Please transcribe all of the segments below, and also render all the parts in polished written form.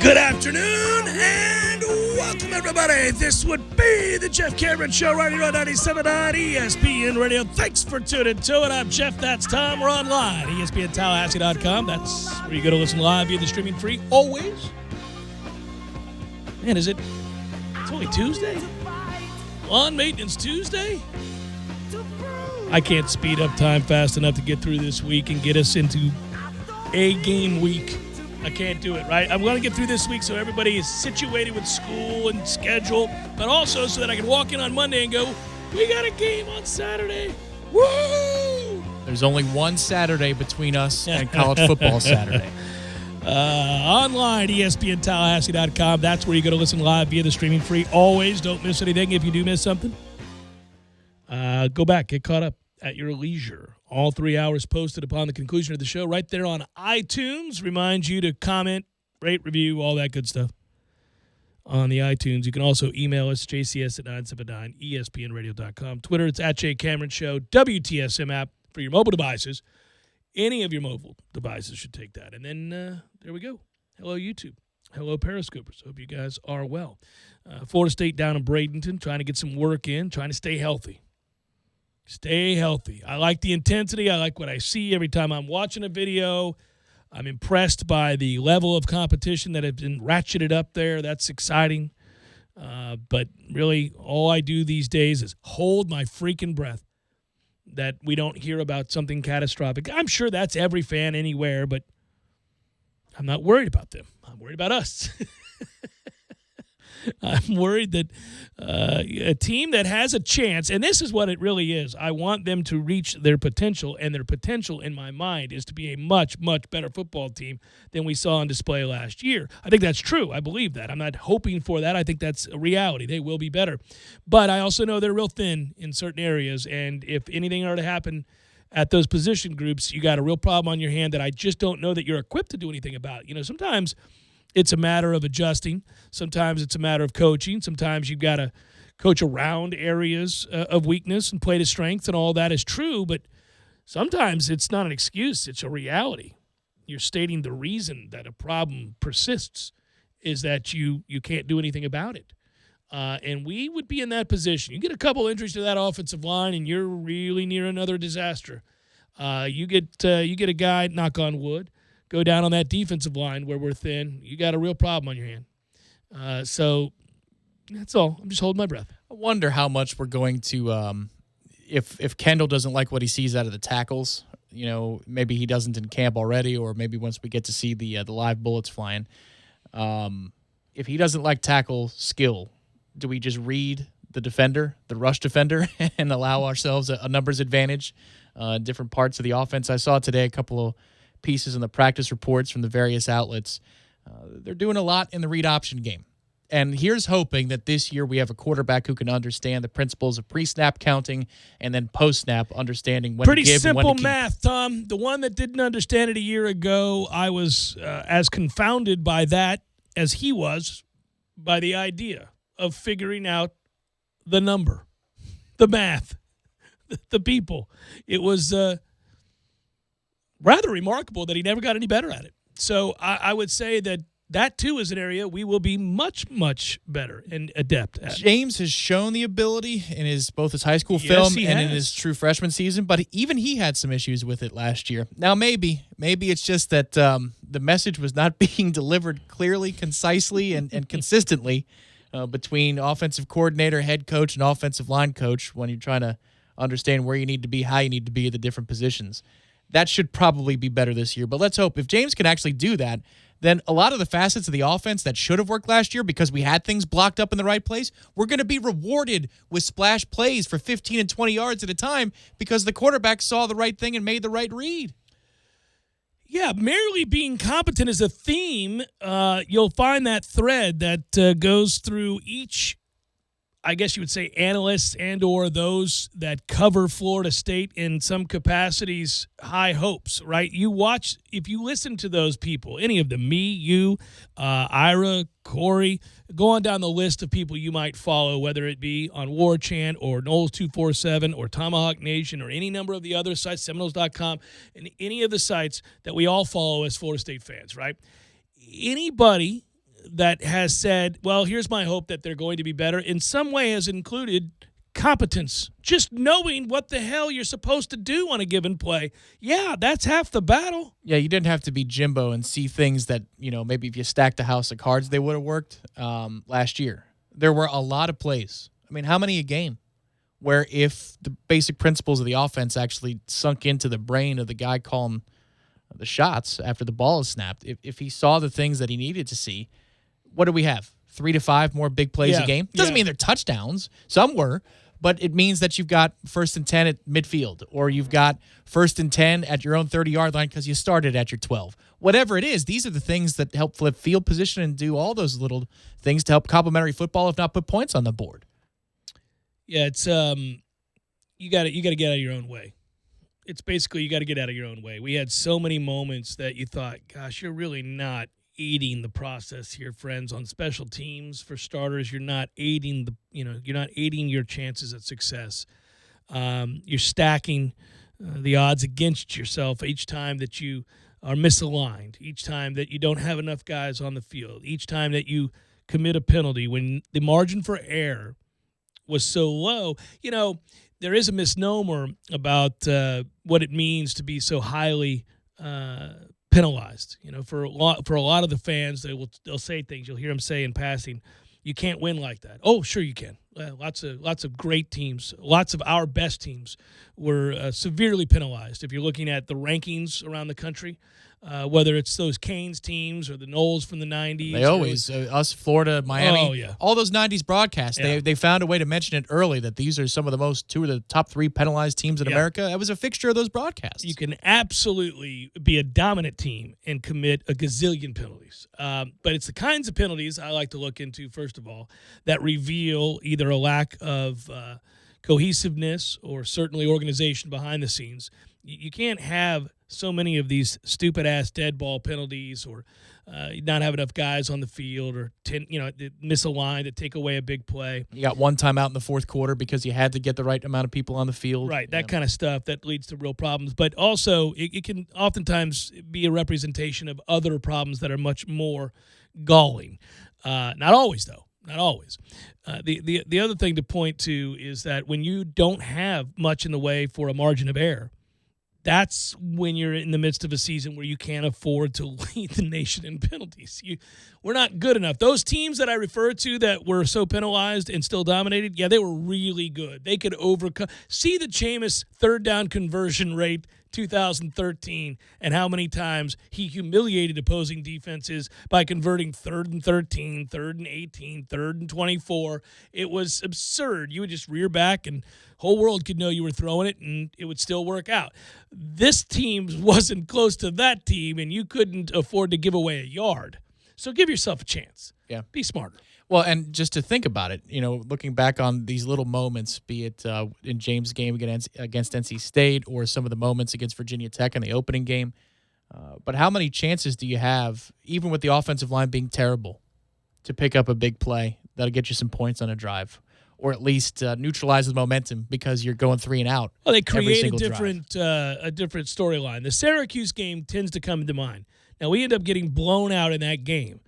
Good afternoon and welcome, everybody. This would be the Jeff Cameron Show right here on 97.9 ESPN Radio. Thanks for tuning to it. I'm Jeff. That's Tom. We're online. ESPNTallahassee.com. That's where you go to listen live via the streaming free always. Man, it's only Tuesday? Lawn Maintenance Tuesday? I can't speed up time fast enough to get through this week and get us into a game week. I can't do it, right? I'm going to get through this week so everybody is situated with school and schedule, but also so that I can walk in on Monday and go, we got a game on Saturday. Woo! There's only one Saturday between us and college football Saturday. Online, ESPNTallahassee.com. That's where you go to listen live via the streaming free. Always don't miss anything. If you do miss something, go back, get caught up at your leisure. All 3 hours posted upon the conclusion of the show right there on iTunes. Remind you to comment, rate, review, all that good stuff on the iTunes. You can also email us, jcs at 979espnradio.com. Twitter, it's at jcameron.show. WTSM app for your mobile devices. Any of your mobile devices should take that. And then there we go. Hello, YouTube. Hello, Periscopers. Hope you guys are well. Florida State down in Bradenton, trying to get some work in, trying to stay healthy. Stay healthy. I like the intensity. I like what I see every time I'm watching a video. I'm impressed by the level of competition that has been ratcheted up there. That's exciting. But really, all I do these days is hold my freaking breath that we don't hear about something catastrophic. I'm sure that's every fan anywhere, but I'm not worried about them. I'm worried about us. I'm worried that a team that has a chance, and this is what it really is, I want them to reach their potential, and their potential in my mind is to be a much, much better football team than we saw on display last year. I think that's true. I believe that. I'm not hoping for that. I think that's a reality. They will be better. But I also know they're real thin in certain areas, and if anything are to happen at those position groups, you got a real problem on your hand that I just don't know that you're equipped to do anything about. You know, sometimes it's a matter of adjusting. Sometimes it's a matter of coaching. Sometimes you've got to coach around areas of weakness and play to strength, and all that is true. But sometimes it's not an excuse. It's a reality. You're stating the reason that a problem persists is that you can't do anything about it. And we would be in that position. You get a couple injuries to that offensive line, and you're really near another disaster. You get a guy, knock on wood, go down on that defensive line where we're thin, you got a real problem on your hand. So that's all. I'm just holding my breath. I wonder how much we're going to, if Kendall doesn't like what he sees out of the tackles, you know, maybe he doesn't in camp already, or maybe once we get to see the live bullets flying. If he doesn't like tackle skill, do we just read the defender, the rush defender, and allow ourselves a numbers advantage in different parts of the offense? I saw today a couple of pieces in the practice reports from the various outlets. They're doing a lot in the read option game. And here's hoping that this year we have a quarterback who can understand the principles of pre-snap counting and then post-snap understanding when to give and when to keep. Pretty simple math, Tom. The one that didn't understand it a year ago, I was as confounded by that as he was by the idea of figuring out the number, the math, the people. It was rather remarkable that he never got any better at it. So I would say that too is an area we will be much, much better and adept at. James has shown the ability in both his high school film and in his true freshman season, but even he had some issues with it last year. Now, maybe it's just that the message was not being delivered clearly, concisely, and consistently between offensive coordinator, head coach, and offensive line coach when you're trying to understand where you need to be, how you need to be at the different positions. That should probably be better this year. But let's hope if James can actually do that, then a lot of the facets of the offense that should have worked last year because we had things blocked up in the right place, we're going to be rewarded with splash plays for 15 and 20 yards at a time because the quarterback saw the right thing and made the right read. Yeah, merely being competent is a theme. You'll find that thread that goes through each, I guess you would say, analysts and or those that cover Florida State in some capacities, high hopes, right? You watch, if you listen to those people, any of them, me, you, Ira, Corey, go on down the list of people you might follow, whether it be on War Chant or Knowles 247 or Tomahawk Nation or any number of the other sites, Seminoles.com, and any of the sites that we all follow as Florida State fans, right? Anybody that has said, well, here's my hope that they're going to be better, in some way has included competence, just knowing what the hell you're supposed to do on a given play. Yeah, that's half the battle. Yeah, you didn't have to be Jimbo and see things that, maybe if you stacked a house of cards, they would have worked last year. There were a lot of plays. I mean, how many a game where if the basic principles of the offense actually sunk into the brain of the guy calling the shots after the ball is snapped, if he saw the things that he needed to see, what do we have? 3 to 5 more big plays a game? Doesn't mean they're touchdowns. Some were. But it means that you've got 1st and 10 at midfield, or you've got 1st and 10 at your own 30-yard line because you started at your 12. Whatever it is, these are the things that help flip field position and do all those little things to help complementary football, if not put points on the board. Yeah, it's you got to get out of your own way. It's basically you got to get out of your own way. We had so many moments that you thought, gosh, you're really not aiding the process here, friends. On special teams, for starters, you're not aiding your chances at success. You're stacking the odds against yourself each time that you are misaligned, each time that you don't have enough guys on the field, each time that you commit a penalty when the margin for error was so low. There is a misnomer about what it means to be so highly penalized. For a lot of the fans, they'll say things. You'll hear them say in passing, "You can't win like that." Oh, sure you can. Lots of great teams, lots of our best teams were severely penalized. If you're looking at the rankings around the country, whether it's those Canes teams or the Knowles from the 90s. They always, us, Florida, Miami, oh, yeah. all those 90s broadcasts, they found a way to mention it early that these are some of the two of the top 3 penalized teams in America. That was a fixture of those broadcasts. You can absolutely be a dominant team and commit a gazillion penalties. But it's the kinds of penalties I like to look into, first of all, that reveal either a lack of cohesiveness or certainly organization behind the scenes. You can't have so many of these stupid-ass dead ball penalties or not have enough guys on the field or miss a line to take away a big play. You got one timeout in the fourth quarter because you had to get the right amount of people on the field. Right, that kind of stuff that leads to real problems. But also it can oftentimes be a representation of other problems that are much more galling. Not always, though. Not always. The other thing to point to is that when you don't have much in the way for a margin of error, that's when you're in the midst of a season where you can't afford to lead the nation in penalties. We're not good enough. Those teams that I referred to that were so penalized and still dominated, they were really good. They could overcome. See the Jameis third down conversion rate 2013 and how many times he humiliated opposing defenses by converting 3rd and 13, 3rd and 18, 3rd and 24. It was absurd. You would just rear back and whole world could know you were throwing it and it would still work out. This team wasn't close to that team and you couldn't afford to give away a yard. So give yourself a chance. Yeah. Be smarter. Well, and just to think about it, looking back on these little moments, be it in James' game against NC State or some of the moments against Virginia Tech in the opening game, but how many chances do you have, even with the offensive line being terrible, to pick up a big play that'll get you some points on a drive? Or at least neutralize the momentum because you're going 3 and out. Well, they create a different storyline. The Syracuse game tends to come to mind. Now, we end up getting blown out in that game.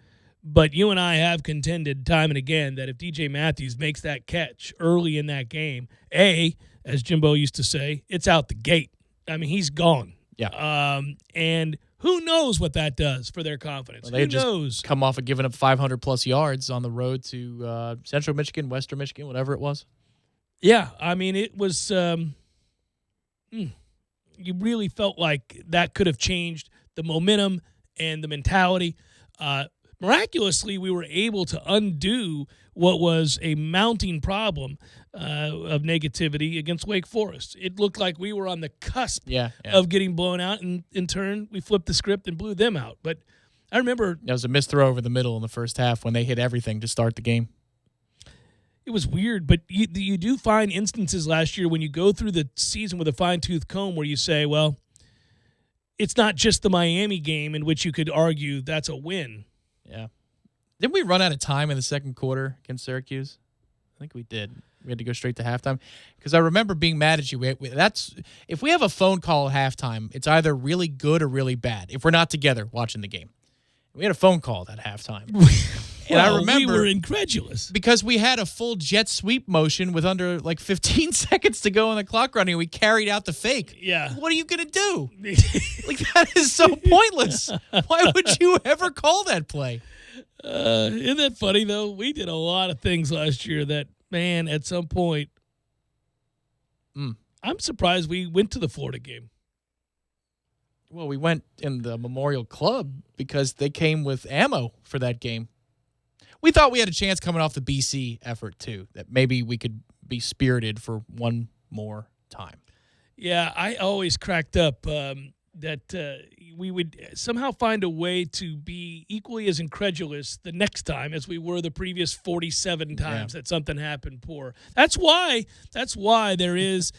But you and I have contended time and again that if DJ Matthews makes that catch early in that game, as Jimbo used to say, it's out the gate. I mean, he's gone. Yeah. And who knows what that does for their confidence? Well, who knows? Come off of giving up 500-plus yards on the road to Central Michigan, Western Michigan, whatever it was. Yeah. I mean, it was you really felt like that could have changed the momentum and the mentality. Miraculously, we were able to undo what was a mounting problem of negativity against Wake Forest. It looked like we were on the cusp of getting blown out, and in turn, we flipped the script and blew them out. But I remember... There was a missed throw over the middle in the first half when they hit everything to start the game. It was weird, but you do find instances last year when you go through the season with a fine-tooth comb where you say, well, it's not just the Miami game in which you could argue that's a win. Yeah. Didn't we run out of time in the second quarter against Syracuse? I think we did. We had to go straight to halftime. Because I remember being mad at you. If we have a phone call at halftime, it's either really good or really bad if we're not together watching the game. We had a phone call at halftime. And I remember we were incredulous because we had a full jet sweep motion with under like 15 seconds to go on the clock running. We carried out the fake. Yeah. What are you going to do? Like, that is so pointless. Why would you ever call that play? Isn't that funny, though? We did a lot of things last year that, man, at some point, I'm surprised we went to the Florida game. Well, we went in the Memorial Club because they came with ammo for that game. We thought we had a chance coming off the BC effort, too, that maybe we could be spirited for one more time. Yeah, I always cracked up that we would somehow find a way to be equally as incredulous the next time as we were the previous 47 times that something happened poor. That's why there is,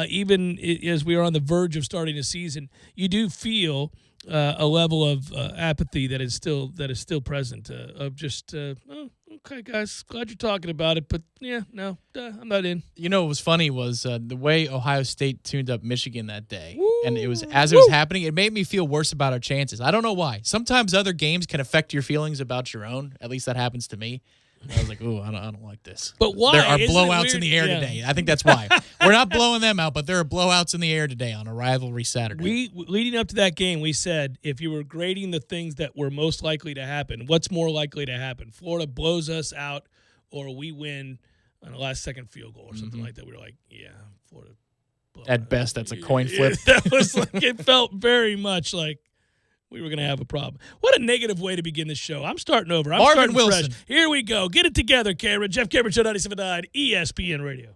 even as we are on the verge of starting a season, you do feel a level of apathy that is still present, of just, okay, guys, glad you're talking about it, but I'm not in. You know what was funny was the way Ohio State tuned up Michigan that day, and it was as it was happening, it made me feel worse about our chances. I don't know why. Sometimes other games can affect your feelings about your own. At least that happens to me. I was like, ooh, I don't like this. But why? There are blowouts in the air today. I think that's why. We're not blowing them out, but there are blowouts in the air today on a rivalry Saturday. Leading up to that game, we said if you were grading the things that were most likely to happen, what's more likely to happen? Florida blows us out or we win on a last-second field goal or something like that. We were like, yeah, Florida. At best, that's a coin flip. That was like, it felt very much like we were going to have a problem. What a negative way to begin the show. I'm starting over. I'm Marvin starting Wilson. fresh. Here we go. Get it together, Cameron. Jeff Cameron, Show 97.9 ESPN Radio.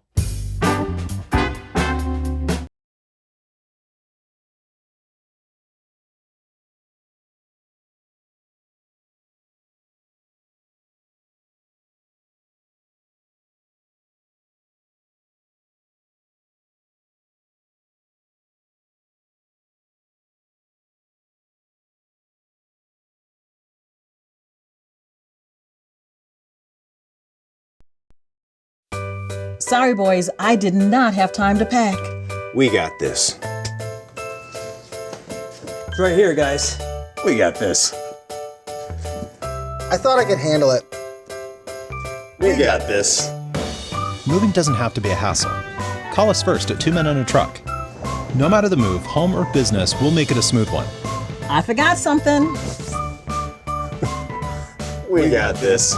Sorry, boys, I did not have time to pack. We got this. It's right here, guys. We got this. I thought I could handle it. We got this. Moving doesn't have to be a hassle. Call us first at 2 Men and a Truck. No matter the move, home or business, we'll make it a smooth one. I forgot something. We got this.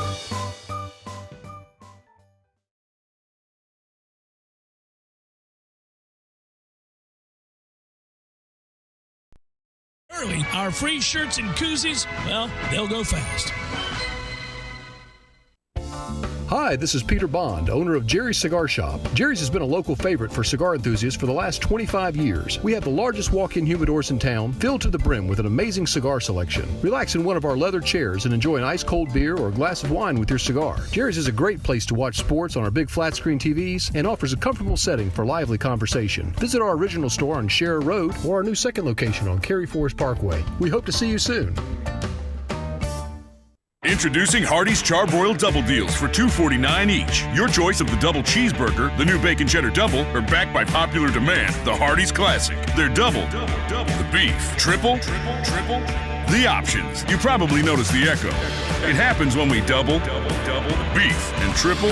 Early, our free shirts and koozies, well, they'll go fast. Hi, this is Peter Bond, owner of Jerry's Cigar Shop. Jerry's has been a local favorite for cigar enthusiasts for the last 25 years. We have the largest walk-in humidors in town, filled to the brim with an amazing cigar selection. Relax in one of our leather chairs and enjoy an ice-cold beer or a glass of wine with your cigar. Jerry's is a great place to watch sports on our big flat-screen TVs and offers a comfortable setting for lively conversation. Visit our original store on Scherer Road or our new second location on Cary Forest Parkway. We hope to see you soon. Introducing Hardee's Charbroiled Double Deals for $2.49 each. Your choice of the double cheeseburger, the new bacon cheddar double, or backed by popular demand, the Hardee's Classic. They're double, the beef, triple, the options. You probably noticed the echo. It happens when we double, beef, and triple,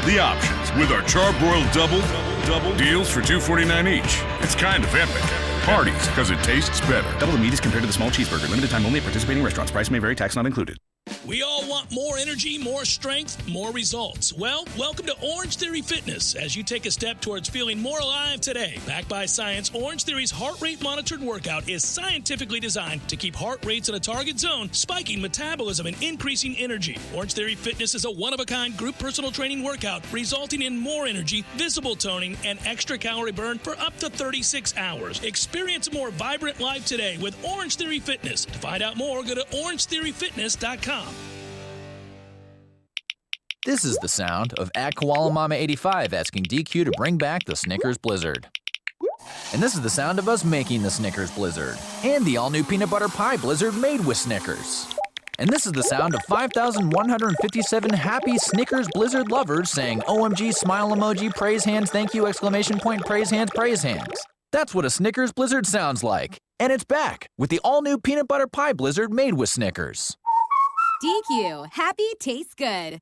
the options with our Charbroiled double deals for $2.49 each. It's kind of epic. Hardee's, because it tastes better. Double the meat is compared to the small cheeseburger. Limited time only at participating restaurants. Price may vary. Tax not included. We all want more energy, more strength, more results. Well, welcome to Orange Theory Fitness as you take a step towards feeling more alive today. Backed by science, Orange Theory's heart rate monitored workout is scientifically designed to keep heart rates in a target zone, spiking metabolism and increasing energy. Orange Theory Fitness is a one-of-a-kind group personal training workout resulting in more energy, visible toning, and extra calorie burn for up to 36 hours. Experience a more vibrant life today with Orange Theory Fitness. To find out more, go to orangetheoryfitness.com. This is the sound of @KoalaMama85 asking DQ to bring back the Snickers Blizzard. And this is the sound of us making the Snickers Blizzard and the all-new peanut butter pie Blizzard made with Snickers. And this is the sound of 5,157 happy Snickers Blizzard lovers saying OMG, smile emoji, praise hands, thank you, exclamation point, praise hands, praise hands. That's what a Snickers Blizzard sounds like. And it's back with the all-new peanut butter pie Blizzard made with Snickers. DQ. Happy tastes good.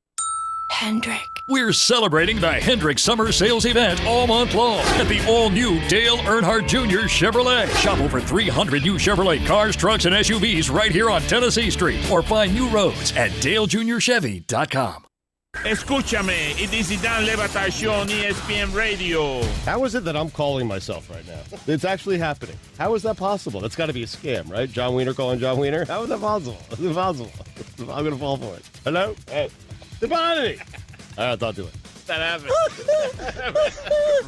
Hendrick. We're celebrating the Hendrick Summer Sales Event all month long at the all-new Dale Earnhardt Jr. Chevrolet. Shop over 300 new Chevrolet cars, trucks, and SUVs right here on Tennessee Street, or find new roads at DaleJuniorChevy.com. Escúchame, it is the Dan Le Batard Show on ESPN Radio. How is it that I'm calling myself right now? It's actually happening. How is that possible? That's got to be a scam, right? John Wiener calling John Wiener? How is that possible? It's impossible. I'm going to fall for it. Hello? Hey. Devontae! All right, talk to it. That happened.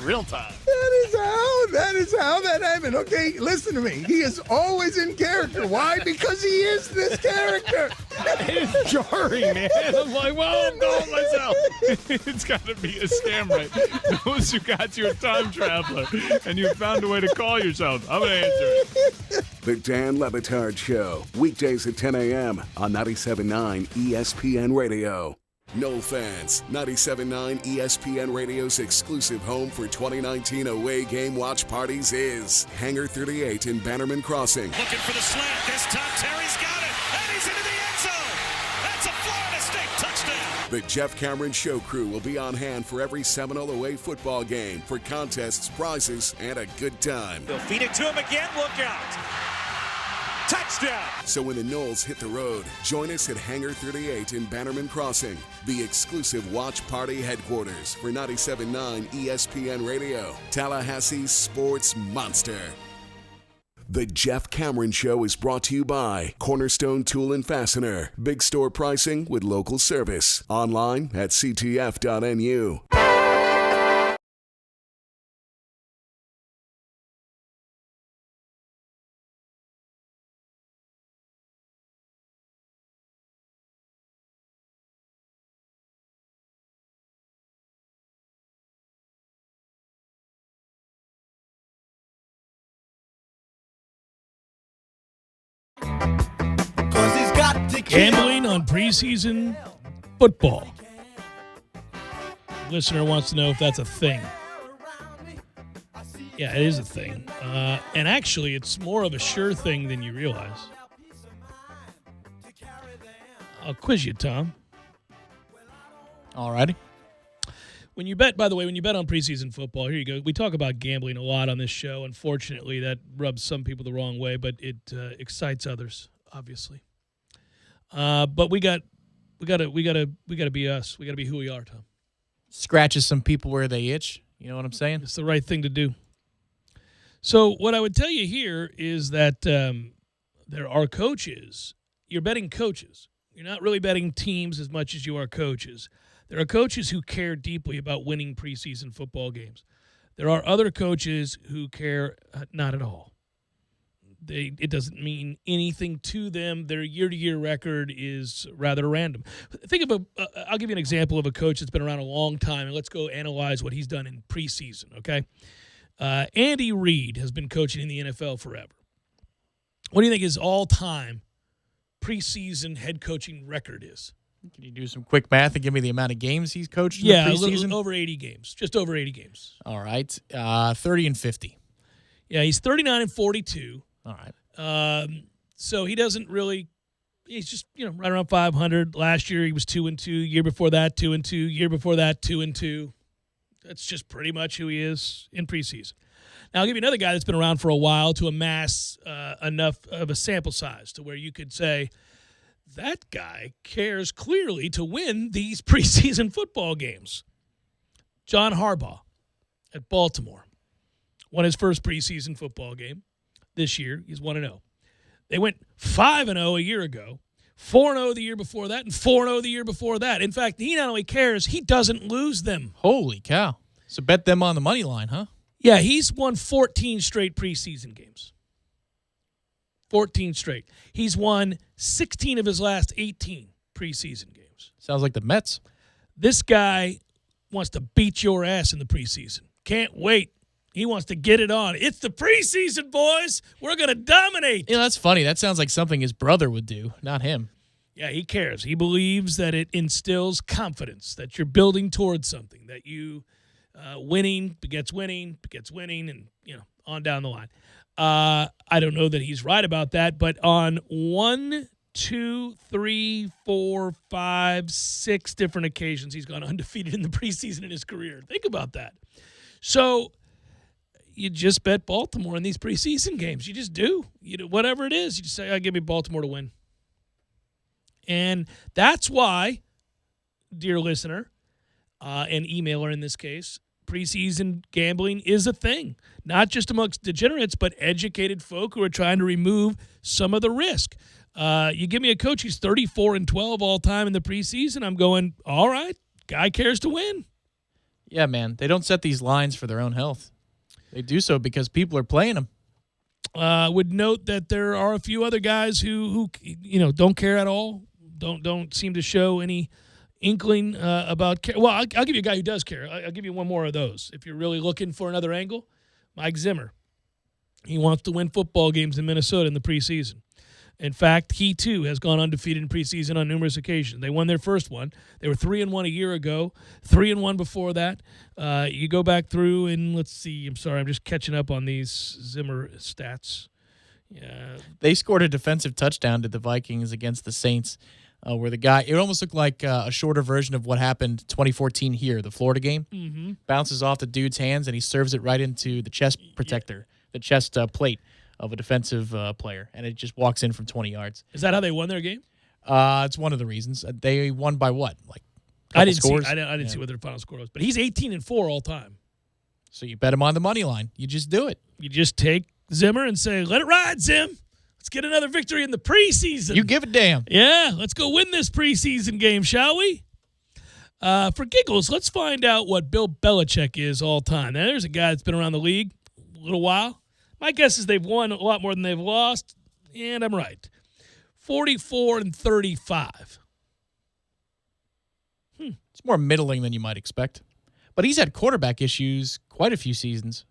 Real time. That is how that happened. Okay, listen to me. He is always in character. Why? Because he is this character. It's jarring, man. I'm like, well, I'm going myself. It's got to be a scam, right? Those who got you a time traveler, and you found a way to call yourself. I'm going to answer it. The Dan Le Batard Show, weekdays at 10 a.m. on 97.9 ESPN Radio. No fans, 97.9 ESPN Radio's exclusive home for 2019 away game watch parties is Hangar 38 in Bannerman Crossing. Looking for the slant. This time Terry's got it, and he's into the end zone. That's a Florida State touchdown. The Jeff Cameron Show crew will be on hand for every Seminole away football game for contests, prizes, and a good time. They'll feed it to him again. Look out. Touchdown! So when the Noles hit the road, join us at Hangar 38 in Bannerman Crossing, the exclusive watch party headquarters for 97.9 ESPN Radio, Tallahassee's sports monster. The Jeff Cameron Show is brought to you by Cornerstone Tool and Fastener. Big store pricing with local service. Online at ctf.nu. Gambling on preseason football. Listener wants to know if that's a thing. Yeah, it is a thing. And actually, it's more of a sure thing than you realize. I'll quiz you, Tom. All righty. When you bet, by the way, when you bet on preseason football, here you go. We talk about gambling a lot on this show. Unfortunately, that rubs some people the wrong way, but it excites others, obviously. But we gotta be us. We gotta be who we are, Tom. Scratches some people where they itch. You know what I'm saying? It's the right thing to do. So what I would tell you here is that there are coaches. You're betting coaches. You're not really betting teams as much as you are coaches. There are coaches who care deeply about winning preseason football games. There are other coaches who care not at all. It doesn't mean anything to them. Their year-to-year record is rather random. Think of I'll give you an example of a coach that's been around a long time, and let's go analyze what he's done in preseason, okay? Andy Reid has been coaching in the NFL forever. What do you think his all-time preseason head coaching record is? Can you do some quick math and give me the amount of games he's coached in the preseason? Yeah, over 80 games. Just over 80 games. All right. 30-50. Yeah, he's 39-42. All right. So he doesn't really – he's just, right around 500. Last year he was 2-2. Year before that, 2-2. Year before that, 2-2. That's just pretty much who he is in preseason. Now, I'll give you another guy that's been around for a while to amass enough of a sample size to where you could say that guy cares clearly to win these preseason football games. John Harbaugh at Baltimore won his first preseason football game. This year, he's 1-0. They went 5-0 a year ago, 4-0 the year before that, and 4-0 the year before that. In fact, he not only cares, he doesn't lose them. Holy cow. So bet them on the money line, huh? Yeah, he's won 14 straight preseason games. 14 straight. He's won 16 of his last 18 preseason games. Sounds like the Mets. This guy wants to beat your ass in the preseason. Can't wait. He wants to get it on. It's the preseason, boys. We're going to dominate. That's funny. That sounds like something his brother would do, not him. Yeah, he cares. He believes that it instills confidence, that you're building towards something, that you winning begets winning, and, on down the line. I don't know that he's right about that, but on one 2, 3, 4, 5, 6 different occasions he's gone undefeated in the preseason in his career. Think about that. So you just bet Baltimore in these preseason games. You just do. You know, whatever it is, you just say, give me Baltimore to win. And that's why, dear listener, and emailer in this case, preseason gambling is a thing. Not just amongst degenerates, but educated folk who are trying to remove some of the risk. You give me a coach who's 34-12 all time in the preseason, I'm going, all right, guy cares to win. Yeah, man. They don't set these lines for their own health. They do so because people are playing them. Would note that there are a few other guys who don't care at all, don't seem to show any inkling about care. Well, I'll give you a guy who does care. I'll give you one more of those. If you're really looking for another angle, Mike Zimmer. He wants to win football games in Minnesota in the preseason. In fact, he too has gone undefeated in preseason on numerous occasions. They won their first one. They were 3-1 a year ago, 3-1 before that. You go back through and let's see. I'm sorry, I'm just catching up on these Zimmer stats. Yeah, they scored a defensive touchdown to the Vikings against the Saints, where the guy, it almost looked like a shorter version of what happened 2014 here, the Florida game. Mm-hmm. Bounces off the dude's hands and he serves it right into the chest protector, the chest plate of a defensive player, and it just walks in from 20 yards. Is that how they won their game? It's one of the reasons. They won by what? Like I didn't scores? see. I didn't see what their final score was, but he's 18-4 all time. So you bet him on the money line. You just do it. You just take Zimmer and say, "Let it ride, Zim. Let's get another victory in the preseason." You give a damn. Yeah, let's go win this preseason game, shall we? For giggles, let's find out what Bill Belichick is all time. Now, there's a guy that's been around the league a little while. My guess is they've won a lot more than they've lost, and I'm right. 44-35. It's more middling than you might expect. But he's had quarterback issues quite a few seasons.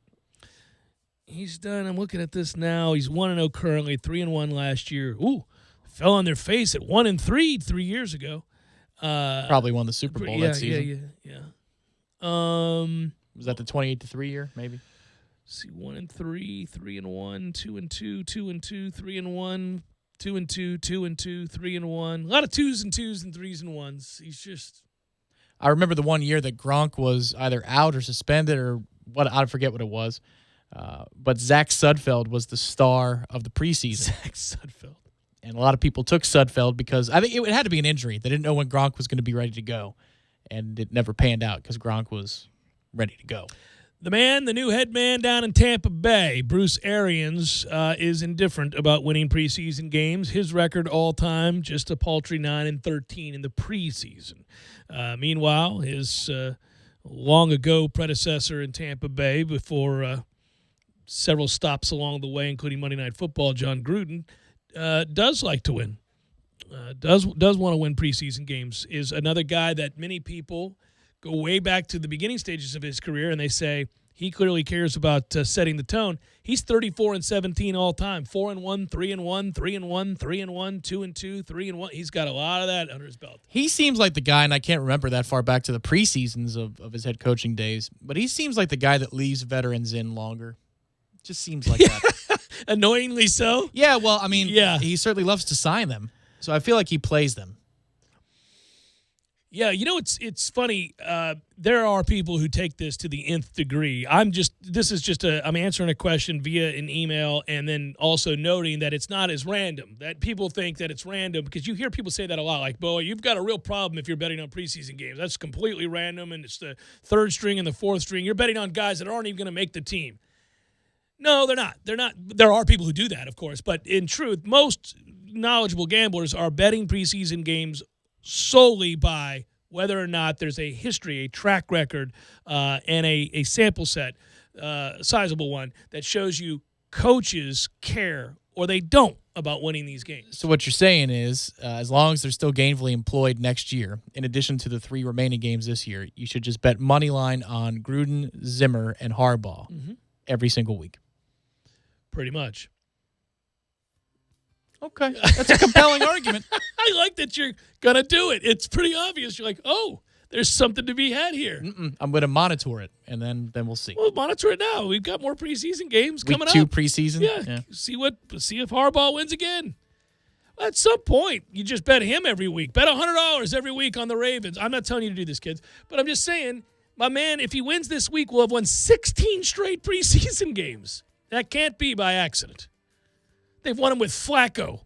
He's done, I'm looking at this now, he's 1-0 currently, 3-1 last year. Ooh, fell on their face at 1-3 3 years ago. Probably won the Super Bowl that season. Yeah. Was that the 28-3 year, maybe? See, 1-3, 3-1, 2-2, 2-2, 3-1, 2-2, 2-2, 3-1. A lot of 2s and 2s and 3s and 1s. He's just. I remember the one year that Gronk was either out or suspended or what, I forget what it was. But Zach Sudfeld was the star of the preseason. Zach Sudfeld. And a lot of people took Sudfeld because I think it had to be an injury. They didn't know when Gronk was going to be ready to go. And it never panned out because Gronk was ready to go. The man, the new head man down in Tampa Bay, Bruce Arians, is indifferent about winning preseason games. His record all time, just a paltry 9-13 in the preseason. Meanwhile, his long ago predecessor in Tampa Bay, before several stops along the way, including Monday Night Football, John Gruden, does like to win. Does want to win preseason games. Is another guy that many people go way back to the beginning stages of his career, and they say he clearly cares about setting the tone. He's 34-17 all time, 4-1, 3-1, 3-1, 3-1, 2-2, 3-1. He's got a lot of that under his belt. He seems like the guy, and I can't remember that far back to the preseasons of his head coaching days, but he seems like the guy that leaves veterans in longer. Just seems like that. Annoyingly so? Yeah, well, I mean, he certainly loves to sign them, so I feel like he plays them. Yeah, it's funny. There are people who take this to the nth degree. I'm answering a question via an email and then also noting that it's not as random, that people think that it's random because you hear people say that a lot, like, boy, you've got a real problem if you're betting on preseason games. That's completely random, and it's the third string and the fourth string. You're betting on guys that aren't even going to make the team. No, they're not. They're not. There are people who do that, of course, but in truth, most knowledgeable gamblers are betting preseason games solely by whether or not there's a history, a track record, and a sample set, sizable one, that shows you coaches care or they don't about winning these games. So what you're saying is, as long as they're still gainfully employed next year, in addition to the 3 remaining games this year, you should just bet money line on Gruden, Zimmer, and Harbaugh every single week. Pretty much. Okay, that's a compelling argument. I like that you're going to do it. It's pretty obvious. You're like, oh, there's something to be had here. I'm going to monitor it, and then we'll see. Well, monitor it now. We've got more preseason games coming up. Week 2 preseason? Yeah. See if Harbaugh wins again. At some point, you just bet him every week. Bet $100 every week on the Ravens. I'm not telling you to do this, kids, but I'm just saying, my man, if he wins this week, we'll have won 16 straight preseason games. That can't be by accident. They've won them with Flacco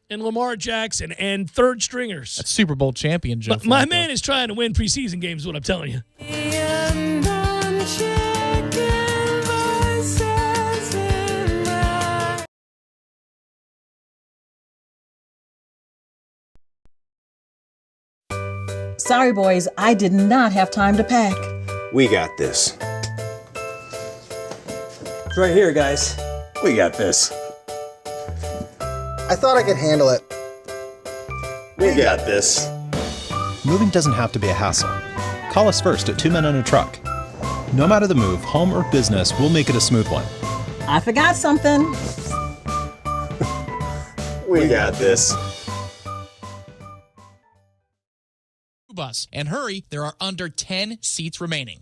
and Lamar Jackson and third stringers. That's Super Bowl champion, Joe Flacco. My man is trying to win preseason games, is what I'm telling you. Sorry, boys, I did not have time to pack. We got this. It's right here, guys. We got this. I thought I could handle it. We got this. Moving doesn't have to be a hassle. Call us first at 2 Men and a Truck. No matter the move, home or business, we'll make it a smooth one. I forgot something. We got this. Bus. And hurry, there are under 10 seats remaining.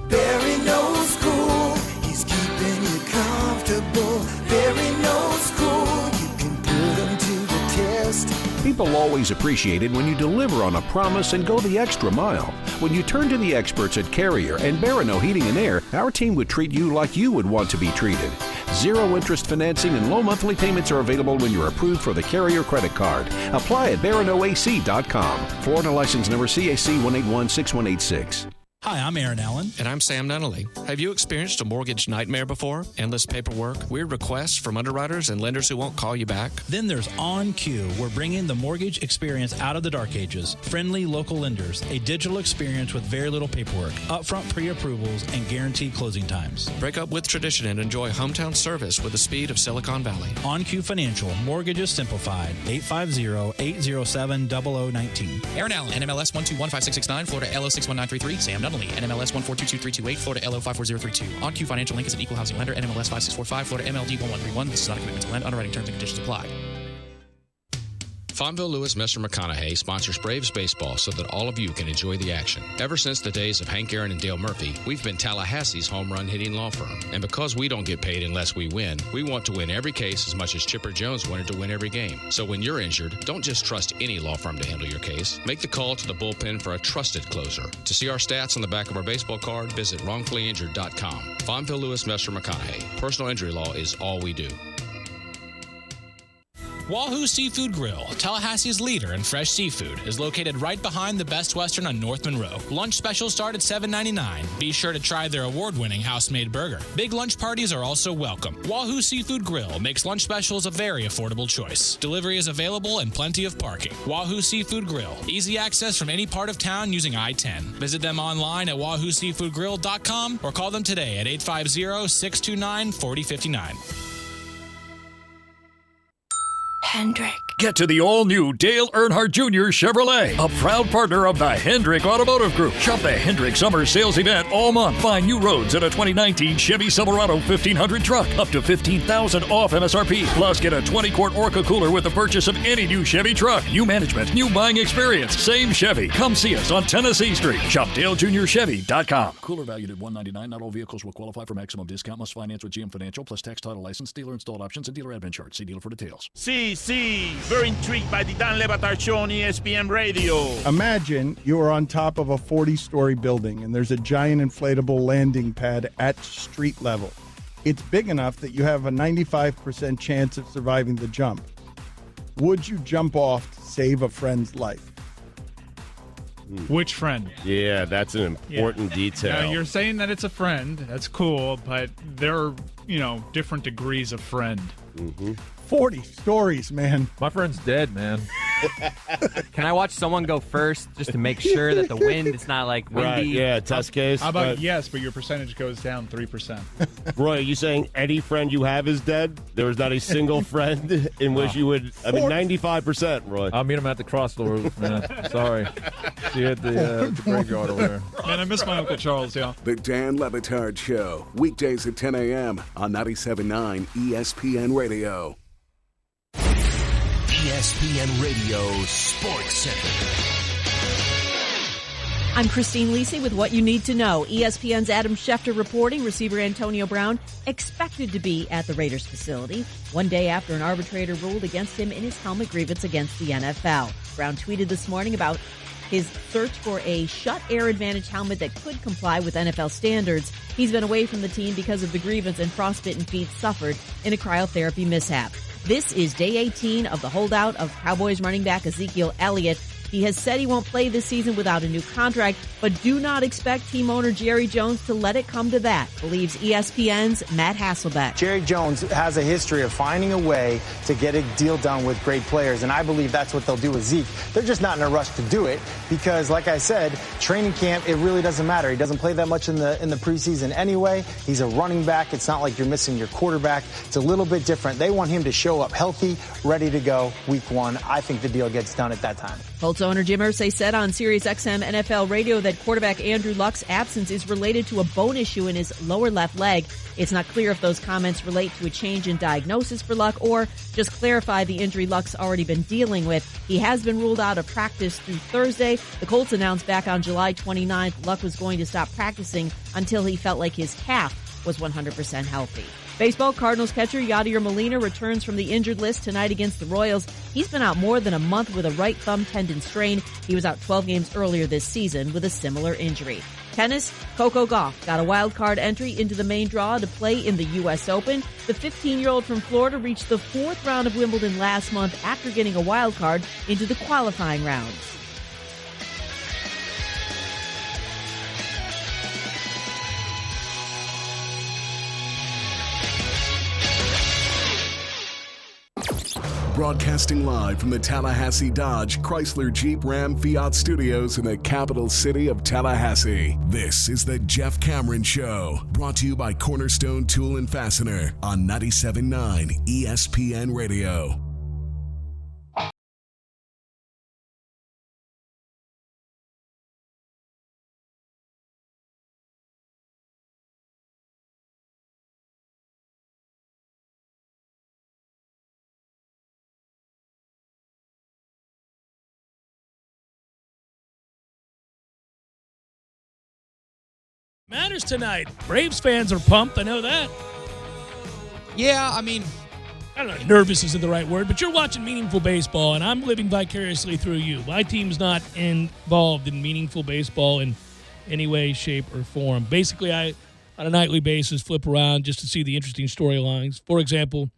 Barry knows cool. He's keeping you comfortable. Barry knows cool. You can put him to the test. People always appreciate it when you deliver on a promise and go the extra mile. When you turn to the experts at Carrier and Barano Heating and Air, our team would treat you like you would want to be treated. Zero interest financing and low monthly payments are available when you're approved for the Carrier credit card. Apply at baranoac.com. Florida license number CAC 1816186. Hi, I'm Aaron Allen. And I'm Sam Nunnally. Have you experienced a mortgage nightmare before? Endless paperwork, weird requests from underwriters and lenders who won't call you back? Then there's OnQ. We're bringing the mortgage experience out of the dark ages. Friendly local lenders, a digital experience with very little paperwork, upfront pre-approvals, and guaranteed closing times. Break up with tradition and enjoy hometown service with the speed of Silicon Valley. OnQ Financial, mortgages simplified. 850-807-0019. Aaron Allen, NMLS 1215669, Florida LO 61933, Sam Nunnally, NMLS 1422328, Florida LO 54032. OnQ Financial Inc. is an equal housing lender, NMLS 5645, Florida MLD 1131. This is not a commitment to lend. Underwriting terms and conditions apply. Fonville Lewis Messer McConaughey sponsors Braves baseball so that all of you can enjoy the action. Ever since the days of Hank Aaron and Dale Murphy, we've been Tallahassee's home run hitting law firm. And because we don't get paid unless we win, we want to win every case as much as Chipper Jones wanted to win every game. So when you're injured, don't just trust any law firm to handle your case. Make the call to the bullpen for a trusted closer. To see our stats on the back of our baseball card, visit wrongfullyinjured.com. Fonville Lewis Messer McConaughey. Personal injury law is all we do. Wahoo Seafood Grill, Tallahassee's leader in fresh seafood, is located right behind the Best Western on North Monroe. Lunch specials start at $7.99. Be sure to try their award-winning house-made burger. Big lunch parties are also welcome. Wahoo Seafood Grill makes lunch specials a very affordable choice. Delivery is available and plenty of parking. Wahoo Seafood Grill, easy access from any part of town using I-10. Visit them online at wahooseafoodgrill.com or call them today at 850-629-4059. Hendrick. Get to the all-new Dale Earnhardt Jr. Chevrolet, a proud partner of the Hendrick Automotive Group. Shop the Hendrick Summer Sales Event all month. Find new roads in a 2019 Chevy Silverado 1500 truck, up to $15,000 off MSRP. Plus, get a 20-quart Orca cooler with the purchase of any new Chevy truck. New management, new buying experience, same Chevy. Come see us on Tennessee Street. Shop DaleJr.Chevy.com. Cooler valued at $199. Not all vehicles will qualify for maximum discount. Must finance with GM Financial plus tax, title, license, dealer installed options, and dealer admin charge. See dealer for details. See. Very intrigued by the Dan Le Batard Show on ESPN Radio. Imagine you are on top of a 40-story building and there's a giant inflatable landing pad at street level. It's big enough that you have a 95% chance of surviving the jump. Would you jump off to save a friend's life? Which friend? Yeah, that's an important detail. Now, you're saying that it's a friend. That's cool, but there are, different degrees of friend. Mm-hmm. 40 stories, man. My friend's dead, man. Can I watch someone go first just to make sure that the wind is not like windy? Right, yeah, test case. How about yes, but your percentage goes down 3%. Roy, are you saying any friend you have is dead? There is not a single friend in which you would, 95%, Roy. I'll meet him at the crossroads, man. Sorry. See you at the graveyard over there. Man, I miss my Uncle Charles, yeah. The Dan Le Batard Show, weekdays at 10 a.m. on 97.9 ESPN Radio. ESPN Radio Sports Center. I'm Christine Lisi with what you need to know. ESPN's Adam Schefter reporting receiver Antonio Brown expected to be at the Raiders facility one day after an arbitrator ruled against him in his helmet grievance against the NFL. Brown tweeted this morning about his search for a shut air advantage helmet that could comply with NFL standards. He's been away from the team because of the grievance and frostbitten feet suffered in a cryotherapy mishap. This is day 18 of the holdout of Cowboys running back Ezekiel Elliott. He has said he won't play this season without a new contract, but do not expect team owner Jerry Jones to let it come to that, believes ESPN's Matt Hasselbeck. Jerry Jones has a history of finding a way to get a deal done with great players, and I believe that's what they'll do with Zeke. They're just not in a rush to do it because, like I said, training camp, it really doesn't matter. He doesn't play that much in the preseason anyway. He's a running back. It's not like you're missing your quarterback. It's a little bit different. They want him to show up healthy, ready to go week 1. I think the deal gets done at that time. Colts owner Jim Irsay said on SiriusXM NFL Radio that quarterback Andrew Luck's absence is related to a bone issue in his lower left leg. It's not clear if those comments relate to a change in diagnosis for Luck or just clarify the injury Luck's already been dealing with. He has been ruled out of practice through Thursday. The Colts announced back on July 29th Luck was going to stop practicing until he felt like his calf was 100% healthy. Baseball, Cardinals catcher Yadier Molina returns from the injured list tonight against the Royals. He's been out more than a month with a right thumb tendon strain. He was out 12 games earlier this season with a similar injury. Tennis, Coco Gauff got a wild card entry into the main draw to play in the U.S. Open. The 15-year-old from Florida reached the 4th round of Wimbledon last month after getting a wild card into the qualifying rounds. Broadcasting live from the Tallahassee Dodge Chrysler Jeep Ram Fiat Studios in the capital city of Tallahassee. This is the Jeff Cameron Show, brought to you by Cornerstone Tool and Fastener on 97.9 ESPN Radio. Matters tonight. Braves fans are pumped. I know that. Yeah, I mean, I don't know. Nervous isn't the right word, but you're watching meaningful baseball, and I'm living vicariously through you. My team's not involved in meaningful baseball in any way, shape, or form. Basically, I, on a nightly basis, flip around just to see the interesting storylines. For example,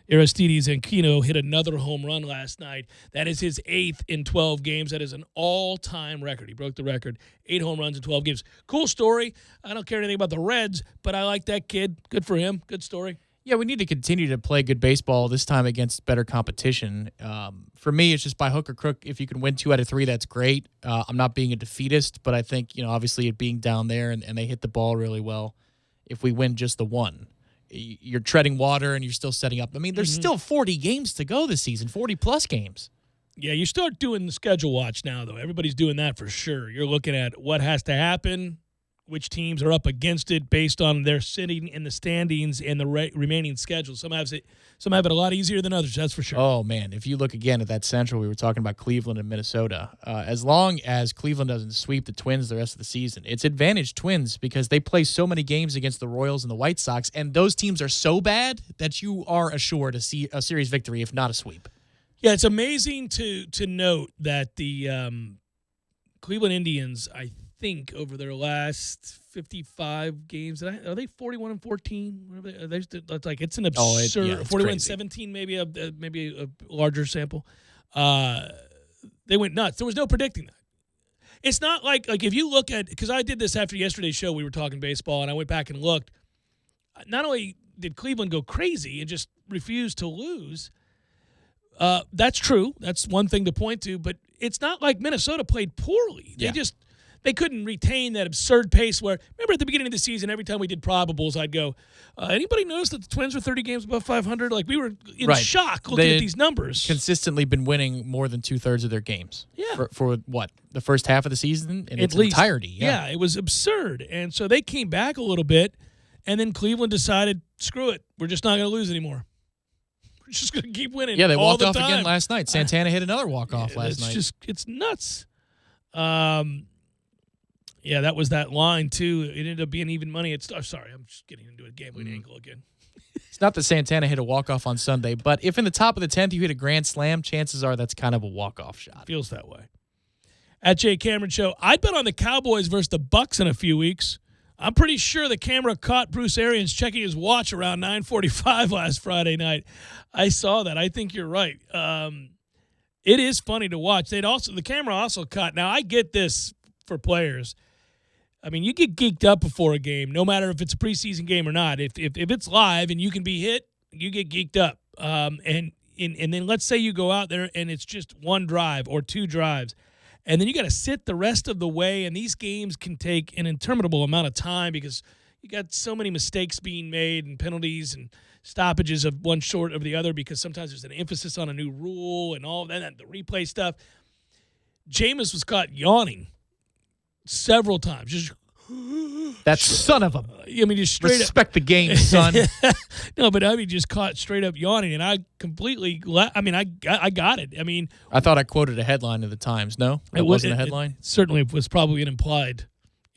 Aristides Aquino hit another home run last night. That is his 8th in 12 games. That is an all-time record. He broke the record. 8 home runs in 12 games. Cool story. I don't care anything about the Reds, but I like that kid. Good for him. Good story. Yeah, we need to continue to play good baseball, this time against better competition. For me, it's just by hook or crook. If you can win 2 out of 3, that's great. I'm not being a defeatist, but I think, obviously it being down there and they hit the ball really well. If we win just the 1, you're treading water and you're still setting up. I mean, there's still 40 games to go this season, 40-plus games. Yeah, you start doing the schedule watch now, though. Everybody's doing that for sure. You're looking at what has to happen, which teams are up against it based on their sitting in the standings and the remaining schedule. Some have it a lot easier than others, that's for sure. Oh, man, if you look again at that Central, we were talking about Cleveland and Minnesota. As long as Cleveland doesn't sweep the Twins the rest of the season, it's advantage Twins because they play so many games against the Royals and the White Sox, and those teams are so bad that you are assured a series victory, if not a sweep. Yeah, it's amazing to note that the Cleveland Indians, I think over their last 55 games, are they 41-14? That's like it's an absurd 41-17, maybe a larger sample. They went nuts. There was no predicting that. It's not like if you look at, because I did this after yesterday's show, we were talking baseball, and I went back and looked. Not only did Cleveland go crazy and just refuse to lose, that's true. That's one thing to point to, but it's not like Minnesota played poorly. They couldn't retain that absurd pace where, remember at the beginning of the season, every time we did probables, I'd go, anybody notice that the Twins were 30 games above 500? Like, we were in shock looking at these numbers. Consistently been winning more than 2/3 of their games. Yeah. For what? The first half of the season in its least, entirety. Yeah, it was absurd. And so they came back a little bit, and then Cleveland decided, screw it. We're just not going to lose anymore. We're just going to keep winning. Yeah, they all walked the off time. again last night. Santana hit another walk-off last night. It's nuts. Yeah, that was that line, too. It ended up being even money. Sorry, I'm just getting into a gambling angle again. It's not that Santana hit a walk-off on Sunday, but if in the top of the 10th you hit a grand slam, chances are that's kind of a walk-off shot. Feels that way. At Jay Cameron Show, I'd bet on the Cowboys versus the Bucs in a few weeks. I'm pretty sure the camera caught Bruce Arians checking his watch around 9:45 last Friday night. I saw that. I think you're right. It is funny to watch. The camera also caught. Now, I get this for players. I mean, you get geeked up before a game, no matter if it's a preseason game or not. If it's live and you can be hit, you get geeked up. And then let's say you go out there and it's just one drive or two drives, and then you got to sit the rest of the way. And these games can take an interminable amount of time because you got so many mistakes being made and penalties and stoppages of one short of the other because sometimes there's an emphasis on a new rule and all of that, and the replay stuff. Jameis was caught yawning several times. Just that son of a. I mean, just straight respect the game, son. No, but I mean, just caught straight up yawning, and I completely. I got it. I mean, I thought I quoted a headline of the Times. No, it wasn't a headline. It certainly was probably an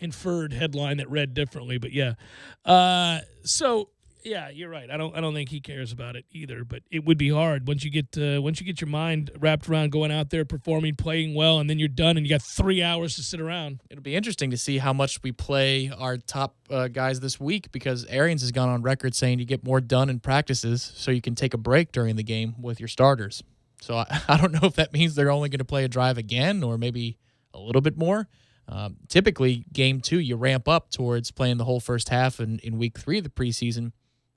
inferred headline that read differently. But yeah, so. Yeah, you're right. I don't think he cares about it either. But it would be hard once you get your mind wrapped around going out there, performing, playing well, and then you're done and you got 3 hours to sit around. It'll be interesting to see how much we play our top guys this week because Arians has gone on record saying you get more done in practices so you can take a break during the game with your starters. So I don't know if that means they're only going to play a drive again or maybe a little bit more. Typically, game 2, you ramp up towards playing the whole first half in week 3 of the preseason.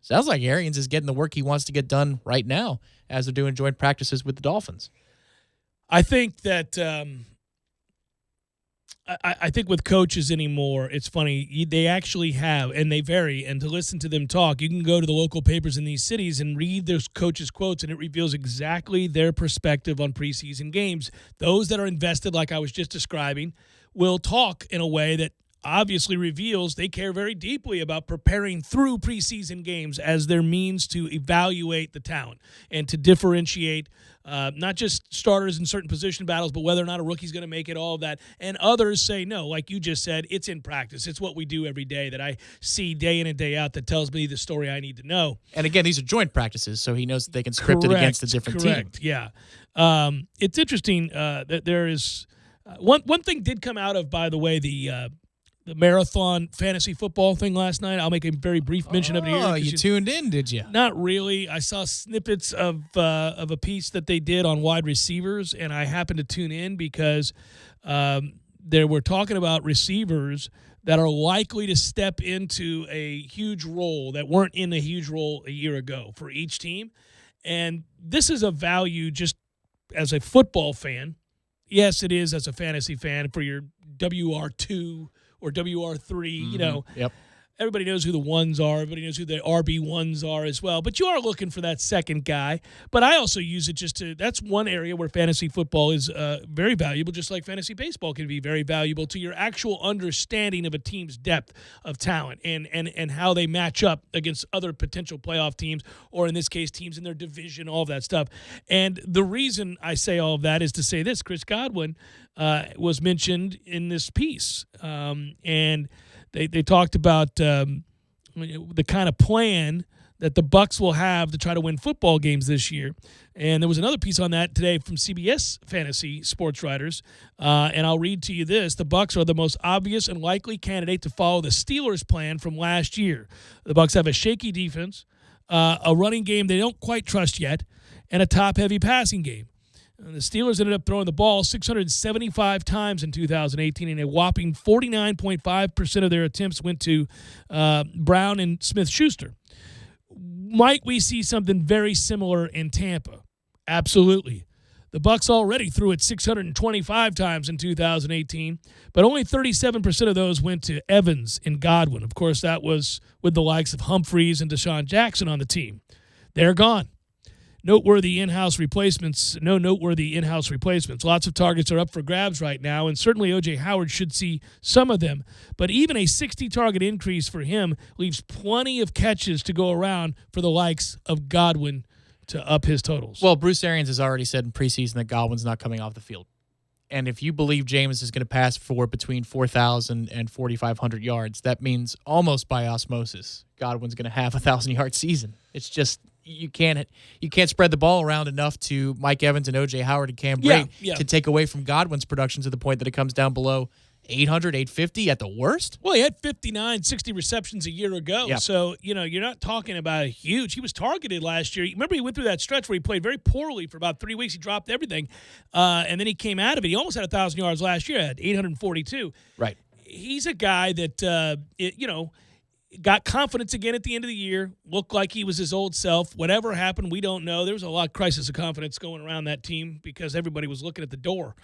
Sounds like Arians is getting the work he wants to get done right now as they're doing joint practices with the Dolphins. I think that I think with coaches anymore, it's funny. They actually have, and they vary, and to listen to them talk, you can go to the local papers in these cities and read those coaches' quotes, and it reveals exactly their perspective on preseason games. Those that are invested, like I was just describing, will talk in a way that obviously reveals they care very deeply about preparing through preseason games as their means to evaluate the talent and to differentiate not just starters in certain position battles, but whether or not a rookie's going to make it, all of that. And others say, no, like you just said, it's in practice. It's what we do every day that I see day in and day out that tells me the story I need to know. And again, these are joint practices, so he knows that they can script it against a different team. Yeah. It's interesting that there is one thing did come out of, by the way, the marathon fantasy football thing last night. I'll make a very brief mention of it here. Oh, you tuned in, did you? Not really. I saw snippets of a piece that they did on wide receivers, and I happened to tune in because they were talking about receivers that are likely to step into a huge role that weren't in a huge role a year ago for each team. And this is a value just as a football fan. Yes, it is as a fantasy fan for your WR2 or WR3, you know. Yep. Everybody knows who the ones are. Everybody knows who the RB1s are as well. But you are looking for that second guy. But I also use it just to – that's one area where fantasy football is very valuable, just like fantasy baseball can be very valuable to your actual understanding of a team's depth of talent and how they match up against other potential playoff teams, or in this case, teams in their division, all of that stuff. And the reason I say all of that is to say this. Chris Godwin was mentioned in this piece. And – They talked about the kind of plan that the Bucs will have to try to win football games this year. And there was another piece on that today from CBS Fantasy Sports Writers. And I'll read to you this. The Bucs are the most obvious and likely candidate to follow the Steelers' plan from last year. The Bucs have a shaky defense, a running game they don't quite trust yet, and a top-heavy passing game. The Steelers ended up throwing the ball 675 times in 2018, and a whopping 49.5% of their attempts went to Brown and Smith-Schuster. Might we see something very similar in Tampa? Absolutely. The Bucs already threw it 625 times in 2018, but only 37% of those went to Evans and Godwin. Of course, that was with the likes of Humphreys and Deshaun Jackson on the team. They're gone. No noteworthy in-house replacements. Lots of targets are up for grabs right now, and certainly O.J. Howard should see some of them. But even a 60-target increase for him leaves plenty of catches to go around for the likes of Godwin to up his totals. Well, Bruce Arians has already said in preseason that Godwin's not coming off the field. And if you believe Jameis is going to pass for between 4,000 and 4,500 yards, that means almost by osmosis, Godwin's going to have a 1,000-yard season. It's just you can't spread the ball around enough to Mike Evans and O.J. Howard and Cam Brate to take away from Godwin's production to the point that it comes down below 800, 850 at the worst. Well, he had 59, 60 receptions a year ago. Yeah. So, you're not talking about a huge. He was targeted last year. Remember, he went through that stretch where he played very poorly for about 3 weeks. He dropped everything. And then he came out of it. He almost had 1,000 yards last year at 842. Right. He's a guy that, got confidence again at the end of the year, looked like he was his old self. Whatever happened, we don't know. There was a lot of crisis of confidence going around that team because everybody was looking at the door.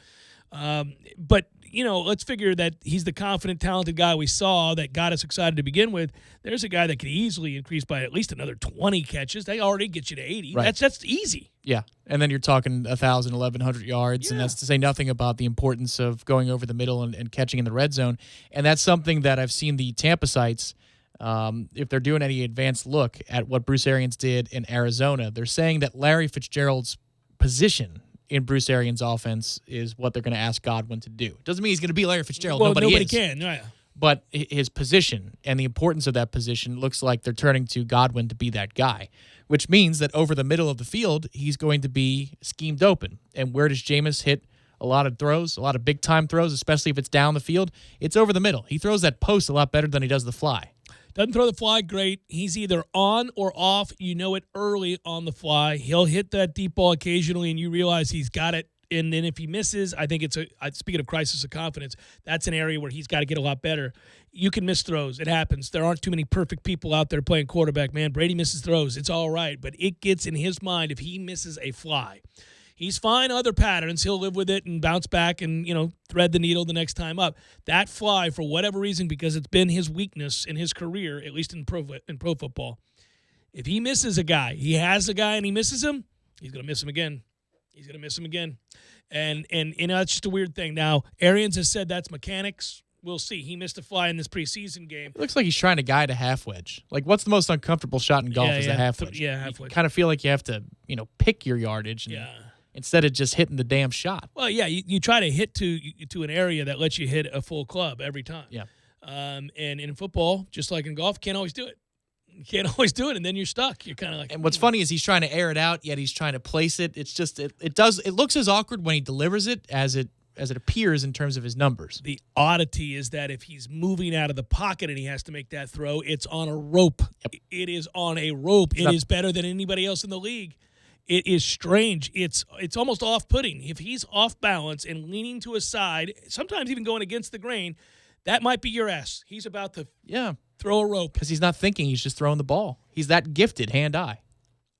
But let's figure that he's the confident, talented guy we saw that got us excited to begin with. There's a guy that could easily increase by at least another 20 catches. They already get you to 80. Right. That's easy. Yeah, and then you're talking 1,000, 1,100 yards, and that's to say nothing about the importance of going over the middle and catching in the red zone. And that's something that I've seen the Tampa sites, if they're doing any advanced look at what Bruce Arians did in Arizona, they're saying that Larry Fitzgerald's position in Bruce Arians' offense is what they're going to ask Godwin to do. Doesn't mean he's going to be Larry Fitzgerald. Well, nobody is. can. Yeah. But his position and the importance of that position looks like they're turning to Godwin to be that guy, which means that over the middle of the field, he's going to be schemed open. And where does Jameis hit a lot of throws, a lot of big-time throws, especially if it's down the field? It's over the middle. He throws that post a lot better than he does the fly. Doesn't throw the fly great. He's either on or off. You know it early on the fly. He'll hit that deep ball occasionally, and you realize he's got it. And then if he misses, I think speaking of crisis of confidence, that's an area where he's got to get a lot better. You can miss throws. It happens. There aren't too many perfect people out there playing quarterback, man. Brady misses throws. It's all right. But it gets in his mind if he misses a fly. He's fine other patterns. He'll live with it and bounce back and, thread the needle the next time up. That fly, for whatever reason, because it's been his weakness in his career, at least in pro football, if he misses a guy, he has a guy and he misses him, he's going to miss him again. He's going to miss him again. And it's just a weird thing. Now, Arians has said that's mechanics. We'll see. He missed a fly in this preseason game. It looks like he's trying to guide a half wedge. Like, what's the most uncomfortable shot in golf is a half wedge. Yeah, half wedge. You kind of feel like you have to, pick your yardage. Instead of just hitting the damn shot. Well, yeah, you try to hit to an area that lets you hit a full club every time. Yeah. And in football, just like in golf, can't always do it. You can't always do it, and then you're stuck. You're kind of like. And what's funny is he's trying to air it out, yet he's trying to place it. It's just it looks as awkward when he delivers it as it appears in terms of his numbers. The oddity is that if he's moving out of the pocket and he has to make that throw, it's on a rope. Yep. It is on a rope. It is better than anybody else in the league. It is strange. It's almost off-putting. If he's off balance and leaning to his side, sometimes even going against the grain, that might be your ass. He's about to throw a rope. Because he's not thinking. He's just throwing the ball. He's that gifted, hand-eye.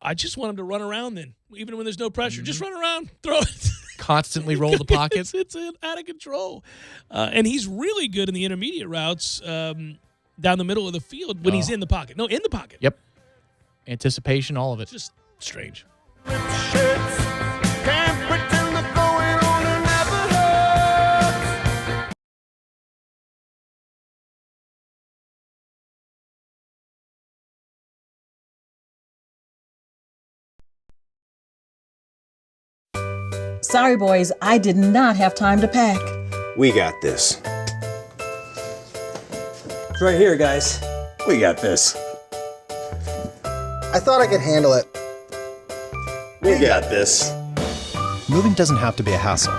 I just want him to run around then, even when there's no pressure. Just run around, throw it. Constantly roll the pocket. It's out of control. And he's really good in the intermediate routes down the middle of the field when he's in the pocket. No, in the pocket. Yep. Anticipation, all of it. Just strange. Sorry, boys, I did not have time to pack. We got this. It's right here, guys. We got this. I thought I could handle it. We got this. Moving doesn't have to be a hassle.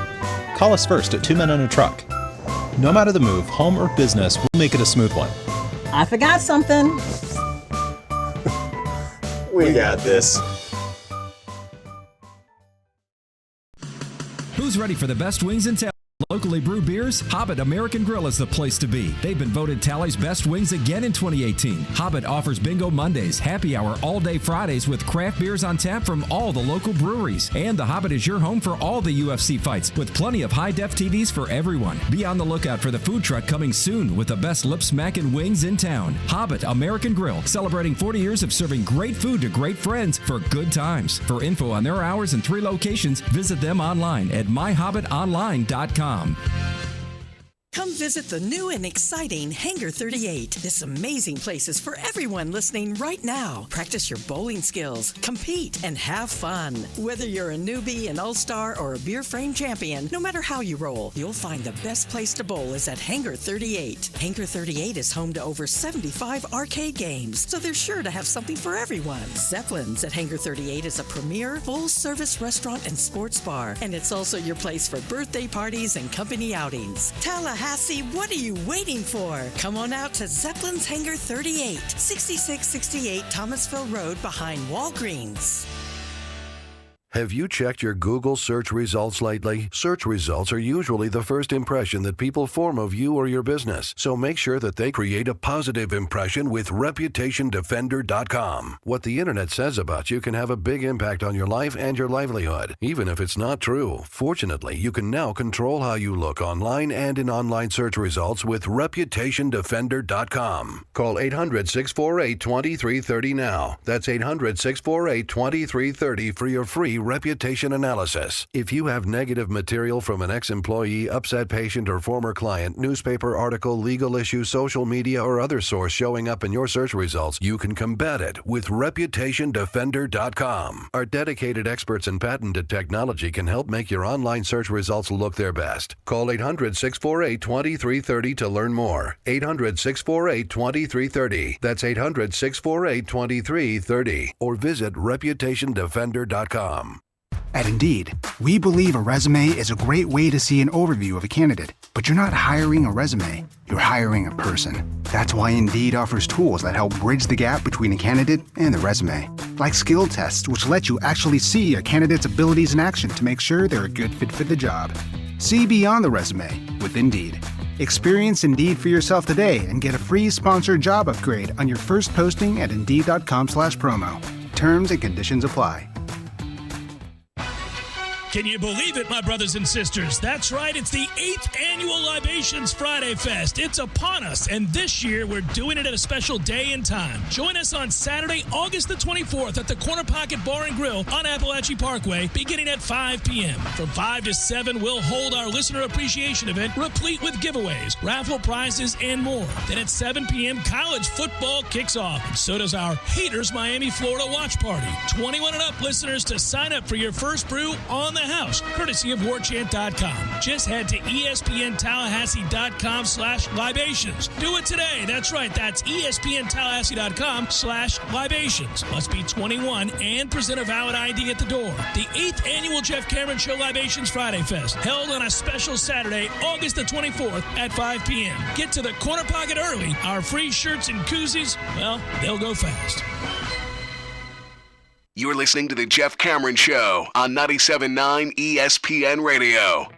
Call us first at 2 Men and a Truck. No matter the move, home or business, we'll make it a smooth one. I forgot something. We got this. Who's ready for the best wings in town? Locally brewed beers? Hobbit American Grill is the place to be. They've been voted Tally's best wings again in 2018. Hobbit offers Bingo Mondays, happy hour all day Fridays with craft beers on tap from all the local breweries. And the Hobbit is your home for all the UFC fights with plenty of high-def TVs for everyone. Be on the lookout for the food truck coming soon with the best lip-smacking wings in town. Hobbit American Grill, celebrating 40 years of serving great food to great friends for good times. For info on their hours and 3 locations, visit them online at myhobbitonline.com. Come visit the new and exciting Hangar 38. This amazing place is for everyone listening right now. Practice your bowling skills, compete, and have fun. Whether you're a newbie, an all-star, or a beer frame champion, no matter how you roll, you'll find the best place to bowl is at Hangar 38. Hangar 38 is home to over 75 arcade games, so they're sure to have something for everyone. Zeppelin's at Hangar 38 is a premier full-service restaurant and sports bar, and it's also your place for birthday parties and company outings. Tallahassee, what are you waiting for? Come on out to Zeppelin's Hangar 38, 6668 Thomasville Road behind Walgreens. Have you checked your Google search results lately? Search results are usually the first impression that people form of you or your business. So make sure that they create a positive impression with ReputationDefender.com. What the internet says about you can have a big impact on your life and your livelihood, even if it's not true. Fortunately, you can now control how you look online and in online search results with ReputationDefender.com. Call 800-648-2330 now. That's 800-648-2330 for your free reputation analysis. If you have negative material from an ex-employee, upset patient, or former client, newspaper article, legal issue, social media, or other source showing up in your search results, you can combat it with ReputationDefender.com. Our dedicated experts in patented technology can help make your online search results look their best. Call 800-648-2330 to learn more. 800-648-2330. That's 800-648-2330. Or visit ReputationDefender.com. At Indeed, we believe a resume is a great way to see an overview of a candidate, but you're not hiring a resume, you're hiring a person. That's why Indeed offers tools that help bridge the gap between a candidate and the resume, like skill tests, which let you actually see a candidate's abilities in action to make sure they're a good fit for the job. See beyond the resume with Indeed. Experience Indeed for yourself today and get a free sponsored job upgrade on your first posting at Indeed.com/promo. Terms and conditions apply. Can you believe it, my brothers and sisters? That's right, it's the 8th Annual Libations Friday Fest. It's upon us, and this year we're doing it at a special day and time. Join us on Saturday, August the 24th at the Corner Pocket Bar and Grill on Appalachia Parkway, beginning at 5 p.m. From 5 to 7, we'll hold our listener appreciation event, replete with giveaways, raffle prizes, and more. Then at 7 p.m., college football kicks off, and so does our Haters Miami, Florida watch party. 21 and up listeners to sign up for your first brew on the house, courtesy of warchant.com. Just head to espntallahassee.com/libations. Do it today. That's right. That's espntallahassee.com/libations. Must be 21 and present a valid ID at the door. The 8th Annual Jeff Cameron Show Libations Friday Fest, held on a special Saturday, August the 24th at 5 p.m. Get to the Corner Pocket early. Our free shirts and koozies, well, they'll go fast. You're listening to The Jeff Cameron Show on 97.9 ESPN Radio.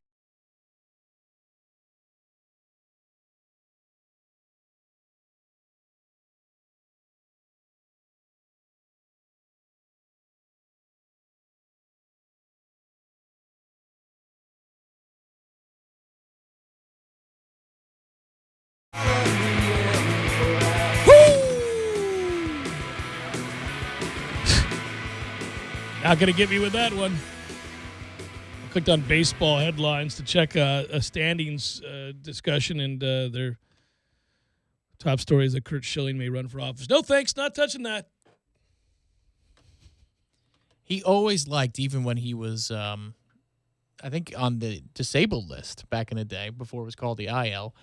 Not going to get me with that one. I clicked on baseball headlines to check a standings discussion, and their top story is that Curt Schilling may run for office. No thanks, not touching that. He always liked, even when he was, I think, on the disabled list back in the day, before it was called the IL,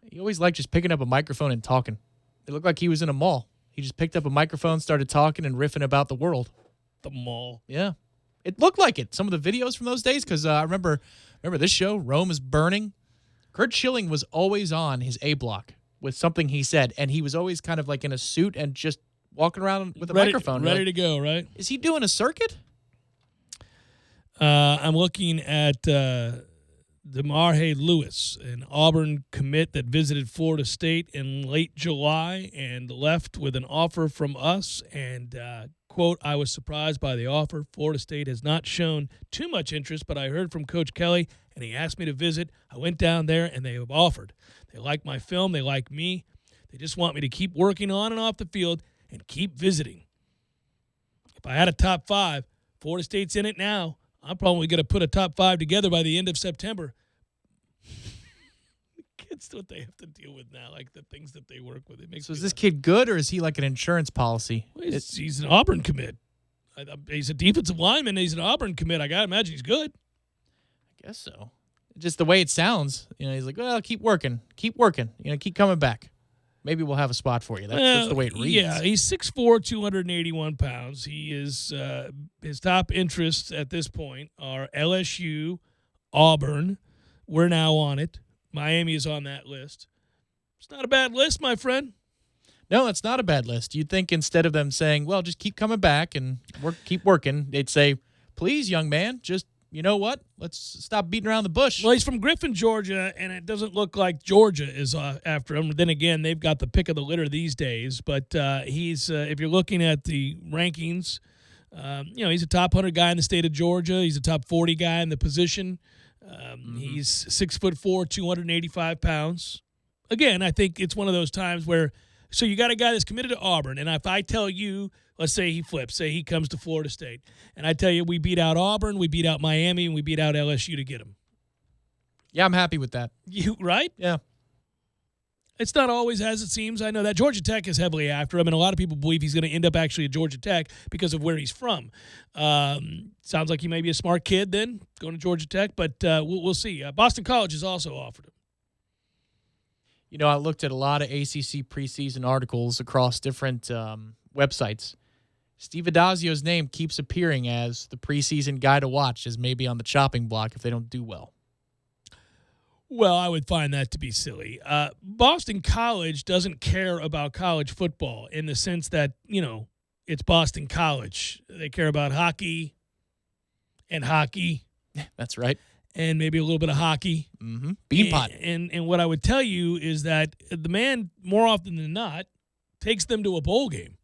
he always liked just picking up a microphone and talking. It looked like he was in a mall. He just picked up a microphone, started talking and riffing about the world. The mall. Yeah. It looked like it. Some of the videos from those days, because I remember this show, Rome is Burning. Curt Schilling was always on his A block with something he said, and he was always kind of like in a suit and just walking around with a microphone. Ready to go, right? Is he doing a circuit? I'm looking at DeMarhe Lewis, an Auburn commit that visited Florida State in late July and left with an offer from us, and quote, I was surprised by the offer. Florida State has not shown too much interest, but I heard from Coach Kelly, and he asked me to visit. I went down there, and they have offered. They like my film. They like me. They just want me to keep working on and off the field and keep visiting. If I had a top 5, Florida State's in it now. I'm probably going to put a top 5 together by the end of September. It's what they have to deal with now, like the things that they work with. It makes So is this kid good, or is he like an insurance policy? He's an Auburn commit. He's a defensive lineman. He's an Auburn commit. I got to imagine he's good. I guess so. Just the way it sounds, he's like, well, keep working, keep coming back. Maybe we'll have a spot for you. That's the way it reads. Yeah, he's 6'4", 281 pounds. He is his top interests at this point are LSU, Auburn. We're now on it. Miami is on that list. It's not a bad list, my friend. No, it's not a bad list. You'd think instead of them saying, well, just keep coming back and keep working, they'd say, please, young man, just, you know what? Let's stop beating around the bush. Well, he's from Griffin, Georgia, and it doesn't look like Georgia is after him. Then again, they've got the pick of the litter these days. But he's, if you're looking at the rankings, he's a top 100 guy in the state of Georgia. He's a top 40 guy in the position. He's 6'4", 285 pounds. Again, I think it's one of those times where, so you got a guy that's committed to Auburn, and if I tell you, let's say he flips, say he comes to Florida State, and I tell you we beat out Auburn, we beat out Miami, and we beat out LSU to get him. Yeah, I'm happy with that. You right? Yeah. It's not always as it seems. I know that Georgia Tech is heavily after him, and a lot of people believe he's going to end up actually at Georgia Tech because of where he's from. Sounds like he may be a smart kid then, going to Georgia Tech, but we'll see. Boston College has also offered him. I looked at a lot of ACC preseason articles across different websites. Steve Adazio's name keeps appearing as the preseason guy to watch, as maybe on the chopping block if they don't do well. Well, I would find that to be silly. Boston College doesn't care about college football in the sense that, it's Boston College. They care about hockey and hockey. That's right. And maybe a little bit of hockey. Mm-hmm. Beanpot. And what I would tell you is that the man, more often than not, takes them to a bowl game.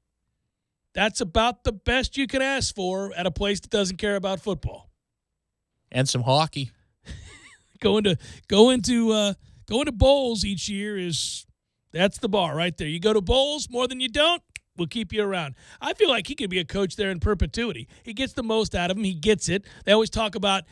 That's about the best you can ask for at a place that doesn't care about football. And some hockey. Going to bowls each year that's the bar right there. You go to bowls more than you don't, we'll keep you around. I feel like he could be a coach there in perpetuity. He gets the most out of him. He gets it. They always talk about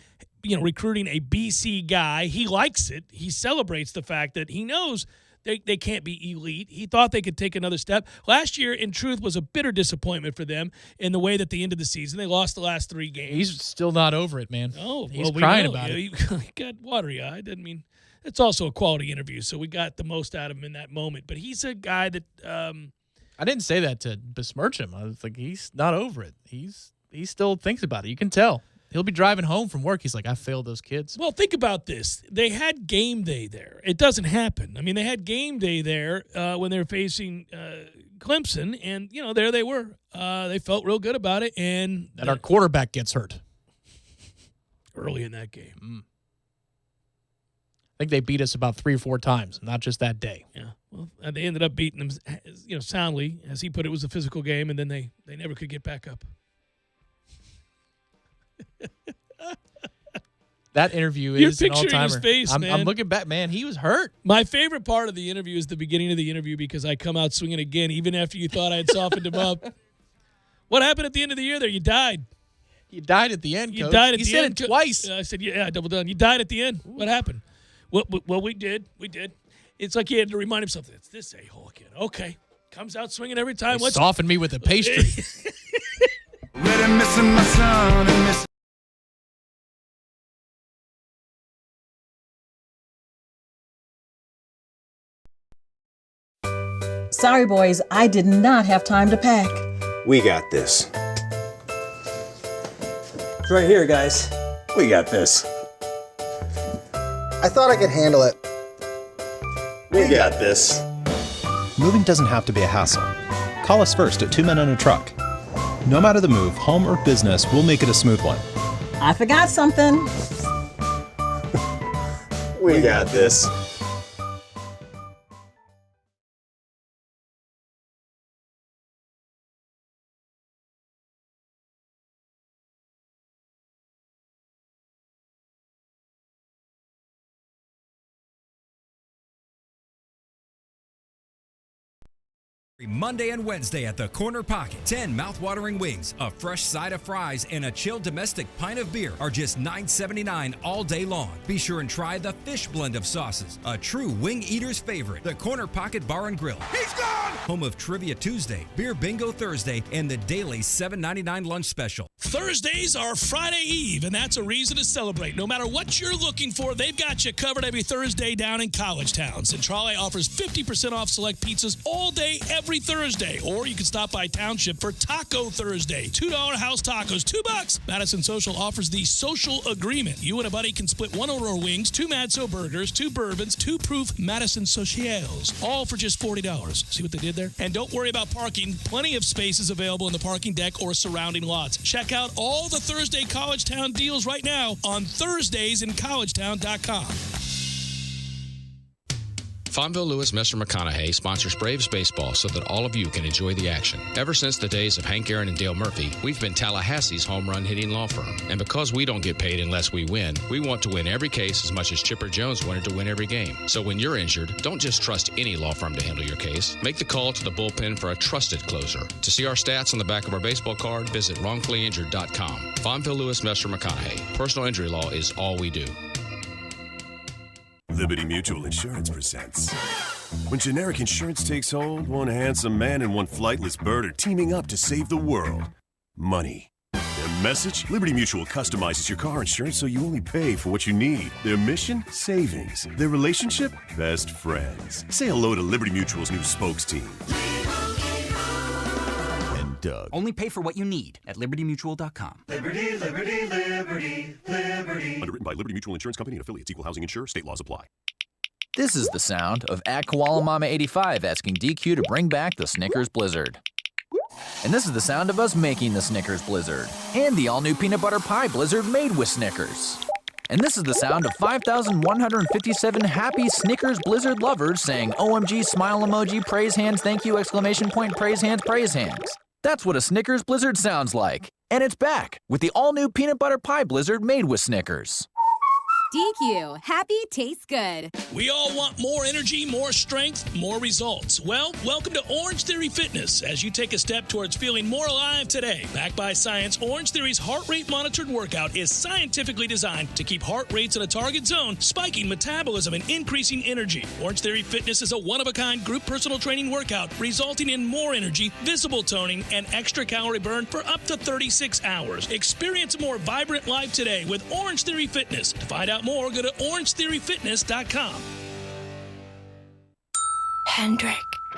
recruiting a BC guy. He likes it. He celebrates the fact that he knows they can't be elite. He thought they could take another step. Last year, in truth, was a bitter disappointment for them in the way that the end of the season. They lost the last 3 games. He's still not over it, man. Oh, he's crying about it. He got watery-eyed. I mean, it's also a quality interview, so we got the most out of him in that moment. But he's a guy that I didn't say that to besmirch him. I was like, he's not over it. He still thinks about it. You can tell. He'll be driving home from work. He's like, I failed those kids. Well, think about this. They had game day there. It doesn't happen. I mean, they had game day there when they were facing Clemson, and, there they were. They felt real good about it. And our quarterback gets hurt. Early in that game. I think they beat us about 3 or 4 times, not just that day. Yeah. Well, they ended up beating them, soundly. As he put it, it was a physical game, and then they never could get back up. That interview is an all-timer. His face, I'm looking back, man. He was hurt. My favorite part of the interview is the beginning of the interview because I come out swinging again, even after you thought I had softened him up. What happened at the end of the year there? You died. You died at the end, Coach. You died at the end. He said it twice. I said, yeah, double down. You died at the end. What happened? Well, we did. We did. It's like he had to remind himself, it's this a-hole again. Okay. Comes out swinging every time. Soften me with a pastry. Really missing my son and missing. Sorry, boys, I did not have time to pack. We got this. It's right here, guys. We got this. I thought I could handle it. We got this. Moving doesn't have to be a hassle. Call us first at 2 Men and a Truck. No matter the move, home or business, we'll make it a smooth one. I forgot something. We got this. Monday and Wednesday at the Corner Pocket. 10 mouth-watering wings, a fresh side of fries, and a chilled domestic pint of beer are just $9.79 all day long. Be sure and try the fish blend of sauces, a true wing eater's favorite. The Corner Pocket Bar and Grill. He's gone! Home of Trivia Tuesday, Beer Bingo Thursday, and the daily $7.99 lunch special. Thursdays are Friday Eve, and that's a reason to celebrate. No matter what you're looking for, they've got you covered every Thursday down in College Town. Centrale offers 50% off select pizzas all day, every Thursday. Or you can stop by Township for Taco Thursday. $2 house tacos, $2. Madison Social offers the Social Agreement. You and a buddy can split one order of wings, 2 Madso burgers, 2 bourbons, 2 proof Madison Socials, all for just $40. See what they did there? And don't worry about parking. Plenty of spaces available in the parking deck or surrounding lots. Check out all the Thursday College Town deals right now on ThursdaysInCollegetown.com. Fonville Lewis Messer McConaughey sponsors Braves baseball so that all of you can enjoy the action. Ever since the days of Hank Aaron and Dale Murphy, we've been Tallahassee's home run hitting law firm. And because we don't get paid unless we win, we want to win every case as much as Chipper Jones wanted to win every game. So when you're injured, don't just trust any law firm to handle your case. Make the call to the bullpen for a trusted closer. To see our stats on the back of our baseball card, visit wrongfullyinjured.com. Fonville Lewis Messer McConaughey. Personal injury law is all we do. Liberty Mutual Insurance presents. When generic insurance takes hold, one handsome man and one flightless bird are teaming up to save the world. Money. Their message? Liberty Mutual customizes your car insurance so you only pay for what you need. Their mission? Savings. Their relationship? Best friends. Say hello to Liberty Mutual's new spokes team. And Doug. Only pay for what you need at LibertyMutual.com. Liberty, liberty, liberty, liberty. Underwritten by Liberty Mutual Insurance Company and affiliates. Equal housing insurer. State laws apply. This is the sound of @KoalaMama85 asking DQ to bring back the Snickers Blizzard. And this is the sound of us making the Snickers Blizzard. And the all-new peanut butter pie Blizzard made with Snickers. And this is the sound of 5,157 happy Snickers Blizzard lovers saying OMG, smile emoji, praise hands, thank you, exclamation point, praise hands, praise hands. That's what a Snickers Blizzard sounds like. And it's back with the all-new peanut butter pie Blizzard made with Snickers. DQ, happy tastes good. We all want more energy, more strength, more results. Well, welcome to Orange Theory Fitness as you take a step towards feeling more alive today. Backed by science, Orange Theory's heart rate monitored workout is scientifically designed to keep heart rates in a target zone, spiking metabolism and increasing energy. Orange Theory Fitness is a one-of-a-kind group personal training workout resulting in more energy, visible toning, and extra calorie burn for up to 36 hours. Experience a more vibrant life today with Orange Theory Fitness. To find out more, go to orangetheoryfitness.com. Hendrick.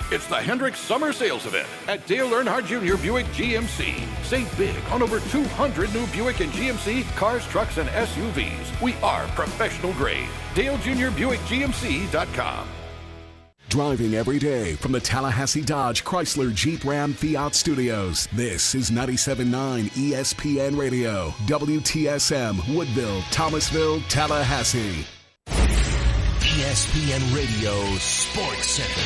It's the Hendrick Summer Sales Event at Dale Earnhardt Jr. Buick GMC. Save big on over 200 new Buick and GMC cars, trucks, and SUVs. We are professional grade. Dale Jr. Buick GMC.com. Driving every day from the Tallahassee Dodge Chrysler Jeep Ram Fiat Studios. This is 97.9 ESPN Radio, WTSM, Woodville, Thomasville, Tallahassee. ESPN Radio Sports Center.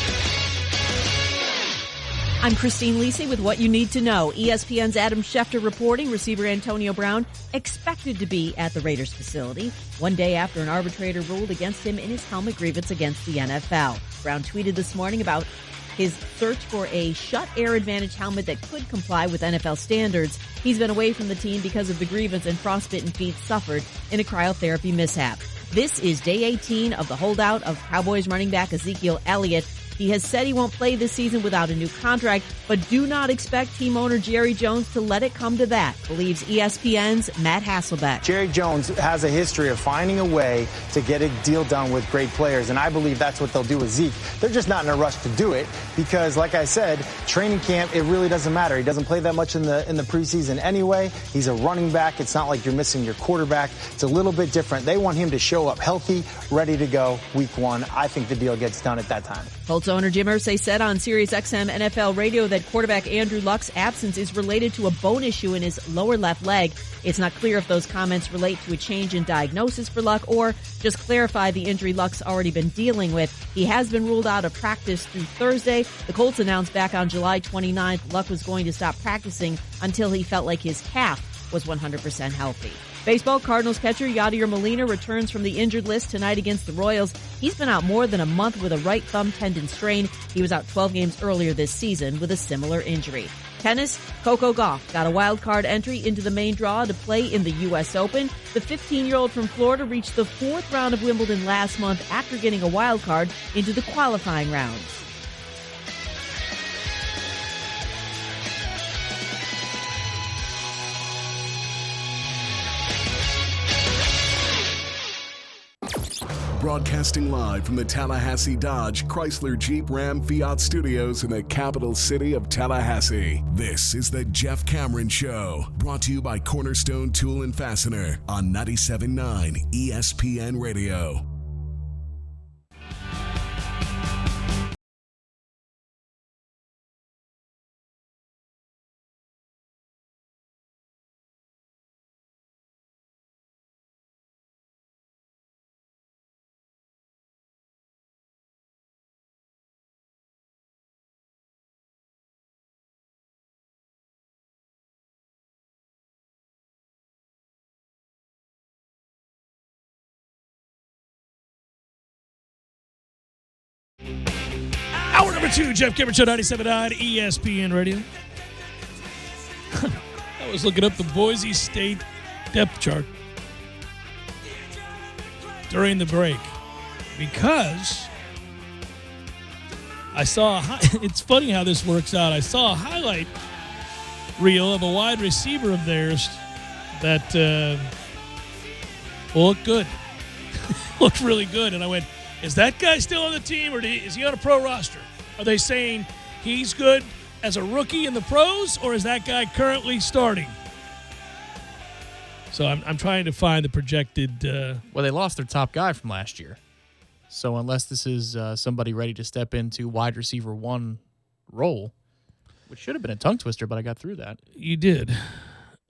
I'm Christine Lisi with what you need to know. ESPN's Adam Schefter reporting receiver Antonio Brown expected to be at the Raiders facility one day after an arbitrator ruled against him in his helmet grievance against the NFL. Brown tweeted this morning about his search for a shut air advantage helmet that could comply with NFL standards. He's been away from the team because of the grievance and frostbitten feet suffered in a cryotherapy mishap. This is day 18 of the holdout of Cowboys running back Ezekiel Elliott. He has said he won't play this season without a new contract, but do not expect team owner Jerry Jones to let it come to that, believes ESPN's Matt Hasselbeck. Jerry Jones has a history of finding a way to get a deal done with great players, and I believe that's what they'll do with Zeke. They're just not in a rush to do it because, like I said, training camp, it really doesn't matter. He doesn't play that much in the preseason anyway. He's a running back. It's not like you're missing your quarterback. It's a little bit different. They want him to show up healthy, ready to go week one. I think the deal gets done at that time. Colts owner Jim Irsay said on SiriusXM NFL Radio that quarterback Andrew Luck's absence is related to a bone issue in his lower left leg. It's not clear if those comments relate to a change in diagnosis for Luck or just clarify the injury Luck's already been dealing with. He has been ruled out of practice through Thursday. The Colts announced back on July 29th Luck was going to stop practicing until he felt like his calf was 100% healthy. Baseball, Cardinals catcher Yadier Molina returns from the injured list tonight against the Royals. He's been out more than a month with a right thumb tendon strain. He was out 12 games earlier this season with a similar injury. Tennis, Coco Gauff got a wild card entry into the main draw to play in the U.S. Open. The 15-year-old from Florida reached the 4th round of Wimbledon last month after getting a wild card into the qualifying rounds. Broadcasting live from the Tallahassee Dodge Chrysler Jeep Ram Fiat Studios in the capital city of Tallahassee. This is the Jeff Cameron Show, brought to you by Cornerstone Tool and Fastener on 97.9 ESPN Radio. Hour number 2, Jeff Cameron Show, 97.9 ESPN Radio. I was looking up the Boise State depth chart during the break because I saw it's funny how this works out. I saw a highlight reel of a wide receiver of theirs that looked good. Looked really good. And I went, is that guy still on the team, or is he on a pro roster? Are they saying he's good as a rookie in the pros, or is that guy currently starting? So I'm trying to find the projected... Well, they lost their top guy from last year. So unless this is somebody ready to step into wide receiver 1 role, which should have been a tongue twister, but I got through that. You did.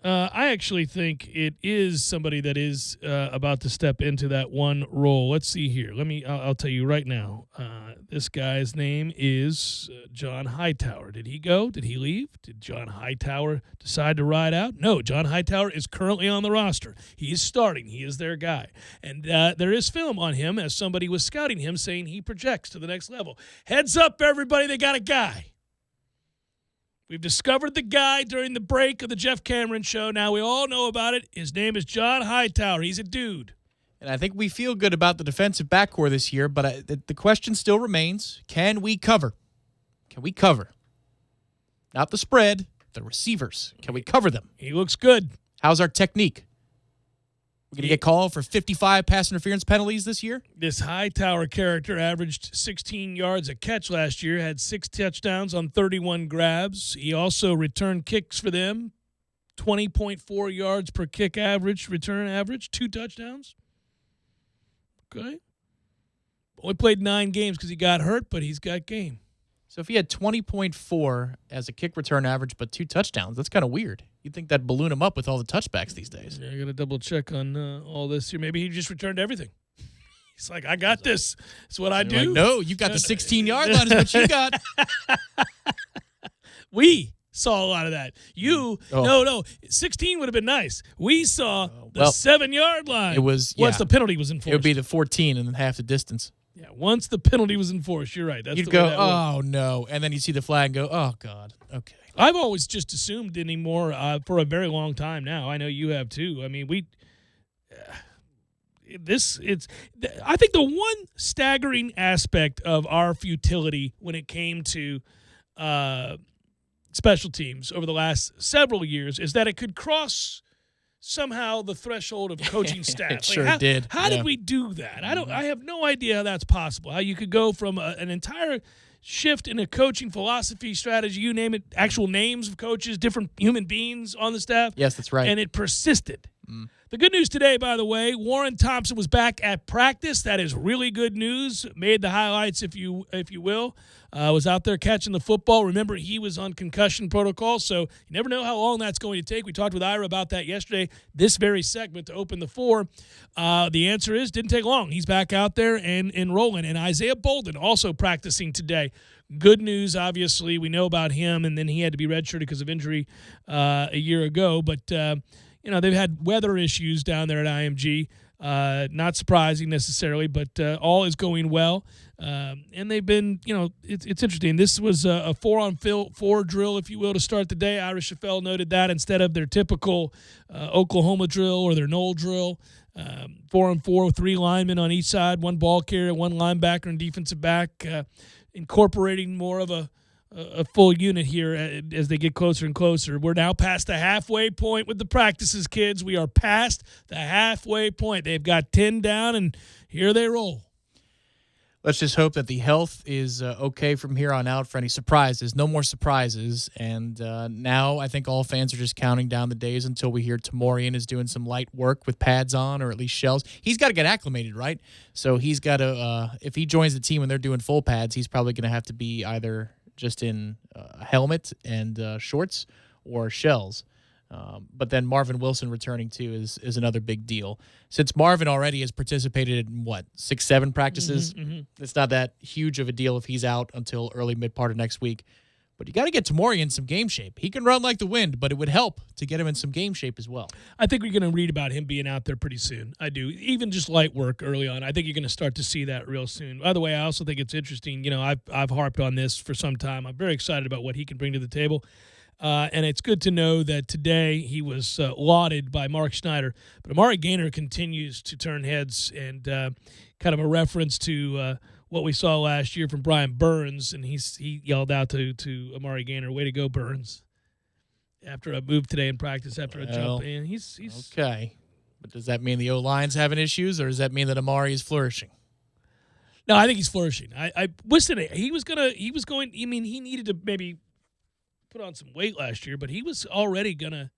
I actually think it is somebody that is about to step into that one role. Let's see here. I'll tell you right now. This guy's name is John Hightower. Did he go? Did he leave? Did John Hightower decide to ride out? No, John Hightower is currently on the roster. He is starting. He is their guy. And there is film on him as somebody was scouting him saying he projects to the next level. Heads up, everybody, they got a guy. We've discovered the guy during the break of the Jeff Cameron Show. Now we all know about it. His name is John Hightower. He's a dude. And I think we feel good about the defensive backcourt this year, but the question still remains, can we cover? Can we cover? Not the spread, the receivers. Can we cover them? He looks good. How's our technique? We're going to get called for 55 pass interference penalties this year? This Hightower character averaged 16 yards a catch last year, had 6 touchdowns on 31 grabs. He also returned kicks for them, 20.4 yards per kick average, return average, 2 touchdowns. Okay. Only played 9 games because he got hurt, but he's got game. So if he had 20.4 as a kick return average but 2 touchdowns, that's kind of weird. You'd think that'd balloon him up with all the touchbacks these days. Yeah, I got to double check on all this here. Maybe he just returned everything. He's like, I got this. It's what I do. Like, no, you got the 16-yard line is what you got. We saw a lot of that. No, 16 would have been nice. We saw the 7-yard line. It was once the penalty was enforced. It would be the 14 and then half the distance. Yeah, once the penalty was enforced, you're right. That's You'd the go, way that oh, no. And then you see the flag and go, oh, God. Okay. I've always just assumed anymore for a very long time now. I know you have too. I mean, I think the one staggering aspect of our futility when it came to special teams over the last several years is that it could cross somehow the threshold of coaching staff. It sure did. How did we do that? I have no idea how that's possible. How you could go from an entire shift in a coaching philosophy, strategy, you name it, actual names of coaches, different human beings on the staff. Yes, that's right. And it persisted. The good news today, by the way, Warren Thompson was back at practice. That is really good news. Made the highlights, if you will. Was out there catching the football. Remember, he was on concussion protocol, so you never know how long that's going to take. We talked with Ira about that yesterday, this very segment to open the 4. The answer is didn't take long. He's back out there and rolling. And Isaiah Bolden also practicing today. Good news, obviously. We know about him, and then he had to be redshirted because of injury a year ago. But they've had weather issues down there at IMG. Not surprising necessarily, but all is going well. And they've been, it's interesting. This was a 4-on-4 drill, if you will, to start the day. Ira Schoffel noted that instead of their typical Oklahoma drill or their Knoll drill. 4-on-4 with 3 linemen on each side, 1 ball carrier, 1 linebacker and defensive back, incorporating more of a full unit here as they get closer and closer. We're now past the halfway point with the practices, kids. We are past the halfway point. They've got 10 down, and here they roll. Let's just hope that the health is okay from here on out for any surprises. No more surprises. And now I think all fans are just counting down the days until we hear Tamorian is doing some light work with pads on, or at least shells. He's got to get acclimated, right? So he's got to, if he joins the team and they're doing full pads, he's probably going to have to be either just in a helmet and shorts or shells. But then Marvin Wilson returning too is another big deal. Since Marvin already has participated in 6-7 practices, it's not that huge of a deal if he's out until early mid part of next week. But you got to get Tamori in some game shape. He can run like the wind, but it would help to get him in some game shape as well. I think we're going to read about him being out there pretty soon. I do. Even just light work early on. I think you're going to start to see that real soon. By the way, I also think it's interesting. I've harped on this for some time. I'm very excited about what he can bring to the table. And it's good to know that today he was lauded by Mark Schneider. But Amari Gaynor continues to turn heads, and kind of a reference to what we saw last year from Brian Burns, and he yelled out to Amari Gaynor, "Way to go, Burns!" After a move today in practice, after a jump, and he's okay. But does that mean the O-line's having issues, or does that mean that Amari is flourishing? No, I think he's flourishing. I listen. He was going. I mean, he needed to maybe put on some weight last year, but he was already gonna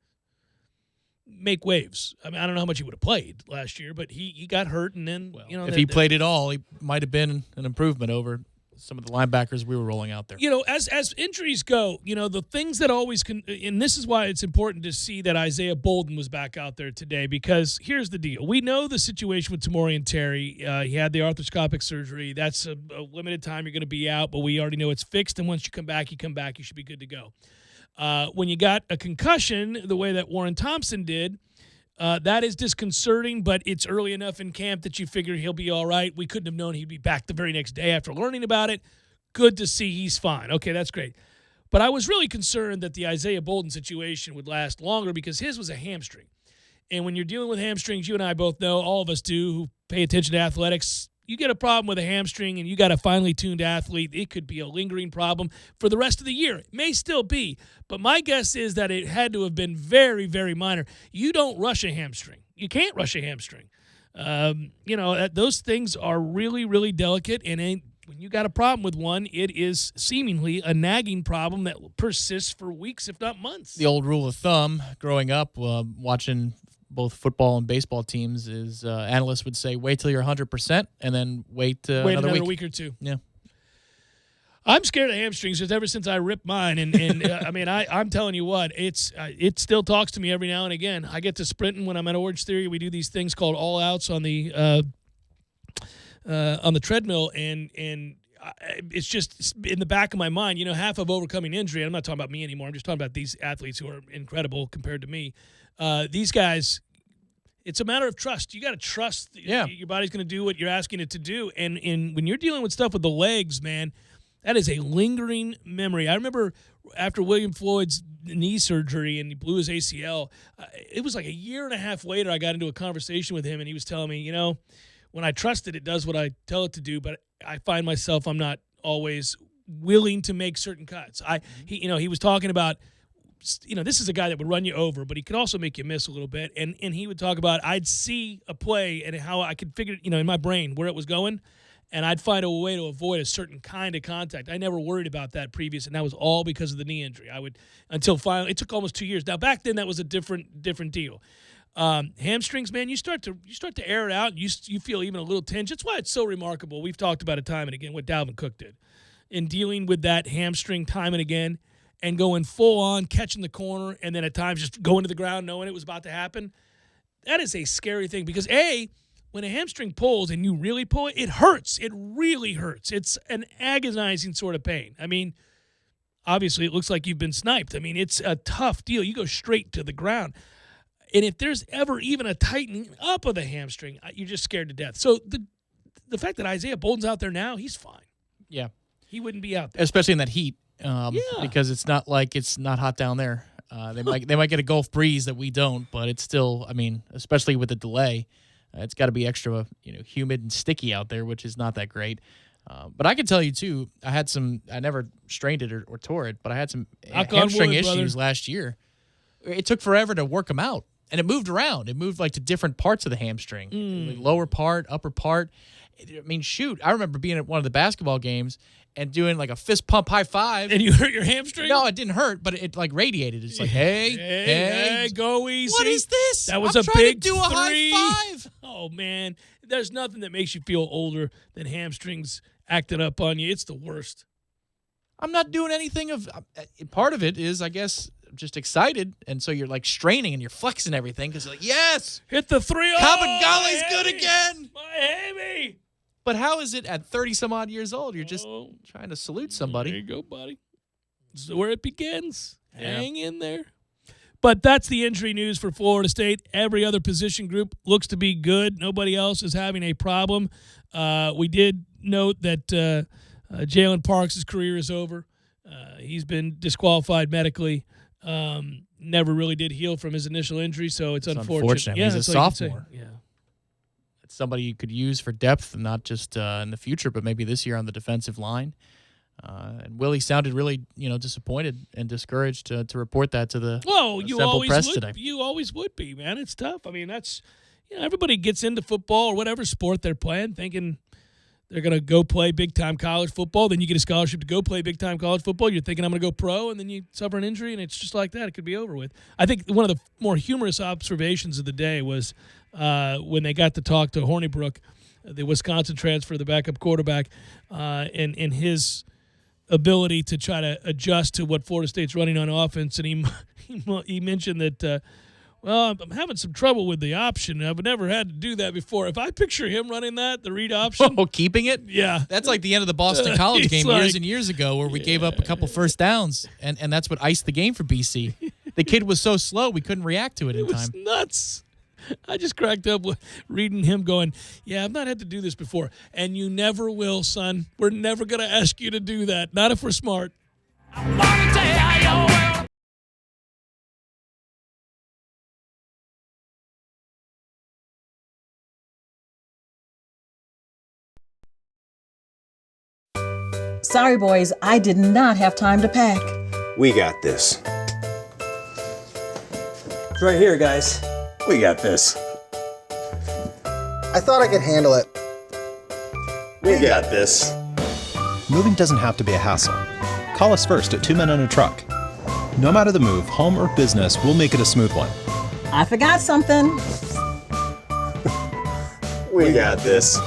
make waves. I mean, I don't know how much he would have played last year, but he got hurt, and then if he played at all, he might have been an improvement over some of the linebackers we were rolling out there. As injuries go, the things that always can, and this is why it's important to see that Isaiah Bolden was back out there today, because here's the deal. We know the situation with Tamorian Terry. He had the arthroscopic surgery. That's a limited time you're going to be out, but we already know it's fixed, and once you come back, you should be good to go. When you got a concussion, the way that Warren Thompson did, that is disconcerting, but it's early enough in camp that you figure he'll be all right. We couldn't have known he'd be back the very next day after learning about it. Good to see he's fine. Okay, that's great. But I was really concerned that the Isaiah Bolden situation would last longer, because his was a hamstring. And when you're dealing with hamstrings, you and I both know, all of us do who pay attention to athletics, you get a problem with a hamstring and you got a finely tuned athlete, it could be a lingering problem for the rest of the year. It may still be, but my guess is that it had to have been very, very minor. You don't rush a hamstring. You can't rush a hamstring. Those things are really, really delicate, and when you got a problem with one, it is seemingly a nagging problem that persists for weeks, if not months. The old rule of thumb growing up, watching both football and baseball teams, is analysts would say, wait till you're 100% and then wait another week or two. Yeah. I'm scared of hamstrings just ever since I ripped mine. And I mean, I'm telling you what, it still talks to me every now and again. I get to sprinting when I'm at Orange Theory. We do these things called all outs on the treadmill, and it's just in the back of my mind, half of overcoming injury. I'm not talking about me anymore. I'm just talking about these athletes who are incredible compared to me. These guys, it's a matter of trust. You got to trust your body's going to do what you're asking it to do. And when you're dealing with stuff with the legs, man, that is a lingering memory. I remember after William Floyd's knee surgery and he blew his ACL, it was like a year and a half later I got into a conversation with him, and he was telling me, when I trust it, it does what I tell it to do, but I find myself, I'm not always willing to make certain cuts. He was talking about, this is a guy that would run you over, but he could also make you miss a little bit. And he would talk about, I'd see a play and how I could figure, in my brain where it was going, and I'd find a way to avoid a certain kind of contact. I never worried about that previous, and that was all because of the knee injury. Until finally, it took almost 2 years. Now, back then, that was a different deal. Hamstrings, man, you start to air it out, and you feel even a little tinge. That's why it's so remarkable. We've talked about it time and again, what Dalvin Cook did in dealing with that hamstring time and again, and going full on, catching the corner, and then at times just going to the ground knowing it was about to happen. That is a scary thing, because when a hamstring pulls and you really pull it, it hurts. It really hurts. It's an agonizing sort of pain. I mean, obviously it looks like you've been sniped. I mean, it's a tough deal. You go straight to the ground. And if there's ever even a tightening up of the hamstring, you're just scared to death. So the fact that Isaiah Bolden's out there now, he's fine. Yeah. He wouldn't be out there. Especially in that heat, because it's not like it's not hot down there. They might get a Gulf breeze that we don't, but it's still, I mean, especially with the delay, it's got to be extra, humid and sticky out there, which is not that great. But I can tell you, too, I never strained it or tore it, but I had some hamstring issues last year. It took forever to work them out, and it moved around. It moved, to different parts of the hamstring, like lower part, upper part. I mean, shoot, I remember being at one of the basketball games and doing, a fist pump high five. And you hurt your hamstring? No, it didn't hurt, but it, radiated. It's like, hey, go easy. What is this? That was I'm a trying big to do a three. high five. Oh, man. There's nothing that makes you feel older than hamstrings acting up on you. It's the worst. I'm not doing anything part of it is, I guess, just excited. And so you're straining and you're flexing everything because yes, hit the 3-0. Kabengale's good again. Miami. But how is it at 30 some odd years old? You're just trying to salute somebody. There you go, buddy. This is where it begins. Yeah. Hang in there. But that's the injury news for Florida State. Every other position group looks to be good. Nobody else is having a problem. We did note that Jalen Parks' career is over. He's been disqualified medically. Never really did heal from his initial injury, so it's unfortunate. Yeah, he's a sophomore. Yeah, it's somebody you could use for depth, not just in the future, but maybe this year on the defensive line. And Willie sounded really, disappointed and discouraged to report that to the Semple Press today. You always would be, man. It's tough. I mean, that's everybody gets into football or whatever sport they're playing, thinking they're going to go play big-time college football. Then you get a scholarship to go play big-time college football. You're thinking, I'm going to go pro, and then you suffer an injury, and it's just like that. It could be over with. I think one of the more humorous observations of the day was when they got to talk to Hornibrook, the Wisconsin transfer, the backup quarterback, and his ability to try to adjust to what Florida State's running on offense. And he mentioned that, I'm having some trouble with the option. I've never had to do that before. If I picture him running the read option. Oh, keeping it? Yeah. That's like the end of the Boston College game years and years ago where we gave up a couple first downs, and that's what iced the game for BC. The kid was so slow we couldn't react to it in time. It was nuts. I just cracked up with reading him going, I've not had to do this before. And you never will, son. We're never going to ask you to do that. Not if we're smart. Sorry, boys, I did not have time to pack. We got this. It's right here, guys. We got this. I thought I could handle it. We got this. Moving doesn't have to be a hassle. Call us first at 2 Men and a Truck. No matter the move, home or business, we'll make it a smooth one. I forgot something. We got this.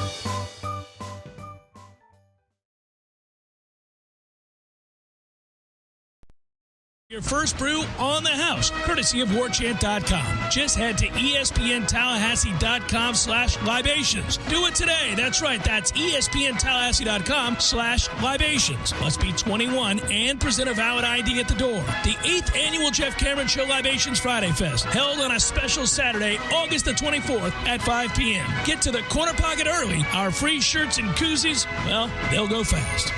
Your first brew on the house, courtesy of warchant.com. Just head to espntallahassee.com/libations. Do it today. That's right. That's espntallahassee.com/libations. Must be 21 and present a valid ID at the door. The 8th annual Jeff Cameron Show Libations Friday Fest, held on a special Saturday, August the 24th at 5 p.m. Get to the corner pocket early. Our free shirts and koozies, they'll go fast.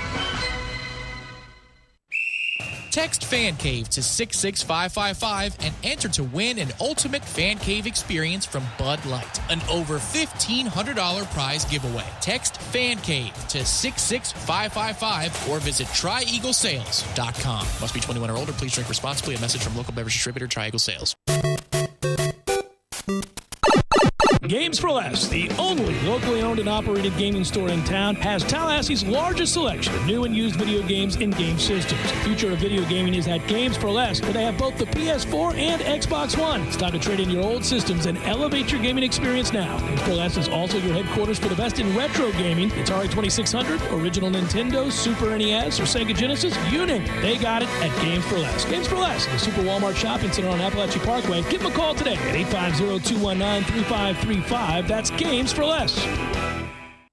Text Fan Cave to 66555 and enter to win an ultimate Fan Cave experience from Bud Light, an over $1,500 prize giveaway. Text Fan Cave to 66555 or visit tryeaglesales.com. Must be 21 or older. Please drink responsibly. A message from local beverage distributor Tri-Eagle Sales. Games for Less, the only locally owned and operated gaming store in town, has Tallahassee's largest selection of new and used video games and game systems. The future of video gaming is at Games for Less, where they have both the PS4 and Xbox One. It's time to trade in your old systems and elevate your gaming experience now. Games for Less is also your headquarters for the best in retro gaming. Atari 2600, original Nintendo, Super NES, or Sega Genesis, you name it. They got it at Games for Less. Games for Less, the Super Walmart Shopping Center on Appalachia Parkway. Give them a call today at 850-219-3535. That's Games for Less.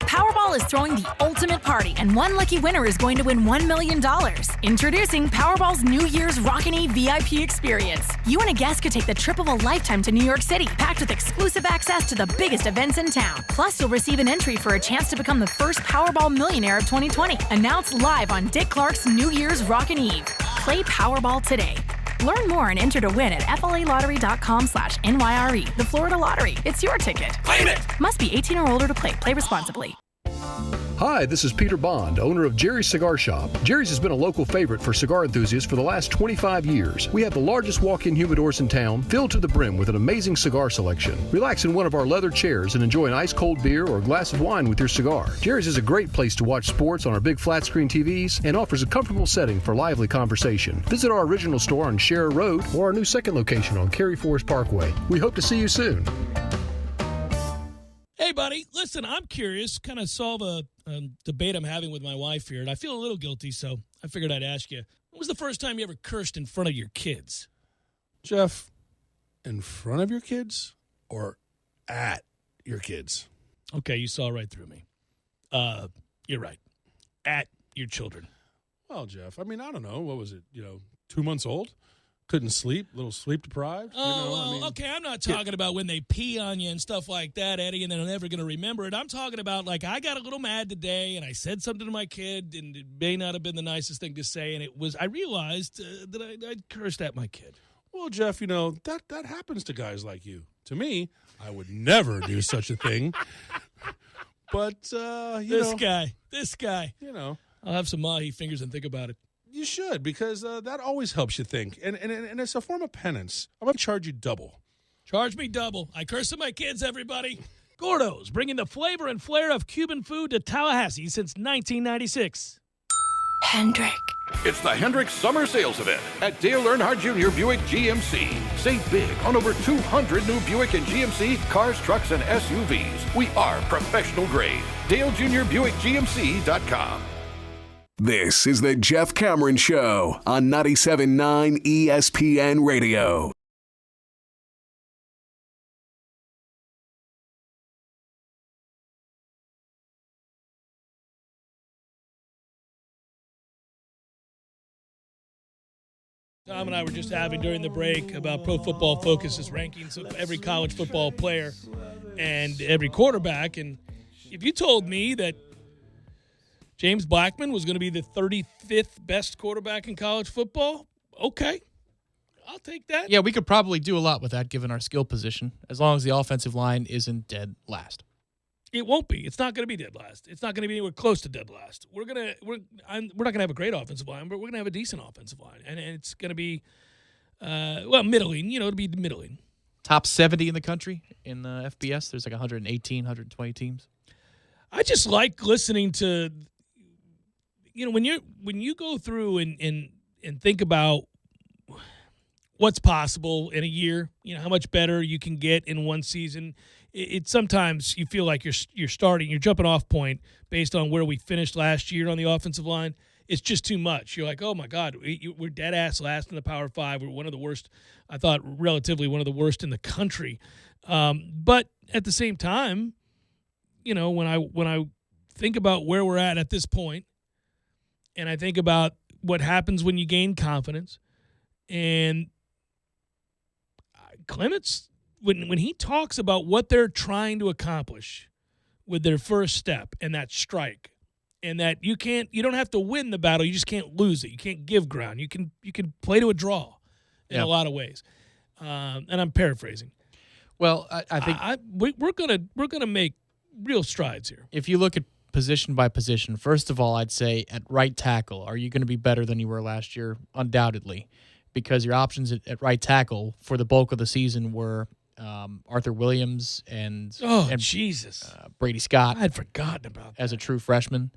Powerball is throwing the ultimate party, and one lucky winner is going to win $1 million. Introducing Powerball's New Year's Rockin' Eve VIP experience. You and a guest could take the trip of a lifetime to New York City, packed with exclusive access to the biggest events in town. Plus, you'll receive an entry for a chance to become the first Powerball millionaire of 2020. Announced live on Dick Clark's New Year's Rockin' Eve. Play Powerball today. Learn more and enter to win at FLALottery.com/NYRE. The Florida Lottery. It's your ticket. Claim it! Must be 18 or older to play. Play responsibly. Hi, this is Peter Bond, owner of Jerry's Cigar Shop. Jerry's has been a local favorite for cigar enthusiasts for the last 25 years. We have the largest walk-in humidors in town, filled to the brim with an amazing cigar selection. Relax in one of our leather chairs and enjoy an ice-cold beer or a glass of wine with your cigar. Jerry's is a great place to watch sports on our big flat-screen TVs and offers a comfortable setting for lively conversation. Visit our original store on Scherer Road or our new second location on Cary Forest Parkway. We hope to see you soon. Hey, buddy, listen, I'm curious, kind of solve a debate I'm having with my wife here, and I feel a little guilty, so I figured I'd ask you. When was the first time you ever cursed in front of your kids? Jeff, in front of your kids or at your kids? Okay, you saw right through me. You're right. At your children. Well, Jeff, I mean, I don't know. What was it, 2 months old? Couldn't sleep, a little sleep deprived. Okay, I'm not talking about when they pee on you and stuff like that, Eddie, and they're never going to remember it. I'm talking about, like, I got a little mad today, and I said something to my kid, and it may not have been the nicest thing to say, and I realized that I cursed at my kid. Well, Jeff, that happens to guys like you. To me, I would never do such a thing. But, This guy. I'll have some mahi fingers and think about it. You should, because that always helps you think. And it's a form of penance. I'm going to charge you double. Charge me double. I curse at my kids, everybody. Gordo's, bringing the flavor and flair of Cuban food to Tallahassee since 1996. Hendrick. It's the Hendrick Summer Sales Event at Dale Earnhardt Jr. Buick GMC. Save big on over 200 new Buick and GMC cars, trucks, and SUVs. We are professional grade. DaleJr.BuickGMC.com. This is the Jeff Cameron Show on 97.9 ESPN Radio. Tom and I were just having during the break about Pro Football Focus's rankings of every college football player and every quarterback. And if you told me that James Blackman was going to be the 35th best quarterback in college football, okay, I'll take that. Yeah, we could probably do a lot with that given our skill position, as long as the offensive line isn't dead last. It won't be. It's not going to be dead last. It's not going to be anywhere close to dead last. We're not going to have a great offensive line, but we're going to have a decent offensive line, and it's going to be middling. It'll be middling. Top 70 in the country in the FBS. There's like 118, 120 teams. I just like listening to. When you go through and think about what's possible in a year, how much better you can get in one season, it sometimes you feel like you're starting, your jumping off point based on where we finished last year on the offensive line. It's just too much. You're like, oh my God, we're dead ass last in the Power 5. We're one of the worst. I thought relatively one of the worst in the country. But at the same time, when I think about where we're at this point. And I think about what happens when you gain confidence. And Clements, when he talks about what they're trying to accomplish with their first step and that strike, and that you don't have to win the battle, you just can't lose it. You can't give ground. You can play to a draw in a lot of ways. And I'm paraphrasing. Well, I think we're gonna make real strides here. If you look at position by position, first of all, I'd say at right tackle, are you going to be better than you were last year? Undoubtedly, because your options at right tackle for the bulk of the season were Arthur Williams and Jesus, Brady Scott. I had forgotten about that. As a true freshman,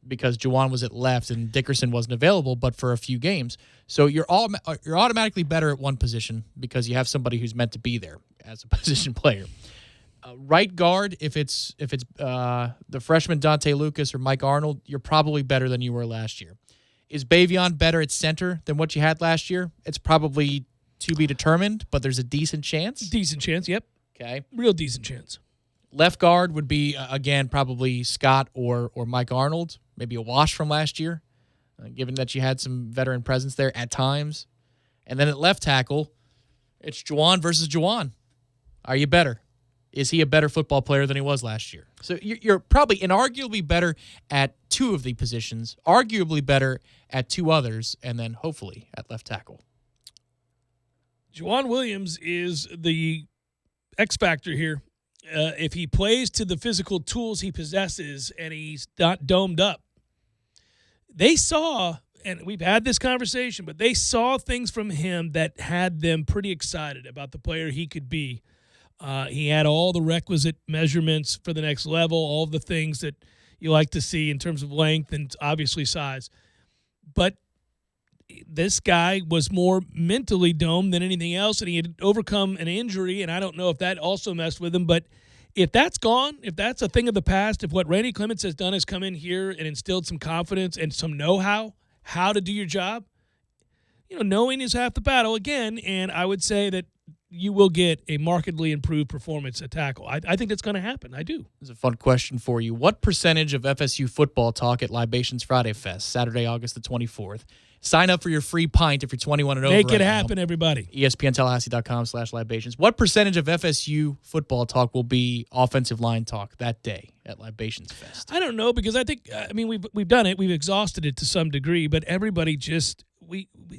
because Juwan was at left and Dickerson wasn't available, but for a few games. So you're automatically better at one position because you have somebody who's meant to be there as a position player. Right guard, if it's the freshman Dante Lucas or Mike Arnold, you're probably better than you were last year. Is Bavion better at center than what you had last year? It's probably to be determined, but there's a decent chance. Decent chance, yep. Okay. Real decent chance. Left guard would be, again, probably Scott or Mike Arnold, maybe a wash from last year, given that you had some veteran presence there at times. And then at left tackle, it's Juwan versus Juwan. Are you better? Is he a better football player than he was last year? So you're probably inarguably better at two of the positions, arguably better at two others, and then hopefully at left tackle. Juwan Williams is the X factor here. If he plays to the physical tools he possesses and he's not domed up, they saw, and we've had this conversation, but they saw things from him that had them pretty excited about the player he could be. He had all the requisite measurements for the next level, all the things that you like to see in terms of length and obviously size. But this guy was more mentally domed than anything else, and he had overcome an injury, and I don't know if that also messed with him. But if that's gone, if that's a thing of the past, if what Randy Clements has done is come in here and instilled some confidence and some know-how, how to do your job, knowing is half the battle again, and I would say that you will get a markedly improved performance at tackle. I think that's going to happen. I do. There's a fun question for you. What percentage of FSU football talk at Libations Friday Fest, Saturday, August the 24th? Sign up for your free pint if you're 21 and over. Make it happen, everybody. ESPNTallahassee.com/Libations. What percentage of FSU football talk will be offensive line talk that day at Libations Fest? I don't know, because I think, we've done it. We've exhausted it to some degree, but everybody just,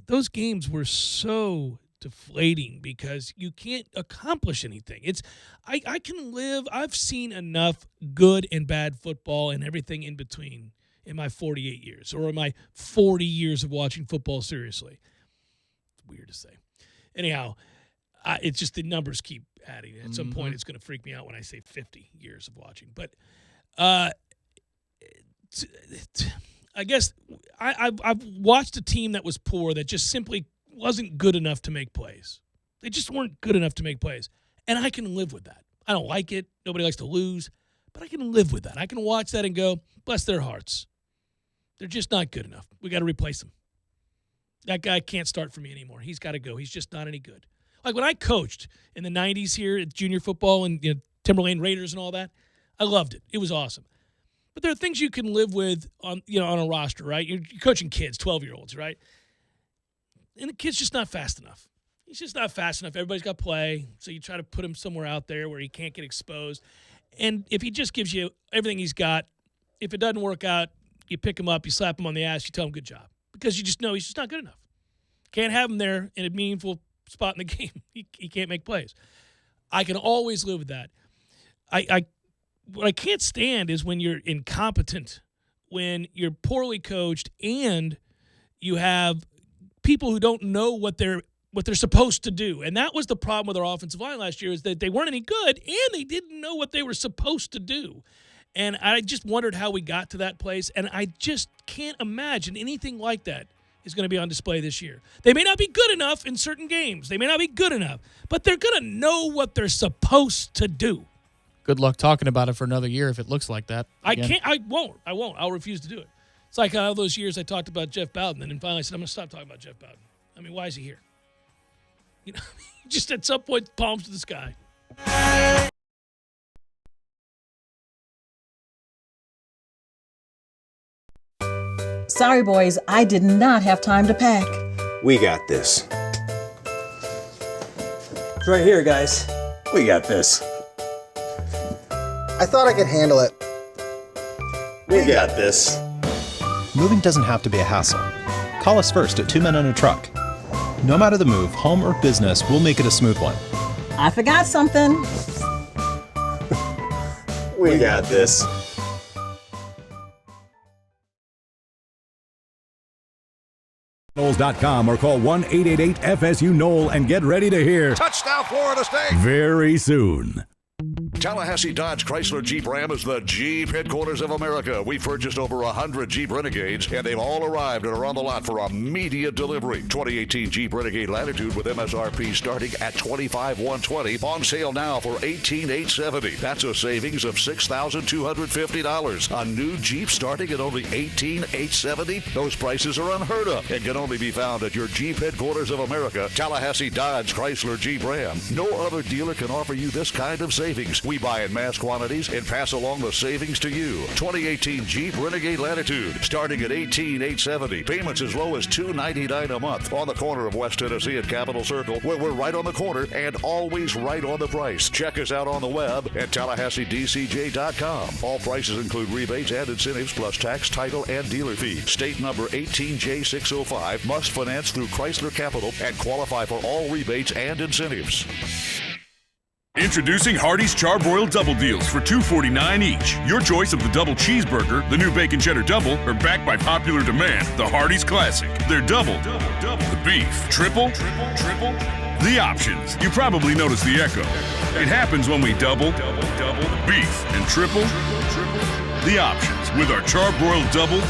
those games were so deflating because you can't accomplish anything. I've seen enough good and bad football and everything in between in my 48 years or in my 40 years of watching football seriously. It's weird to say. Anyhow, it's just the numbers keep adding. At some point, it's going to freak me out when I say 50 years of watching. But I guess I've watched a team that was poor that just simply wasn't good enough to make plays. They just weren't good enough to make plays. And I can live with that. I don't like it. Nobody likes to lose. But I can live with that. I can watch that and go, bless their hearts. They're just not good enough. We got to replace him. That guy can't start for me anymore. He's got to go. He's just not any good. Like when I coached in the 90s here at junior football and Timberlane Raiders and all that, I loved it. It was awesome. But there are things you can live with on a roster, right? You're coaching kids, 12-year-olds, right? And the kid's just not fast enough. He's just not fast enough. Everybody's got to play, so you try to put him somewhere out there where he can't get exposed. And if he just gives you everything he's got, if it doesn't work out, you pick him up, you slap him on the ass, you tell him good job. Because you just know he's just not good enough. Can't have him there in a meaningful spot in the game. He can't make plays. I can always live with that. What I can't stand is when you're incompetent, when you're poorly coached, and you have people who don't know what they're supposed to do. And that was the problem with our offensive line last year, is that they weren't any good and they didn't know what they were supposed to do. And I just wondered how we got to that place, and I just can't imagine anything like that is going to be on display this year. They may not be good enough in certain games. They may not be good enough, but they're going to know what they're supposed to do. Good luck talking about it for another year if it looks like that. Again. I won't. I'll refuse to do it. It's like all those years I talked about Jeff Bowden, and then finally I said, I'm going to stop talking about Jeff Bowden. I mean, why is he here? Just at some point, palms to the sky. Sorry, boys, I did not have time to pack. We got this. It's right here, guys. We got this. I thought I could handle it. We got this. Moving doesn't have to be a hassle. Call us first at 2 Men and a Truck. No matter the move, home or business, we'll make it a smooth one. I forgot something. We got this. Knowles.com or call 1-888-FSU-KNOWL and get ready to hear Touchdown, Florida State! very soon. Tallahassee Dodge Chrysler Jeep Ram is the Jeep headquarters of America. We've purchased over 100 Jeep Renegades, and they've all arrived and are on the lot for immediate delivery. 2018 Jeep Renegade Latitude with MSRP starting at $25,120. On sale now for $18,870. That's a savings of $6,250. A new Jeep starting at only $18,870. Those prices are unheard of and can only be found at your Jeep headquarters of America, Tallahassee Dodge Chrysler Jeep Ram. No other dealer can offer you this kind of savings. We buy in mass quantities and pass along the savings to you. 2018 Jeep Renegade Latitude, starting at $18,870. Payments as low as $299 a month. On the corner of West Tennessee and Capitol Circle, where we're right on the corner and always right on the price. Check us out on the web at TallahasseeDCJ.com. All prices include rebates and incentives plus tax, title, and dealer fees. State number 18J605. Must finance through Chrysler Capital and qualify for all rebates and incentives. Introducing Hardee's Charbroiled Double Deals for $2.49 each. Your choice of the double cheeseburger, the new bacon cheddar double, or backed by popular demand, the Hardee's Classic. They're double, the beef, triple, the options. You probably noticed the echo. It happens when we double, beef, and triple the options with our Charbroiled double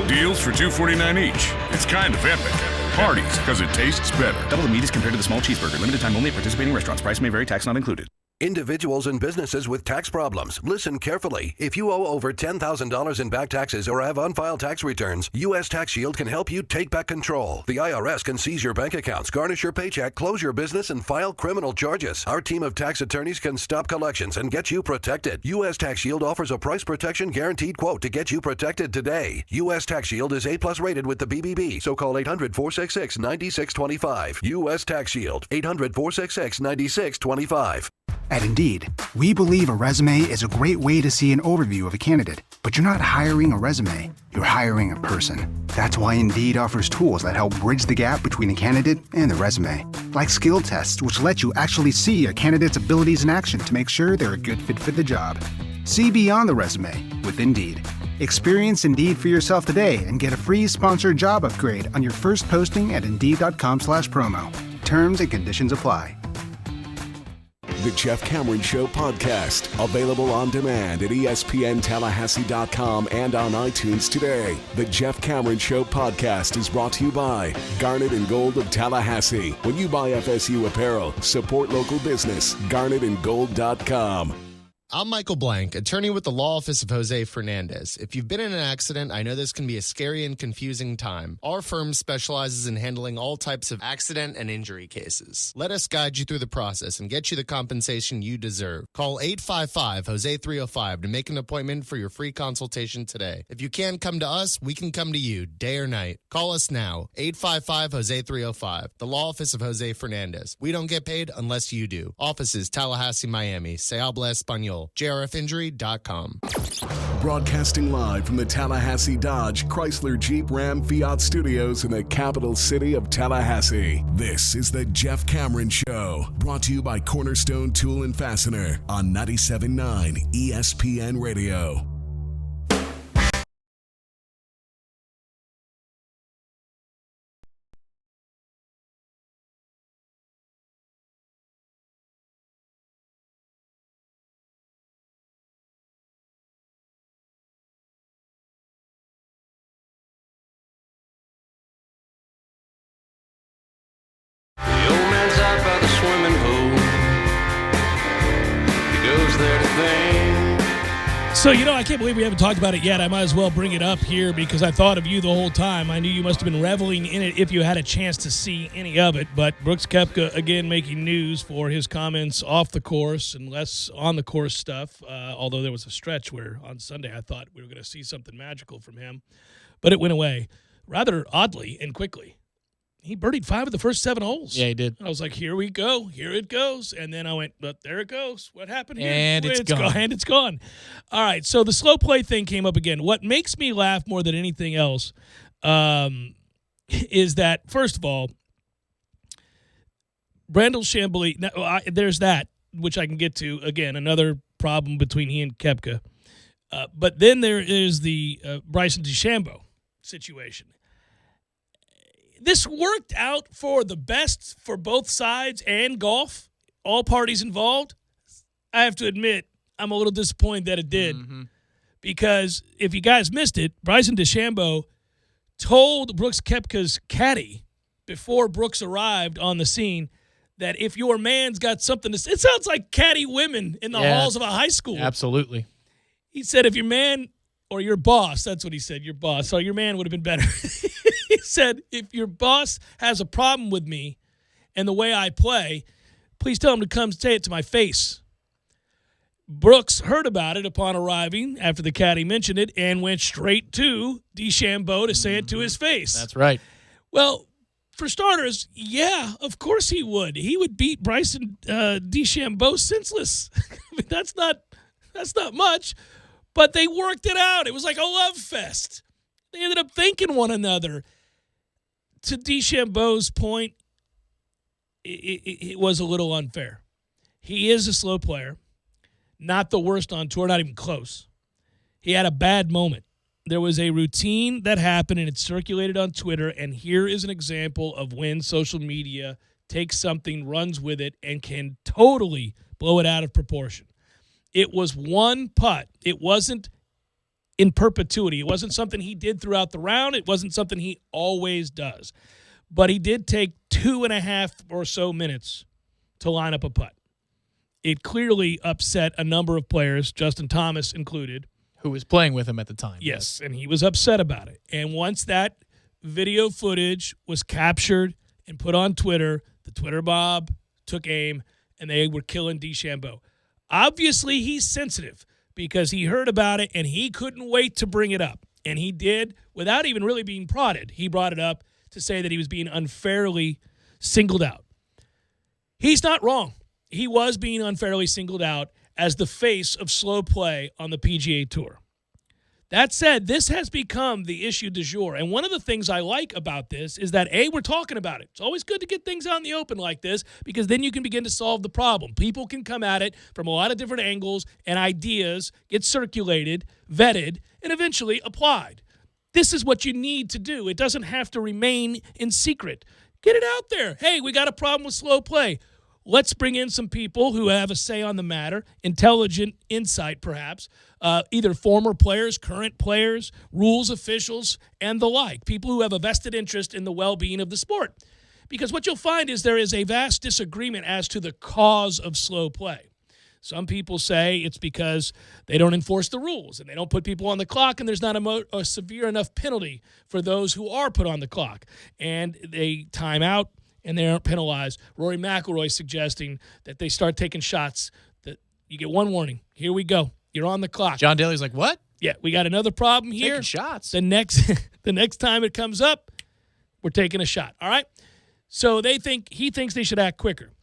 deals for $2.49 each. It's kind of epic. Hardee's, because it tastes better. Double the meat is compared to the small cheeseburger. Limited time only at participating restaurants. Price may vary. Tax not included. Individuals and businesses with tax problems, listen carefully. If you owe over $10,000 in back taxes or have unfiled tax returns, U.S. Tax Shield can help you take back control. The IRS can seize your bank accounts, garnish your paycheck, close your business, and file criminal charges. Our team of tax attorneys can stop collections and get you protected. U.S. Tax Shield offers a price protection guaranteed quote to get you protected today. U.S. Tax Shield is A+ rated with the BBB, so call 800-466-9625. U.S. Tax Shield, 800-466-9625. At Indeed, we believe a resume is a great way to see an overview of a candidate, but you're not hiring a resume, you're hiring a person. That's why Indeed offers tools that help bridge the gap between a candidate and the resume, like skill tests, which let you actually see a candidate's abilities in action to make sure they're a good fit for the job. See beyond the resume with Indeed. Experience Indeed for yourself today and get a free sponsored job upgrade on your first posting at Indeed.com/promo. Terms and conditions apply. The Jeff Cameron Show podcast, available on demand at ESPNTallahassee.com and on iTunes today. The Jeff Cameron Show podcast is brought to you by Garnet and Gold of Tallahassee. When you buy FSU apparel, support local business. GarnetandGold.com. I'm Michael Blank, attorney with the law office of Jose Fernandez. If you've been in an accident, I know this can be a scary and confusing time. Our firm specializes in handling all types of accident and injury cases. Let us guide you through the process and get you the compensation you deserve. Call 855-HOSE-305 to make an appointment for your free consultation today. If you can't come to us, we can come to you, day or night. Call us now, 855-HOSE-305, the law office of Jose Fernandez. We don't get paid unless you do. Offices, Tallahassee, Miami. Se habla español. JRFinjury.com. Broadcasting live from the Tallahassee Dodge, Chrysler, Jeep, Ram, Fiat studios in the capital city of Tallahassee. This is the Jeff Cameron Show, brought to you by Cornerstone Tool and Fastener on 97.9 ESPN Radio. So, I can't believe we haven't talked about it yet. I might as well bring it up here because I thought of you the whole time. I knew you must have been reveling in it if you had a chance to see any of it. But Brooks Koepka, again, making news for his comments off the course and less on the course stuff, although there was a stretch where on Sunday I thought we were going to see something magical from him. But it went away rather oddly and quickly. He birdied 5 of the first 7 holes. Yeah, he did. I was like, here we go. Here it goes. And then I went, but there it goes. What happened here? And it's gone. And it's gone. All right, so the slow play thing came up again. What makes me laugh more than anything else is that, first of all, Brandel Chambly, there's that, which I can get to. Again, another problem between he and Koepka. But then there is the Bryson DeChambeau situation. This worked out for the best for both sides and golf, all parties involved. I have to admit, I'm a little disappointed that it did because if you guys missed it, Bryson DeChambeau told Brooks Koepka's caddy before Brooks arrived on the scene that if your man's got something to say, it sounds like caddy women in the halls of a high school. Absolutely. He said if your man or your boss, that's what he said, your boss, so your man would have been better. He said, if your boss has a problem with me and the way I play, please tell him to come say it to my face. Brooks heard about it upon arriving after the caddy mentioned it and went straight to DeChambeau to say it to his face. That's right. Well, for starters, yeah, of course he would. He would beat Bryson DeChambeau senseless. I mean, that's not much, but they worked it out. It was like a love fest. They ended up thanking one another. To DeChambeau's point, it was a little unfair. He is a slow player, not the worst on tour, not even close. He had a bad moment. There was a routine that happened, and it circulated on Twitter, and here is an example of when social media takes something, runs with it, and can totally blow it out of proportion. It was one putt. It wasn't in perpetuity. It wasn't something he did throughout the round. It wasn't something he always does. But he did take 2.5 or so minutes to line up a putt. It clearly upset a number of players, Justin Thomas included, who was playing with him at the time. Yes, and he was upset about it. And once that video footage was captured and put on Twitter, the Twitter mob took aim, and they were killing DeChambeau. Obviously, he's sensitive because he heard about it, and he couldn't wait to bring it up. And he did without even really being prodded. He brought it up to say that he was being unfairly singled out. He's not wrong. He was being unfairly singled out as the face of slow play on the PGA Tour. That said, this has become the issue du jour. And one of the things I like about this is that, A, we're talking about it. It's always good to get things out in the open like this because then you can begin to solve the problem. People can come at it from a lot of different angles, and ideas get circulated, vetted, and eventually applied. This is what you need to do. It doesn't have to remain in secret. Get it out there. Hey, we got a problem with slow play. Let's bring in some people who have a say on the matter, intelligent insight perhaps, either former players, current players, rules officials, and the like, people who have a vested interest in the well-being of the sport. Because what you'll find is there is a vast disagreement as to the cause of slow play. Some people say it's because they don't enforce the rules and they don't put people on the clock and there's not a severe enough penalty for those who are put on the clock. And they time out and they aren't penalized. Rory McIlroy suggesting that they start taking shots, that you get one warning. Here we go. You're on the clock. John Daly's like, what? Yeah, we got another problem here. Taking shots. The next time it comes up, we're taking a shot. All right? So he thinks they should act quicker.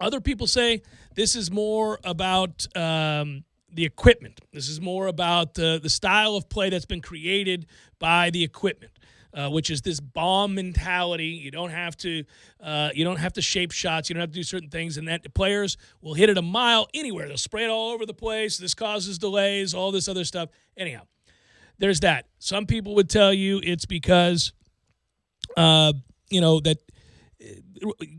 Other people say this is more about the equipment. This is more about the style of play that's been created by the equipment. Which is this bomb mentality. You don't have to shape shots. You don't have to do certain things, and that the players will hit it a mile anywhere. They'll spray it all over the place. This causes delays, all this other stuff. Anyhow, there's that. Some people would tell you it's because, that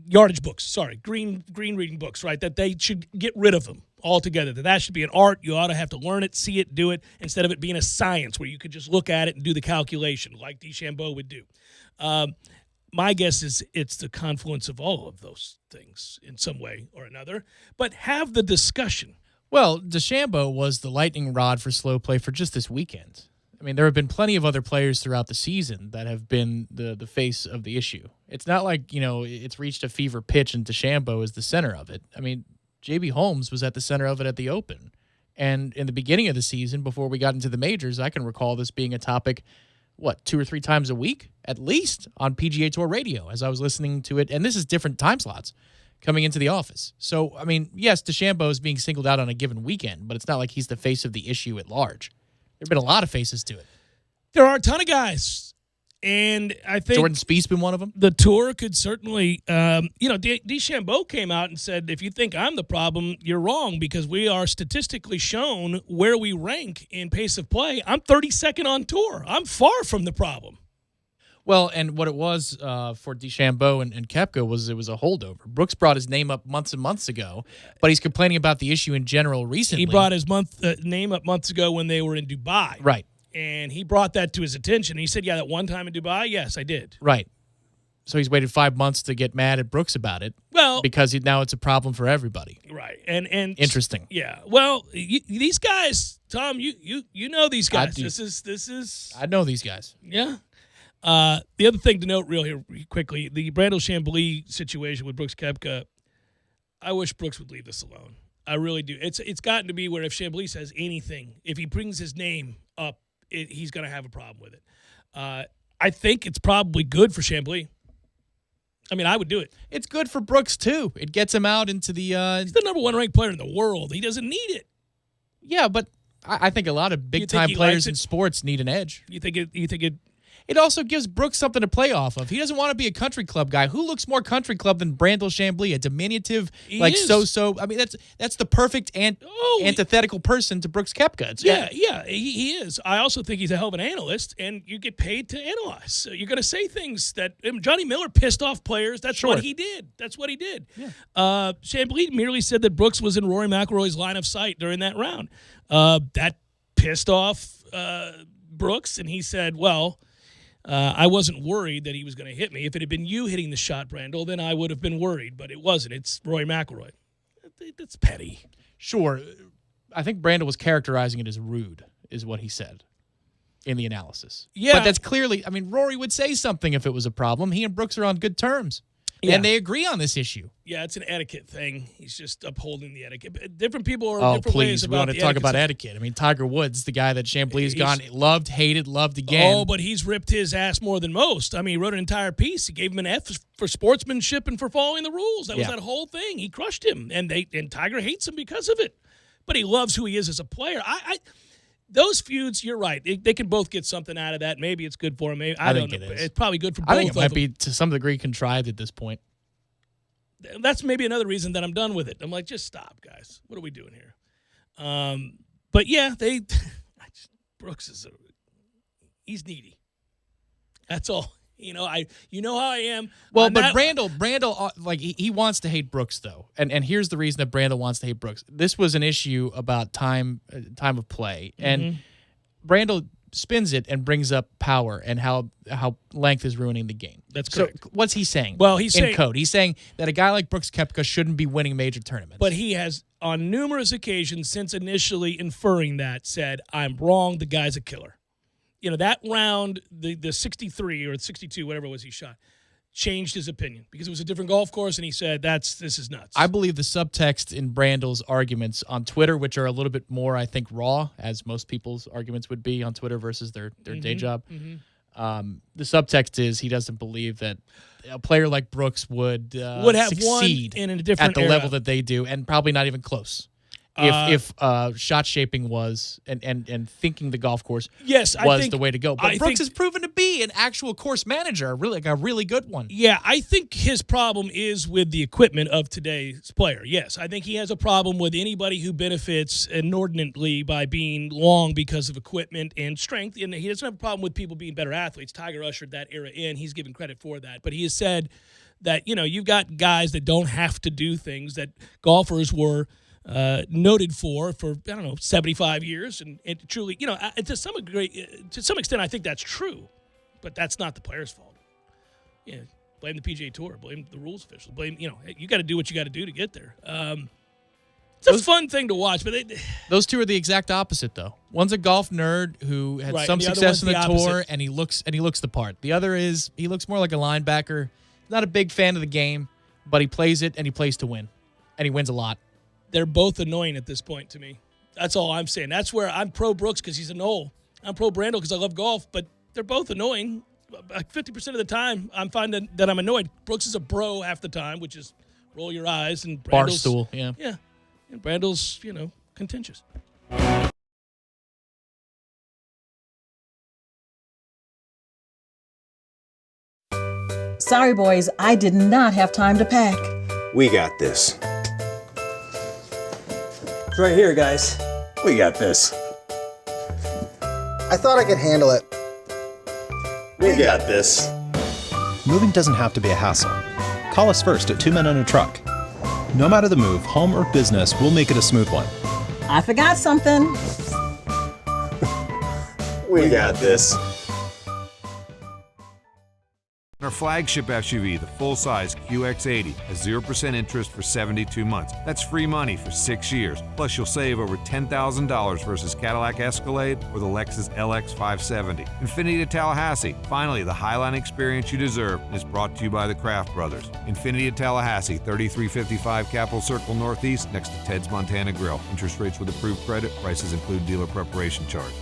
yardage books. Green reading books, right? That they should get rid of them altogether. That should be an art. You ought to have to learn it, see it, do it, instead of it being a science where you could just look at it and do the calculation like DeChambeau would do. My guess is it's the confluence of all of those things in some way or another. But have the discussion. Well, DeChambeau was the lightning rod for slow play for just this weekend. I mean, there have been plenty of other players throughout the season that have been the face of the issue. It's not like, it's reached a fever pitch and DeChambeau is the center of it. I mean, J.B. Holmes was at the center of it at the Open. And in the beginning of the season, before we got into the majors, I can recall this being a topic, 2 or 3 times a week, at least, on PGA Tour radio as I was listening to it. And this is different time slots coming into the office. So, I mean, yes, DeChambeau is being singled out on a given weekend, but it's not like he's the face of the issue at large. There have been a lot of faces to it. There are a ton of guys. And I think Jordan Spieth's been one of them. The tour could certainly, DeChambeau came out and said, if you think I'm the problem, you're wrong because we are statistically shown where we rank in pace of play. I'm 32nd on tour. I'm far from the problem. Well, and what it was for DeChambeau and Koepka was it was a holdover. Brooks brought his name up months and months ago, but he's complaining about the issue in general recently. He brought his name up months ago when they were in Dubai. Right. And he brought that to his attention. He said, yeah, that one time in Dubai, yes, I did. Right. So he's waited 5 months to get mad at Brooks about it. Well, because now it's a problem for everybody. Right. And interesting. Yeah. Well, these guys, Tom, you know these guys. This is I know these guys. Yeah. The other thing to note real quickly, the Brandel Chambly situation with Brooks Koepka, I wish Brooks would leave this alone. I really do. It's gotten to be where if Chambly says anything, if he brings his name up, he's going to have a problem with it. I think it's probably good for Chambly. I mean, I would do it. It's good for Brooks, too. It gets him out into the... he's the number 1 ranked player in the world. He doesn't need it. Yeah, but I think a lot of big-time players in sports need an edge. You think it... It also gives Brooks something to play off of. He doesn't want to be a country club guy. Who looks more country club than Brandel Chambly, a diminutive, so-so? I mean, that's the perfect antithetical person to Brooks Koepka. He is. I also think he's a hell of an analyst, and you get paid to analyze. So you're going to say things that Johnny Miller pissed off players. That's what he did. Yeah. Chambly merely said that Brooks was in Rory McIlroy's line of sight during that round. That pissed off Brooks, and he said, well... I wasn't worried that he was going to hit me. If it had been you hitting the shot, Brandel, then I would have been worried. But it wasn't. It's Rory McIlroy. That's petty. Sure. I think Brandel was characterizing it as rude, is what he said in the analysis. Yeah. But that's clearly, I mean, Rory would say something if it was a problem. He and Brooks are on good terms. Yeah. And they agree on this issue. Yeah, it's an etiquette thing. He's just upholding the etiquette. But different people are different ways about we want to talk about etiquette. I mean, Tiger Woods, the guy that Chambly's gone, loved, hated, loved again. Oh, but he's ripped his ass more than most. I mean, he wrote an entire piece. He gave him an F for sportsmanship and for following the rules. That was that whole thing. He crushed him, and Tiger hates him because of it. But he loves who he is as a player. Those feuds, you're right. They can both get something out of that. Maybe it's good for him. Maybe I don't know. It's probably good for both of them. I think it might be to some degree contrived at this point. That's maybe another reason that I'm done with it. I'm like, just stop, guys. What are we doing here? But yeah, Brooks he's needy. That's all. You know how I am. Well, but Brandel, like he wants to hate Brooks though, and here's the reason that Brandel wants to hate Brooks. This was an issue about time of play, and Brandel spins it and brings up power and how length is ruining the game. That's correct. So what's he saying? Well, he's saying that a guy like Brooks Koepka shouldn't be winning major tournaments. But he has, on numerous occasions since initially inferring that, said, I'm wrong, the guy's a killer. You know, that round, the 63 or 62, whatever it was he shot, changed his opinion because it was a different golf course, and he said, this is nuts. I believe the subtext in Brandel's arguments on Twitter, which are a little bit more, I think, raw, as most people's arguments would be on Twitter versus their day job. The subtext is he doesn't believe that a player like Brooks would have succeed won in a different at the level that they do, and probably not even close. If shot shaping was and thinking the golf course was the way to go. But Brooks has proven to be an actual course manager, a really good one. Yeah, I think his problem is with the equipment of today's player. Yes, I think he has a problem with anybody who benefits inordinately by being long because of equipment and strength. And he doesn't have a problem with people being better athletes. Tiger ushered that era in. He's given credit for that. But he has said that, you've got guys that don't have to do things that golfers were noted for 75 years, and truly, to some extent, I think that's true, but that's not the player's fault. Yeah, blame the PGA Tour, blame the rules officials, blame you got to do what you got to do to get there. It's a fun thing to watch, but those two are the exact opposite, though. One's a golf nerd who had some success in the tour, and he looks the part. The other is he looks more like a linebacker. Not a big fan of the game, but he plays it and he plays to win, and he wins a lot. They're both annoying at this point to me. That's all I'm saying. That's where I'm pro Brooks because he's a knoll. I'm pro Brandel because I love golf, but they're both annoying. 50% of the time, I'm finding that I'm annoyed. Brooks is a bro half the time, which is roll your eyes, and Brandel's barstool, yeah. Yeah. And Brandel's, contentious. Sorry, boys, I did not have time to pack. We got this. It's right here, guys. We got this. I thought I could handle it. We got this. Moving doesn't have to be a hassle. Call us first at 2 Men and a Truck. No matter the move, home or business, we'll make it a smooth one. I forgot something. We got this. flagship SUV, the full-size QX80, has 0% interest for 72 months. That's free money for 6 years. Plus, you'll save over $10,000 versus Cadillac Escalade or the Lexus LX 570. Infiniti of Tallahassee. Finally, the Highline experience you deserve is brought to you by the Kraft Brothers. Infiniti of Tallahassee, 3355 Capitol Circle Northeast, next to Ted's Montana Grill. Interest rates with approved credit. Prices include dealer preparation charge.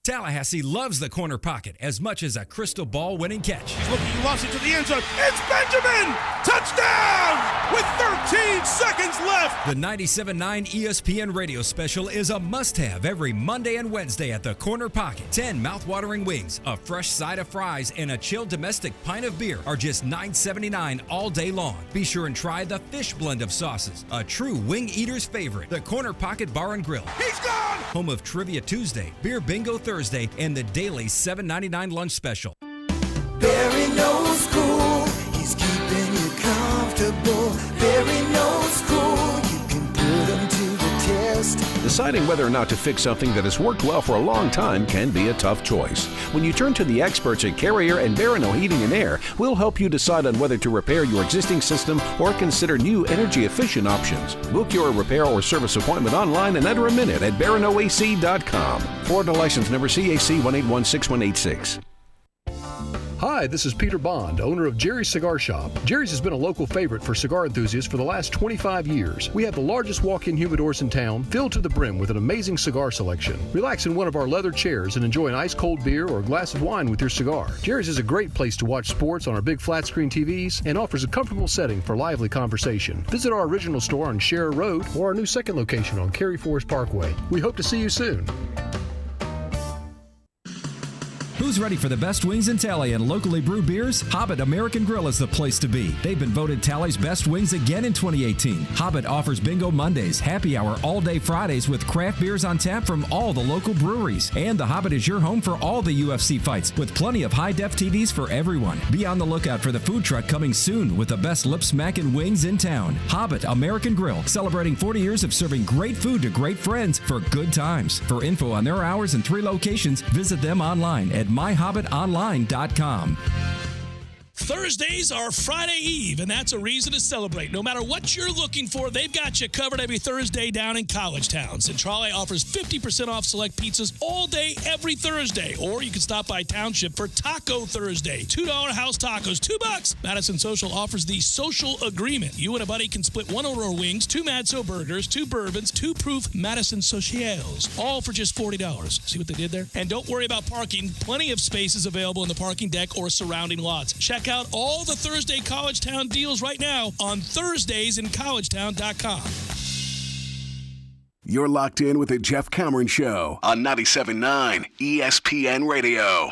Tallahassee loves the corner pocket as much as a crystal ball winning catch. He's looking, he lost it to the end zone. It's Benjamin! Touchdown! With 13 seconds left! The 97.9 ESPN radio special is a must-have every Monday and Wednesday at the corner pocket. 10 mouth-watering wings, a fresh side of fries, and a chilled domestic pint of beer are just $9.79 all day long. Be sure and try the fish blend of sauces, a true wing eater's favorite. The Corner Pocket Bar and Grill. He's gone! Home of Trivia Tuesday, Beer Bingo Thursday, and the daily $7.99 lunch special. Barry knows cool. He's keeping you comfortable. Barry knows cool. You can put him to the test. Deciding whether or not to fix something that has worked well for a long time can be a tough choice. When you turn to the experts at Carrier and Barano Heating and Air, we'll help you decide on whether to repair your existing system or consider new energy-efficient options. Book your repair or service appointment online in under a minute at baranoac.com. Florida license number CAC 1816186. Hi, this is Peter Bond, owner of Jerry's Cigar Shop. Jerry's has been a local favorite for cigar enthusiasts for the last 25 years. We have the largest walk-in humidors in town, filled to the brim with an amazing cigar selection. Relax in one of our leather chairs and enjoy an ice-cold beer or a glass of wine with your cigar. Jerry's is a great place to watch sports on our big flat-screen TVs and offers a comfortable setting for lively conversation. Visit our original store on Scherer Road or our new second location on Cary Forest Parkway. We hope to see you soon. Who's ready for the best wings in Tally and locally brewed beers? Hobbit American Grill is the place to be. They've been voted Tally's best wings again in 2018. Hobbit offers Bingo Mondays, happy hour all-day Fridays with craft beers on tap from all the local breweries. And the Hobbit is your home for all the UFC fights with plenty of high-def TVs for everyone. Be on the lookout for the food truck coming soon with the best lip-smacking wings in town. Hobbit American Grill, celebrating 40 years of serving great food to great friends for good times. For info on their hours and 3 locations, visit them online at myhobbitonline.com. Thursdays are Friday Eve, and that's a reason to celebrate. No matter what you're looking for, they've got you covered every Thursday down in College Town. Centrale offers 50% off select pizzas all day, every Thursday. Or you can stop by Township for Taco Thursday. $2 house tacos, $2. Madison Social offers the Social Agreement. You and a buddy can split 1 Aurora wings, 2 Madso burgers, 2 bourbons, 2 proof Madison Socials, all for just $40. See what they did there? And don't worry about parking. Plenty of spaces available in the parking deck or surrounding lots. Check out all the Thursday College Town deals right now on ThursdaysInCollegetown.com. You're locked in with the Jeff Cameron Show on 97.9 ESPN Radio.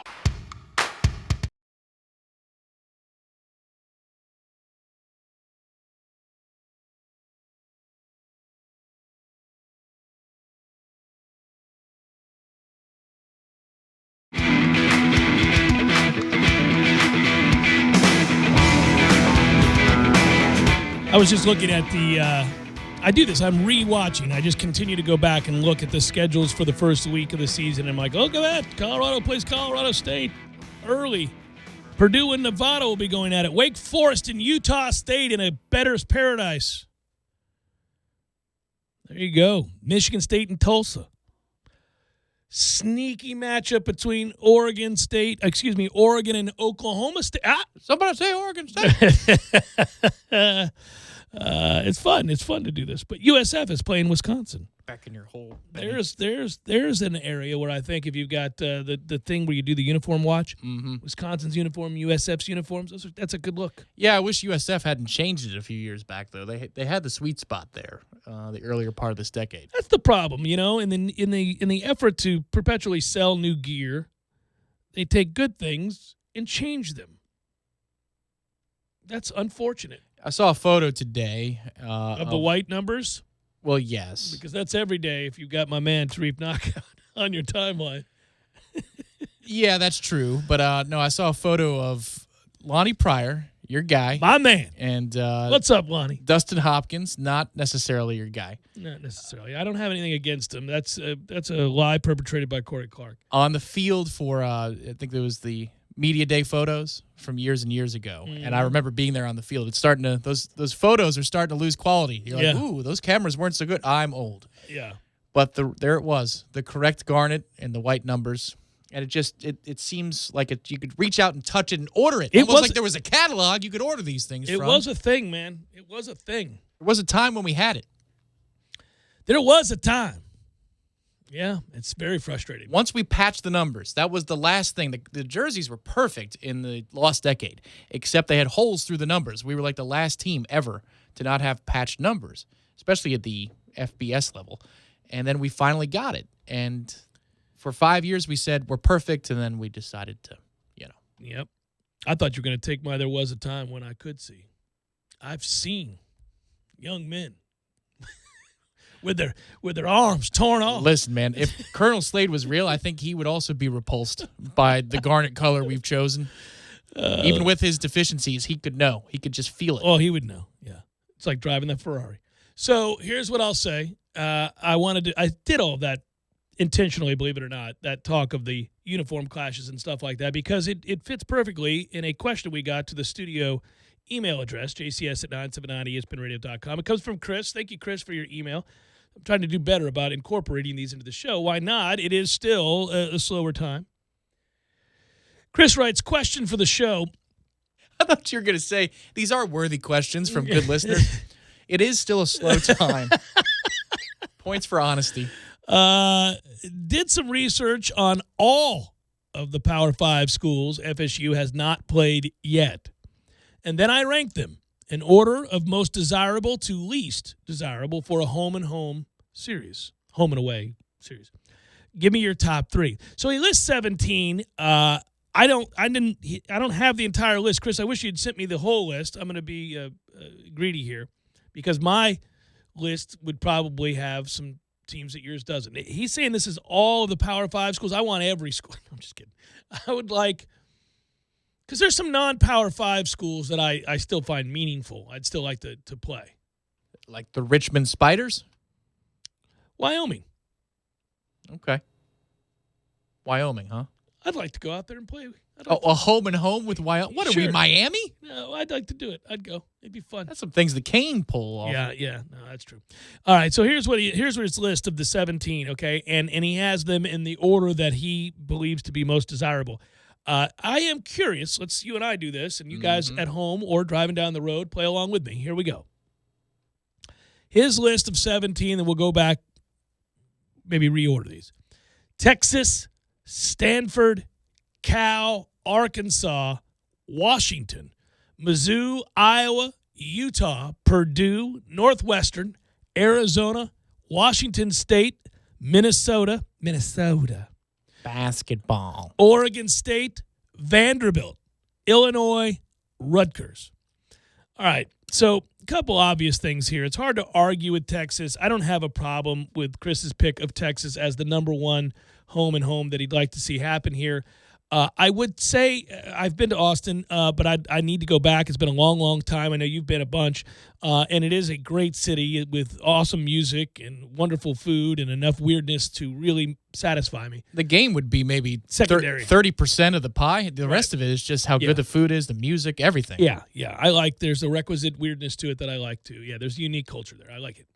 I was just looking at the, I do this, I'm re-watching. I just continue to go back and look at the schedules for the first week of the season. I'm like, look at that. Colorado plays Colorado State early. Purdue and Nevada will be going at it. Wake Forest and Utah State in a bettor's paradise. There you go. Michigan State and Tulsa. Sneaky matchup between Oregon and Oklahoma State. Somebody say Oregon State. It's fun. It's fun to do this. But USF is playing Wisconsin. Back in your hole. There's an area where I think if you've got the thing where you do the uniform watch, Wisconsin's uniform, USF's uniforms, that's a good look. Yeah, I wish USF hadn't changed it a few years back though. They had the sweet spot there, the earlier part of this decade. That's the problem, and then in the effort to perpetually sell new gear, they take good things and change them. That's unfortunate. I saw a photo today of the white numbers. Well, yes. Because that's every day if you've got my man Tariq Knockout on your timeline. Yeah, that's true. But no, I saw a photo of Lonnie Pryor, your guy. My man. And what's up, Lonnie? Dustin Hopkins, not necessarily your guy. Not necessarily. I don't have anything against him. That's a lie perpetrated by Corey Clark. On the field for, I think there was the media day photos from years and years ago, and I remember being there on the field. It's starting to those photos are starting to lose quality. You're like, ooh, those cameras weren't so good. I'm old. Yeah. But there it was, the correct garnet and the white numbers. And it seems like you could reach out and touch it and order it. Almost like there was a catalog you could order these things from. It was a thing, man. It was a thing. There was a time when we had it. There was a time. Yeah, it's very frustrating. Once we patched the numbers, that was the last thing. The jerseys were perfect in the lost decade, except they had holes through the numbers. We were like the last team ever to not have patched numbers, especially at the FBS level. And then we finally got it. And for 5 years, we said we're perfect, and then we decided to, Yep. I thought you were going to take my there was a time when I could see. I've seen young men with their arms torn off. Listen, man, if Colonel Slade was real, I think he would also be repulsed by the garnet color we've chosen. Even with his deficiencies, he could know. He could just feel it. Oh, he would know. Yeah. It's like driving the Ferrari. So here's what I'll say. I did all of that intentionally, believe it or not, that talk of the uniform clashes and stuff like that, because it fits perfectly in a question we got to the studio email address, jcs@979espnradio.com. It comes from Chris. Thank you, Chris, for your email. I'm trying to do better about incorporating these into the show. Why not? It is still a slower time. Chris writes, question for the show. I thought you were going to say, these are worthy questions from good listeners. It is still a slow time. Points for honesty. Did some research on all of the Power 5 schools FSU has not played yet. And then I ranked them in order of most desirable to least desirable for a home and away series. Give me your top 3. So he lists 17. I don't have the entire list. Chris, I wish you'd sent me the whole list. I'm going to be greedy here because my list would probably have some teams that yours doesn't. He's saying this is all of the Power 5 schools. I want every school. I'm just kidding. I would like, because there's some non-Power 5 schools that I still find meaningful. I'd still like to play. Like the Richmond Spiders? Wyoming. Okay. Wyoming, huh? I'd like to go out there and play. A home and home with Wyoming? What, Sure. are we, Miami? No, I'd like to do it. I'd go. It'd be fun. That's some things the Kane pull off. Yeah. No, that's true. All right, so here's his list of the 17, okay? And he has them in the order that he believes to be most desirable. I am curious. Let's you and I do this, and you guys at home or driving down the road, play along with me. Here we go. His list of 17, and we'll go back, maybe reorder these. Texas, Stanford, Cal, Arkansas, Washington, Mizzou, Iowa, Utah, Purdue, Northwestern, Arizona, Washington State, Minnesota, basketball, Oregon State, Vanderbilt, Illinois, Rutgers. All right, so a couple obvious things here. It's hard to argue with Texas. I don't have a problem with Chris's pick of Texas as the number one home and home that he'd like to see happen here. I would say I've been to Austin, but I need to go back. It's been a long, long time. I know you've been a bunch, and it is a great city with awesome music and wonderful food and enough weirdness to really satisfy me. The game would be maybe secondary. 30% of the pie. The rest of it is just how good the food is, the music, everything. Yeah. There's a requisite weirdness to it that I like too. Yeah, there's a unique culture there. I like it.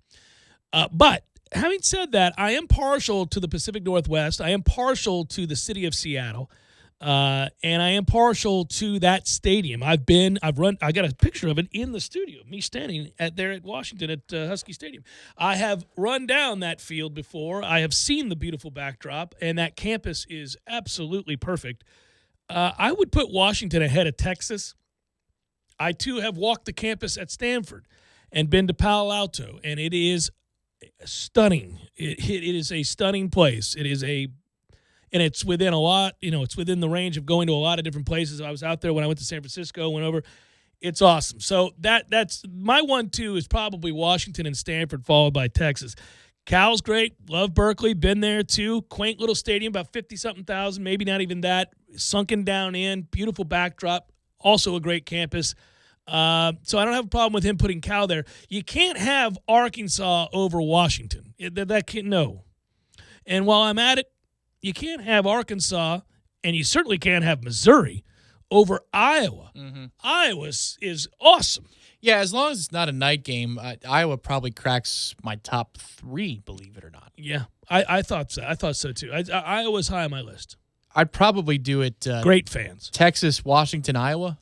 But having said that, I am partial to the Pacific Northwest. I am partial to the city of Seattle. And I am partial to that stadium. I got a picture of it in the studio, me standing there at Washington at Husky Stadium. I have run down that field before. I have seen the beautiful backdrop, and that campus is absolutely perfect. I would put Washington ahead of Texas. I, too, have walked the campus at Stanford and been to Palo Alto, and it is stunning. It is a stunning place. And it's within a lot, it's within the range of going to a lot of different places. I was out there when I went to San Francisco, went over. It's awesome. So that's my 1-2 is probably Washington and Stanford, followed by Texas. Cal's great. Love Berkeley. Been there too. Quaint little stadium, about 50-something thousand, maybe not even that. Sunken down in. Beautiful backdrop. Also a great campus. So I don't have a problem with him putting Cal there. You can't have Arkansas over Washington. That can't, no. And while I'm at it, you can't have Arkansas, and you certainly can't have Missouri over Iowa. Mm-hmm. Iowa is awesome. Yeah, as long as it's not a night game, Iowa probably cracks my top 3, believe it or not. Yeah, I thought so. I thought so, too. Iowa's high on my list. I'd probably do it. Great fans. Texas, Washington, Iowa,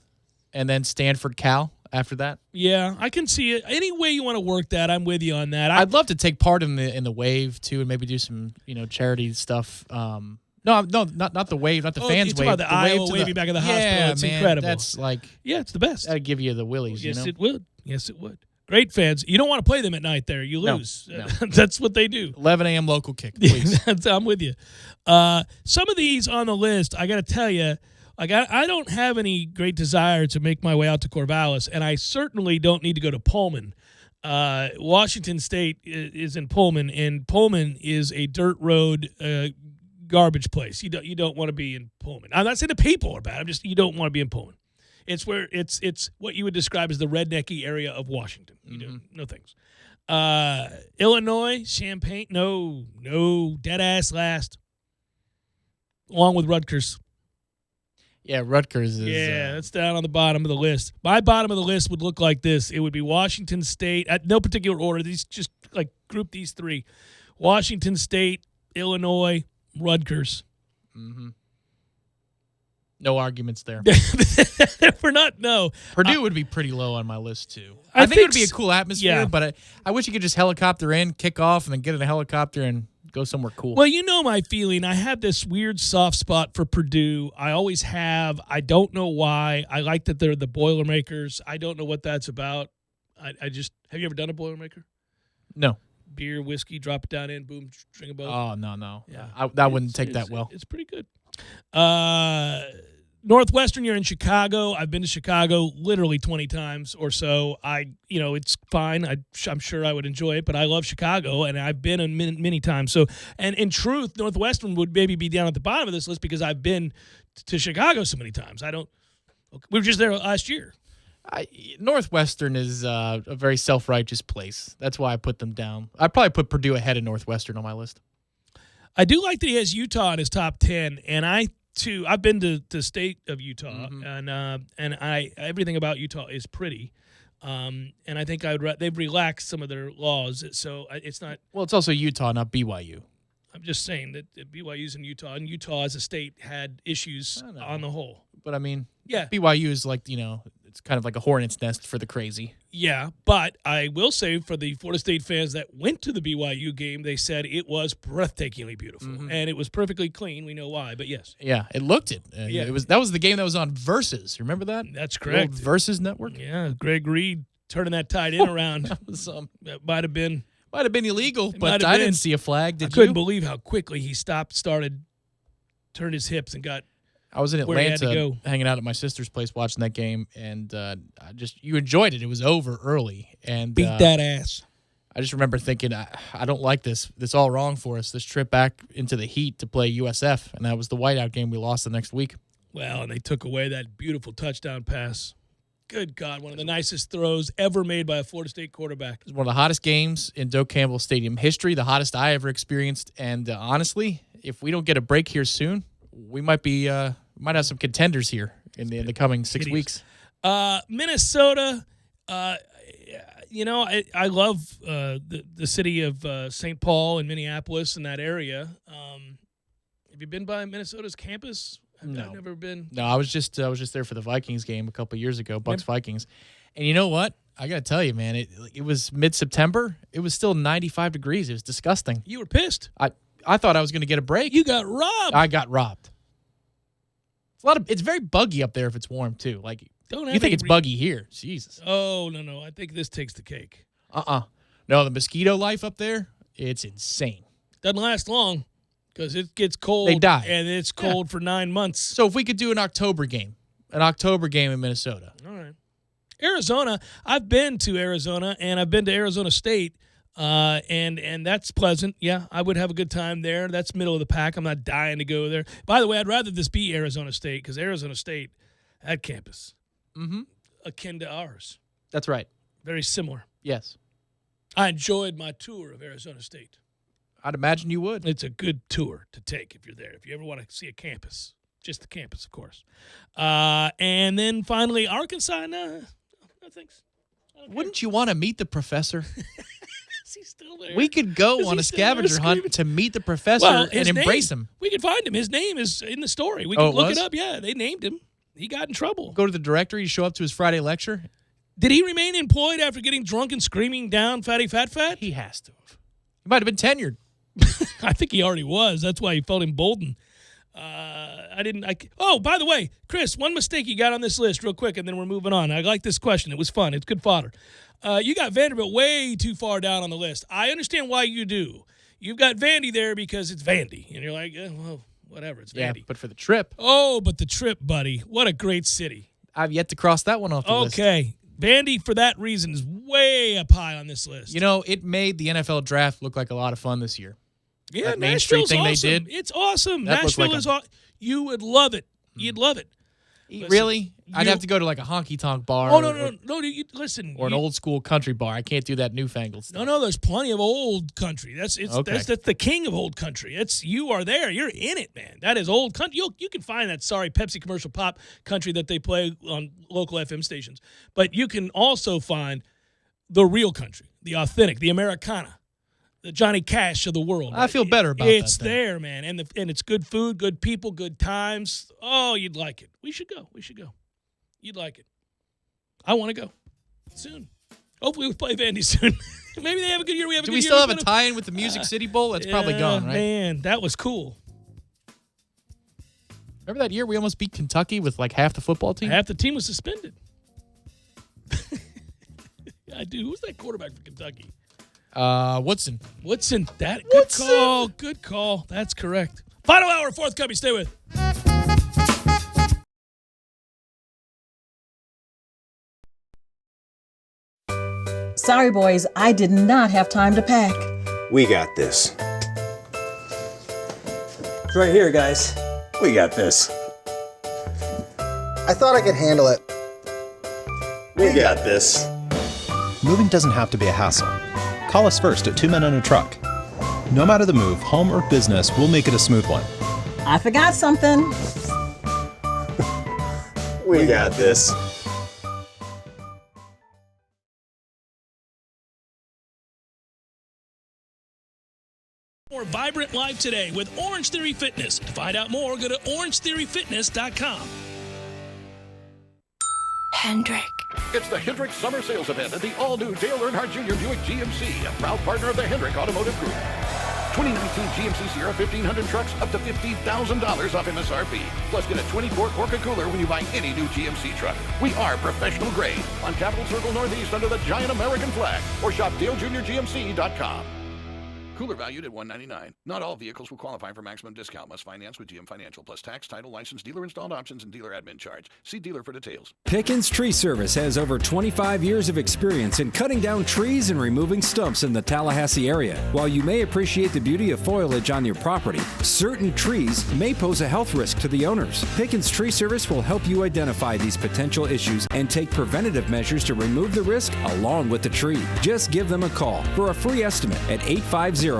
and then Stanford, Cal after that. Yeah, I can see it. Any way you want to work that, I'm with you on that. I'd love to take part in the wave, too, and maybe do some charity stuff. No, not the wave, not the fans wave. About the Iowa wave waving back at the hospital. Yeah, It's man, incredible. That's it's the best. That'd give you the willies. Yes, you know? it would. Yes, it would. Great fans. You don't want to play them at night there. You lose. No. That's what they do. 11 a.m. local kick, please. I'm with you. Some of these on the list, I got to tell you, I don't have any great desire to make my way out to Corvallis, and I certainly don't need to go to Pullman. Washington State is in Pullman, and Pullman is a dirt road garbage place. You don't want to be in Pullman. I'm not saying the people are bad. I'm just you don't want to be in Pullman. It's where it's what you would describe as the rednecky area of Washington. No thanks. Illinois, Champaign, no, dead ass last. Along with Rutgers. Yeah, Rutgers is. Yeah, that's down on the bottom of the list. My bottom of the list would look like this. It would be Washington State, at no particular order. These just like group these 3: Washington State, Illinois, Rutgers. Mm-hmm. No arguments there. We're not. No, Purdue would be pretty low on my list too. I think it would be a s- cool atmosphere, yeah. but I wish you could just helicopter in, kick off, and then get in a helicopter and go somewhere cool. Well, you know my feeling. I have this weird soft spot for Purdue. I always have. I don't know why. I like that they're the Boilermakers. I don't know what that's about. I just have you ever done a Boilermaker? No. Beer, whiskey, drop it down in, boom, drink a boat. Oh no. Yeah. That wouldn't take that well. It's pretty good. Northwestern, you're in Chicago. I've been to Chicago literally 20 times or so. It's fine. I'm sure I would enjoy it, but I love Chicago, and I've been many times. So, and in truth, Northwestern would maybe be down at the bottom of this list because I've been to Chicago so many times. We were just there last year. Northwestern is a very self-righteous place. That's why I put them down. I'd probably put Purdue ahead of Northwestern on my list. I do like that he has Utah in his top 10, and I've been to the state of Utah, and everything about Utah is pretty, and I think they've relaxed some of their laws, so it's not. Well, it's also Utah, not BYU. I'm just saying that BYU's in Utah, and Utah as a state had issues on the whole. But I mean, yeah, BYU is like it's kind of like a hornet's nest for the crazy. Yeah, but I will say for the Florida State fans that went to the BYU game, they said it was breathtakingly beautiful, and it was perfectly clean. We know why, but yes. Yeah, it looked it. Yeah. That was the game that was on Versus. Remember that? That's correct. The old Versus network. Yeah, Greg Reed turning that tight end around. That was That might have been illegal, but I didn't see a flag. Did you? Couldn't believe how quickly he turned his hips and got. I was in where he had to Atlanta go. hanging out at my sister's place watching that game, and you enjoyed it. It was over early, and Beat that ass. I just remember thinking, I don't like this. This all wrong for us. This trip back into the heat to play USF, and that was the whiteout game we lost the next week. Well, and they took away that beautiful touchdown pass. Good God, one of the nicest throws ever made by a Florida State quarterback. It was one of the hottest games in Doak Campbell Stadium history, the hottest I ever experienced. And honestly, if we don't get a break here soon, we might have some contenders here in the coming 6 weeks. Minnesota, I love the city of St. Paul and Minneapolis and that area. Have you been by Minnesota's campus? No. I've never been. No, I was just there for the Vikings game a couple years ago, Bucks Vikings. And you know what? I got to tell you, man, it was mid-September. It was still 95 degrees. It was disgusting. You were pissed. I thought I was going to get a break. You got robbed. I got robbed. It's very buggy up there if it's warm too. Like you think it's buggy here. Jesus. Oh, no. I think this takes the cake. No, the mosquito life up there, it's insane. Doesn't last long because it gets cold. They die. And it's cold for 9 months. So if we could do an October game in Minnesota. All right. Arizona, I've been to Arizona, and I've been to Arizona State, and that's pleasant. Yeah, I would have a good time there. That's middle of the pack. I'm not dying to go there. By the way, I'd rather this be Arizona State because Arizona State, that campus. akin to ours. That's right. Very similar. Yes. I enjoyed my tour of Arizona State. I'd imagine you would. It's a good tour to take if you're there. If you ever want to see a campus. Just the campus, of course. And then finally, Arkansas. No thanks. Wouldn't you want to meet the professor? Is he still there? We could go on a scavenger hunt to meet the professor and embrace him. We could find him. His name is in the story. We can look it up. Yeah, they named him. He got in trouble. Go to the directory, show up to his Friday lecture. Did he remain employed after getting drunk and screaming down Fatty Fat Fat? He has to have. He might have been tenured. I think he already was. That's why he felt emboldened. By the way, Chris, one mistake you got on this list real quick, and then we're moving on. I like this question. It was fun. It's good fodder. You got Vanderbilt way too far down on the list. I understand why you do. You've got Vandy there because it's Vandy. And you're like, well, whatever. It's Vandy. Yeah, but for the trip. Oh, but the trip, buddy. What a great city. I've yet to cross that one off the list. Okay. Vandy, for that reason, is way up high on this list. You know, it made the NFL draft look like a lot of fun this year. Yeah, that Main Street thing awesome. They did. It's awesome. That Nashville is awesome. You would love it. You'd love it. Listen, really? I'd have to go to like a honky-tonk bar. Oh, no. Listen. Or an old-school country bar. I can't do that newfangled stuff. No, there's plenty of old country. That's the king of old country. You are there. You're in it, man. That is old country. You can find that, Pepsi commercial pop country that they play on local FM stations. But you can also find the real country, the authentic, the Americana. The Johnny Cash of the world. I feel better about that. It's there, man. And it's good food, good people, good times. Oh, you'd like it. We should go. You'd like it. I want to go soon. Hopefully we play Vandy soon. Maybe they have a good year. We have a good year. Do we still have a tie-in with the Music City Bowl? That's probably gone, right? Man, that was cool. Remember that year we almost beat Kentucky with like half the football team? Half the team was suspended. Yeah, I do. Who's that quarterback for Kentucky? Woodson. Good call. That's correct. Final hour, forthcoming. Stay with. Sorry, boys, I did not have time to pack. We got this. It's right here, guys. We got this. I thought I could handle it. We got this. Moving doesn't have to be a hassle. Call us first at 2 Men and a Truck. No matter the move, home or business, we'll make it a smooth one. I forgot something. We got this. More vibrant life today with Orange Theory Fitness. To find out more, go to orangetheoryfitness.com. Hendrick. It's the Hendrick Summer Sales Event at the all-new Dale Earnhardt Jr. Buick GMC, a proud partner of the Hendrick Automotive Group. 2019 GMC Sierra 1500 trucks up to $50,000 off MSRP. Plus, get a 20-quart Orca cooler when you buy any new GMC truck. We are professional grade on Capitol Circle Northeast under the giant American flag. Or shop DaleJr.GMC.com. Cooler valued at $199. Not all vehicles will qualify for maximum discount. Must finance with GM Financial plus tax, title, license, dealer installed options, and dealer admin charge. See dealer for details. Pickens Tree Service has over 25 years of experience in cutting down trees and removing stumps in the Tallahassee area. While you may appreciate the beauty of foliage on your property, certain trees may pose a health risk to the owners. Pickens Tree Service will help you identify these potential issues and take preventative measures to remove the risk along with the tree. Just give them a call for a free estimate at 850-590-1833.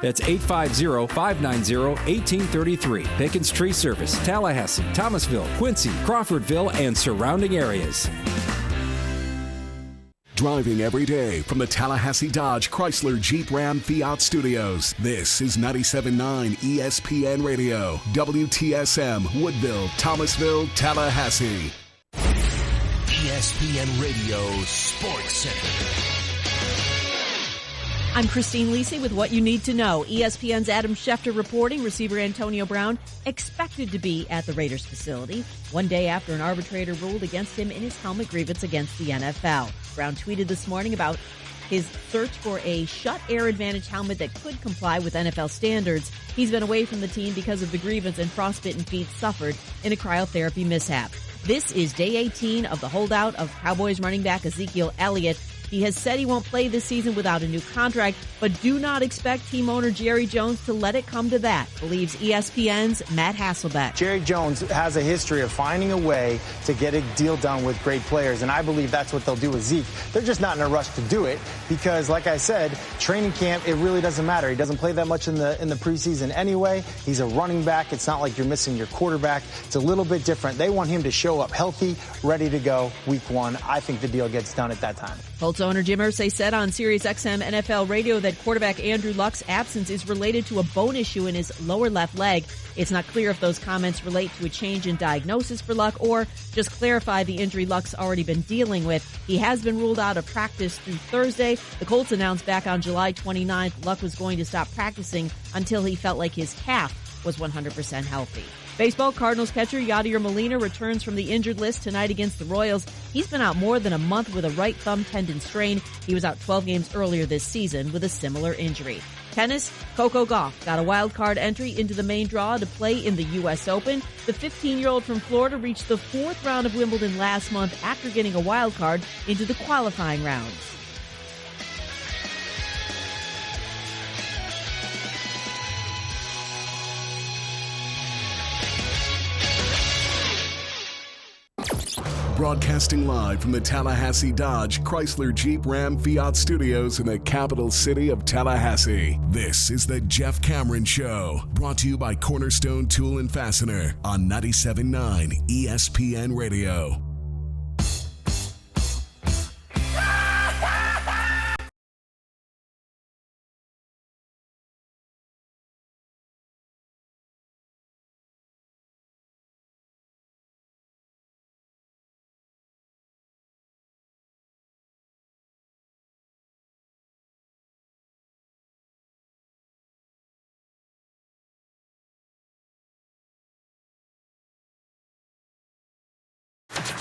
That's 850-590-1833. Pickens Tree Service, Tallahassee, Thomasville, Quincy, Crawfordville, and surrounding areas. Driving every day from the Tallahassee Dodge Chrysler Jeep Ram Fiat Studios. This is 97.9 ESPN Radio, WTSM, Woodville, Thomasville, Tallahassee. ESPN Radio Sports Center. I'm Christine Lisi with what you need to know. ESPN's Adam Schefter reporting receiver Antonio Brown expected to be at the Raiders facility one day after an arbitrator ruled against him in his helmet grievance against the NFL. Brown tweeted this morning about his search for a shut air advantage helmet that could comply with NFL standards. He's been away from the team because of the grievance and frostbitten feet suffered in a cryotherapy mishap. This is day 18 of the holdout of Cowboys running back Ezekiel Elliott. He has said he won't play this season without a new contract, but do not expect team owner Jerry Jones to let it come to that, believes ESPN's Matt Hasselbeck. Jerry Jones has a history of finding a way to get a deal done with great players, and I believe that's what they'll do with Zeke. They're just not in a rush to do it because, like I said, training camp, it really doesn't matter. He doesn't play that much in the preseason anyway. He's a running back. It's not like you're missing your quarterback. It's a little bit different. They want him to show up healthy, ready to go week 1. I think the deal gets done at that time. Colts owner Jim Irsay said on SiriusXM NFL Radio that quarterback Andrew Luck's absence is related to a bone issue in his lower left leg. It's not clear if those comments relate to a change in diagnosis for Luck or just clarify the injury Luck's already been dealing with. He has been ruled out of practice through Thursday. The Colts announced back on July 29th Luck was going to stop practicing until he felt like his calf was 100% healthy. Baseball, Cardinals catcher Yadier Molina returns from the injured list tonight against the Royals. He's been out more than a month with a right thumb tendon strain. He was out 12 games earlier this season with a similar injury. Tennis, Coco Gauff got a wild card entry into the main draw to play in the U.S. Open. The 15-year-old from Florida reached the 4th round of Wimbledon last month after getting a wild card into the qualifying rounds. Broadcasting live from the Tallahassee Dodge Chrysler Jeep Ram Fiat Studios in the capital city of Tallahassee. This is the Jeff Cameron Show, brought to you by Cornerstone Tool and Fastener on 97.9 ESPN Radio.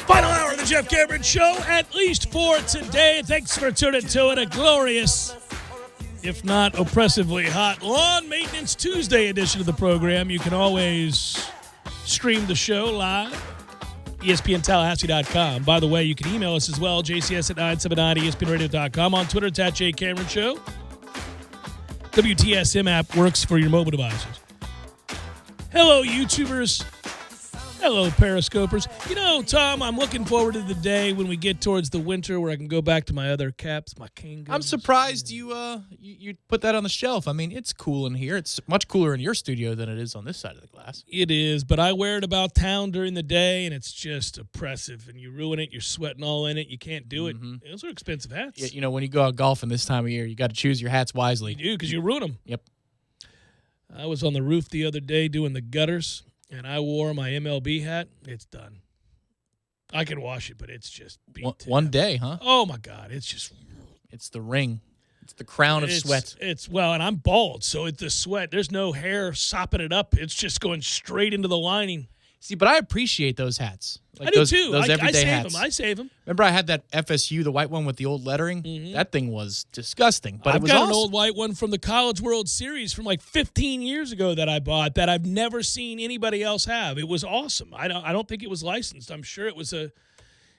Final hour of the Jeff Cameron Show, at least for today. Thanks for tuning to it. A glorious, if not oppressively hot, Lawn Maintenance Tuesday edition of the program. You can always stream the show live, ESPNTallahassee.com. By the way, you can email us as well, JCS at 979ESPNRadio.com. On Twitter, it's at J Cameron Show. WTSM app works for your mobile devices. Hello, YouTubers. Hello, Periscopers. You know, Tom, I'm looking forward to the day when we get towards the winter where I can go back to my other caps, my Kangos. I'm surprised you put that on the shelf. I mean, it's cool in here. It's much cooler in your studio than it is on this side of the glass. It is, but I wear it about town during the day, and it's just oppressive. And you ruin it. You're sweating all in it. You can't do it. Those are expensive hats. Yeah, you know, when you go out golfing this time of year, you got to choose your hats wisely. You do, because you ruin them. Yep. I was on the roof the other day doing the gutters, and I wore my MLB hat. It's done. I can wash it, but it's just beat one day, huh? Oh, my God. It's the ring. It's the crown of sweat. And I'm bald, so it's the sweat. There's no hair sopping it up. It's just going straight into the lining. See, but I appreciate those hats. Like I do, too. Those everyday hats. I save them. Remember I had that FSU, the white one with the old lettering? Mm-hmm. That thing was disgusting, but it was I've got awesome. An old white one from the College World Series from like 15 years ago that I bought that I've never seen anybody else have. It was awesome. I don't think it was licensed. I'm sure it was a...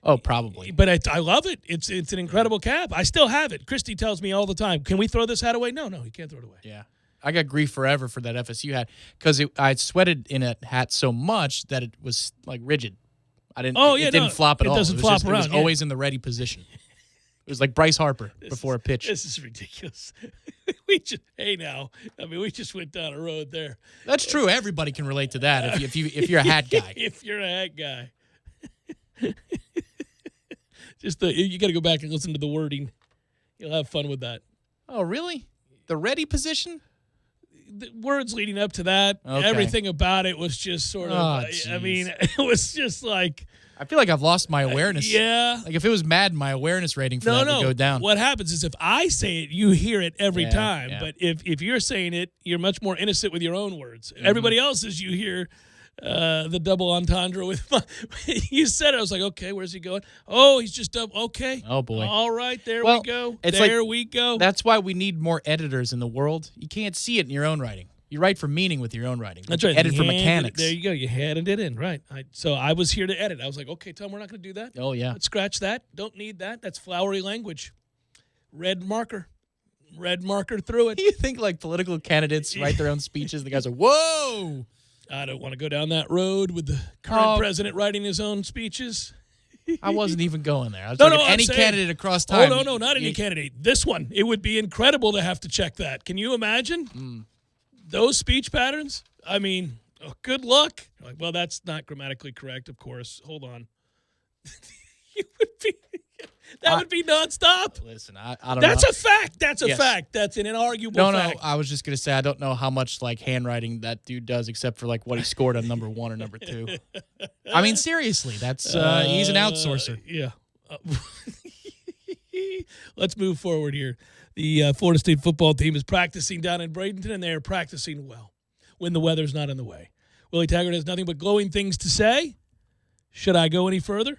Oh, probably. But I love it. It's an incredible cap. I still have it. Christy tells me all the time, can we throw this hat away? No, you can't throw it away. Yeah. I got grief forever for that FSU hat because I sweated in a hat so much that it was like rigid. It didn't flop at all. It doesn't flop around. It was always in the ready position. It was like Bryce Harper before a pitch. This is ridiculous. We just went down a road there. That's true. Everybody can relate to that if you're a hat guy. If you're a hat guy. You got to go back and listen to the wording. You'll have fun with that. Oh, really? The ready position? The words leading up to that, everything about it was just sort of, it was just like... I feel like I've lost my awareness. Yeah. Like if it was Madden, my awareness rating for that would go down. What happens is if I say it, you hear it every time. Yeah. But if you're saying it, you're much more innocent with your own words. Mm-hmm. Everybody else's, you hear the double entendre with... you said it. I was like, okay, where's he going? Oh, he's just up. Okay. Oh, boy. All right, there we go. We go. That's why we need more editors in the world. You can't see it in your own writing. You write for meaning with your own writing. That's right. Edit for mechanics. There you go. You handed it in. Right. So I was here to edit. I was like, okay, Tom, we're not going to do that. Oh, yeah. Let's scratch that. Don't need that. That's flowery language. red marker through it. You think like political candidates write their own speeches? The guys are, whoa! I don't want to go down that road with the current president writing his own speeches. I wasn't even going there. I was talking any candidate across time. Oh, no, not any candidate. This one. It would be incredible to have to check that. Can you imagine those speech patterns? I mean, good luck. Like, well, that's not grammatically correct, of course. Hold on. That would be nonstop. Listen, I don't know. That's a fact. That's a fact. That's an inarguable fact. No, I was just going to say I don't know how much like handwriting that dude does except for like what he scored on number 1 or number 2. I mean, seriously, that's he's an outsourcer. Yeah. Let's move forward here. The Florida State football team is practicing down in Bradenton, and they are practicing well when the weather's not in the way. Willie Taggart has nothing but glowing things to say. Should I go any further?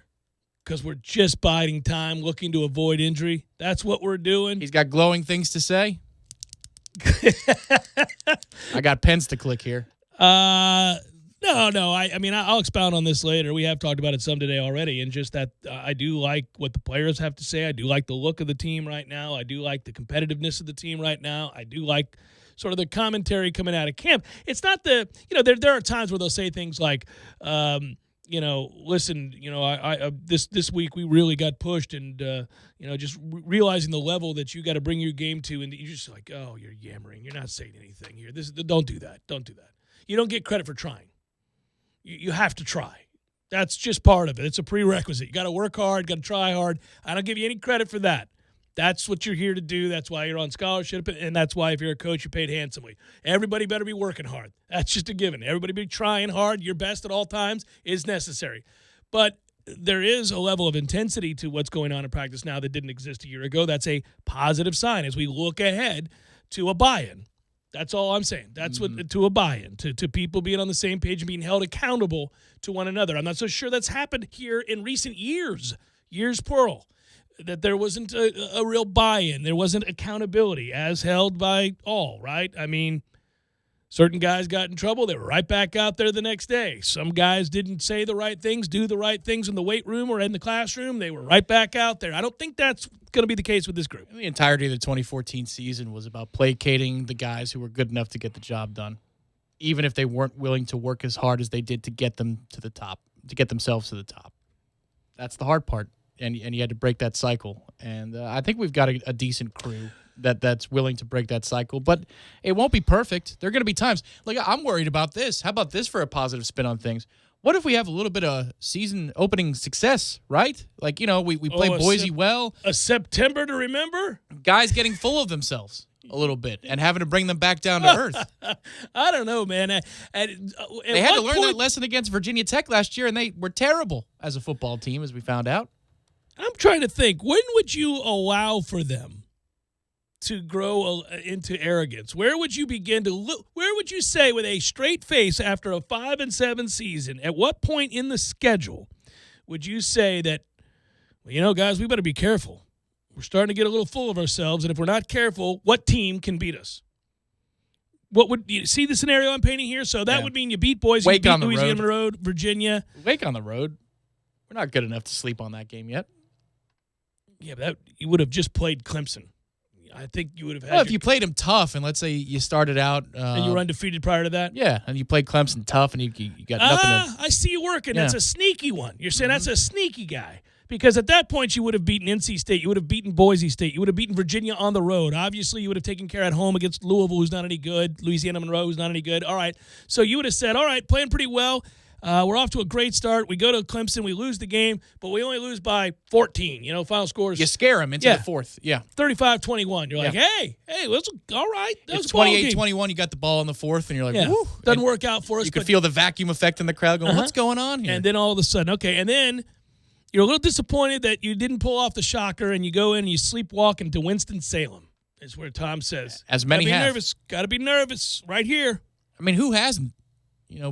Because we're just biding time, looking to avoid injury. That's what we're doing. He's got glowing things to say. I got pens to click here. No. I mean, I'll expound on this later. We have talked about it some today already, and just that I do like what the players have to say. I do like the look of the team right now. I do like the competitiveness of the team right now. I do like sort of the commentary coming out of camp. It's not there are times where they'll say things like, listen, I this week we really got pushed, and just realizing the level that you got to bring your game to, and you're just like, oh, you're yammering. You're not saying anything here. Don't do that. Don't do that. You don't get credit for trying. You have to try. That's just part of it. It's a prerequisite. You got to work hard. Got to try hard. I don't give you any credit for that. That's what you're here to do. That's why you're on scholarship, and that's why if you're a coach, you're paid handsomely. Everybody better be working hard. That's just a given. Everybody be trying hard. Your best at all times is necessary. But there is a level of intensity to what's going on in practice now that didn't exist a year ago. That's a positive sign as we look ahead to a buy-in. That's all I'm saying. That's what to a buy-in, to people being on the same page and being held accountable to one another. I'm not so sure that's happened here in recent years plural, that there wasn't a real buy-in. There wasn't accountability as held by all, right? I mean, certain guys got in trouble. They were right back out there the next day. Some guys didn't say the right things, do the right things in the weight room or in the classroom. They were right back out there. I don't think that's going to be the case with this group. The entirety of the 2014 season was about placating the guys who were good enough to get the job done, even if they weren't willing to work as hard as they did to get them to the top, to get themselves to the top. That's the hard part, and you had to break that cycle. And I think we've got a decent crew that's willing to break that cycle, but it won't be perfect. There are going to be times. Like, I'm worried about this. How about this for a positive spin on things? What if we have a little bit of season opening success, right? Like, we play Boise well. A September to remember? Guys getting full of themselves a little bit and having to bring them back down to earth. I don't know, man. They had to learn that lesson against Virginia Tech last year, and they were terrible as a football team, as we found out. I'm trying to think. When would you allow for them to grow into arrogance? Where would you begin to look? Where would you say with a straight face after a 5-7 season, at what point in the schedule would you say that, guys, we better be careful. We're starting to get a little full of ourselves, and if we're not careful, what team can beat us? What would you see the scenario I'm painting here? So that would mean you beat Boise, you beat Louisiana on the road, Virginia. Wake on the road. We're not good enough to sleep on that game yet. Yeah, but you would have just played Clemson. I think you would have had. Well, if you played them tough, and let's say you started out, and you were undefeated prior to that. Yeah, and you played Clemson tough, and you got nothing. I see you working. Yeah. That's a sneaky one. You're saying that's a sneaky guy because at that point you would have beaten NC State, you would have beaten Boise State, you would have beaten Virginia on the road. Obviously, you would have taken care at home against Louisville, who's not any good, Louisiana Monroe, who's not any good. All right, so you would have said, all right, playing pretty well. We're off to a great start. We go to Clemson. We lose the game, but we only lose by 14. Final scores. You scare them into the fourth. Yeah. 35-21. You're like, hey, let's all right. That was 28-21. You got the ball in the fourth, and you're like, woo. Doesn't work out for us. You could feel the vacuum effect in the crowd going, what's going on here? And then all of a sudden, okay, and then you're a little disappointed that you didn't pull off the shocker, and you go in and you sleepwalk into Winston-Salem, is where Tom says. As many have. Got to be nervous right here. I mean, who hasn't?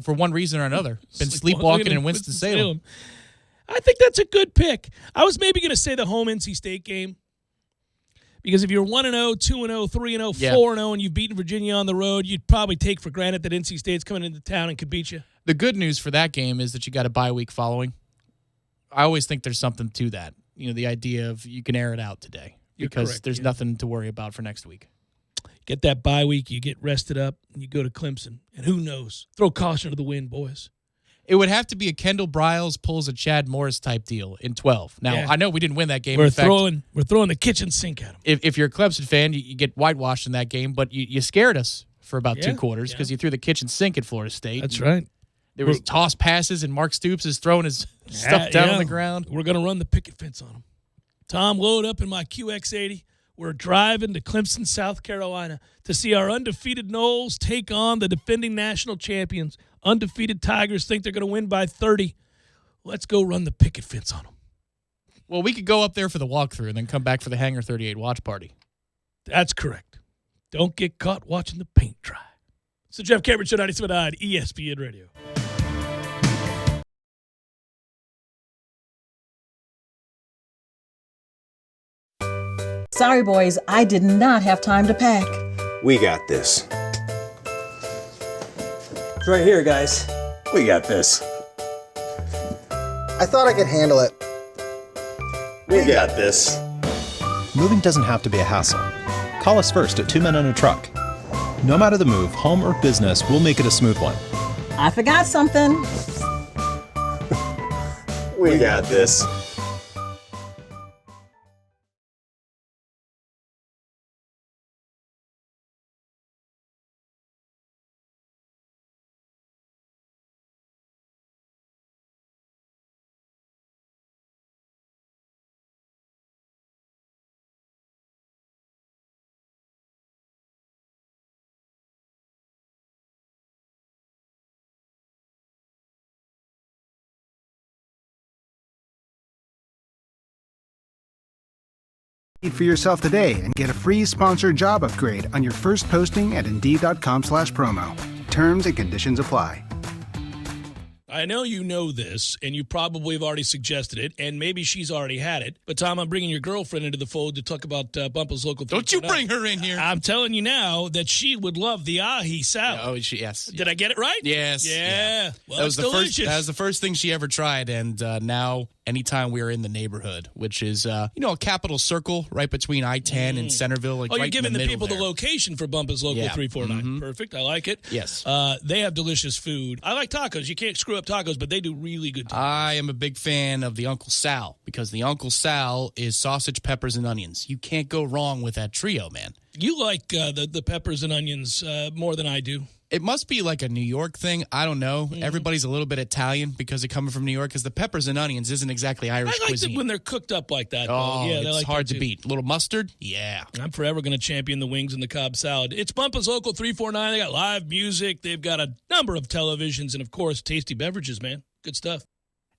For one reason or another, been sleepwalking in Winston-Salem. I think that's a good pick. I was maybe going to say the home NC State game because if you're 1-0, 2-0, 3-0, 4-0, and you've beaten Virginia on the road, you'd probably take for granted that NC State's coming into town and could beat you. The good news for that game is that you got a bye week following. I always think there's something to that. The idea of you can air it out today, because there's nothing to worry about for next week. Get that bye week, you get rested up, and you go to Clemson. And who knows? Throw caution to the wind, boys. It would have to be a Kendall Briles pulls a Chad Morris type deal in 12. Now, I know we didn't win that game. We're throwing the kitchen sink at them. If you're a Clemson fan, you get whitewashed in that game, but you scared us for about 2 quarters because you threw the kitchen sink at Florida State. That's right. There was toss passes, and Mark Stoops is throwing his stuff down on the ground. We're going to run the picket fence on them. Tom, load up in my QX80. We're driving to Clemson, South Carolina to see our undefeated Noles take on the defending national champions. Undefeated Tigers think they're going to win by 30. Let's go run the picket fence on them. Well, we could go up there for the walkthrough and then come back for the Hangar 38 watch party. That's correct. Don't get caught watching the paint dry. It's the Jeff Cameron Show, 97.9 ESPN Radio. Sorry, boys, I did not have time to pack. We got this. It's right here, guys. We got this. I thought I could handle it. We got this. Moving doesn't have to be a hassle. Call us first at 2 Men and a Truck. No matter the move, home or business, we'll make it a smooth one. I forgot something. We got this. For yourself today and get a free sponsored job upgrade on your first posting at Indeed.com/promo. Terms and conditions apply. I know you know this, and you probably have already suggested it, and maybe she's already had it. But, Tom, I'm bringing your girlfriend into the fold to talk about Bumpa's Local. Don't you bring her in here. I'm telling you now that she would love the ahi salad. Oh, yes. Did I get it right? Yes. Yeah. Well, that was delicious. That was the first thing she ever tried, and now anytime we are in the neighborhood, which is, a capital circle right between I-10 and Centerville. Like you're right giving in the people there. the location for Bumpa's Local 349. Mm-hmm. Perfect. I like it. Yes. They have delicious food. I like tacos. You can't screw up tacos, but they do really good tacos. I am a big fan of the Uncle Sal because the Uncle Sal is sausage, peppers, and onions. You can't go wrong with that trio, man. You like the peppers and onions more than I do. It must be like a New York thing. I don't know. Mm. Everybody's a little bit Italian because they're coming from New York because the peppers and onions isn't exactly Irish cuisine. I like it when they're cooked up like that. Oh, yeah, it's hard to beat. A little mustard? Yeah. I'm forever going to champion the wings and the Cobb salad. It's Bumpa's Local 349. They got live music. They've got a number of televisions and, of course, tasty beverages, man. Good stuff.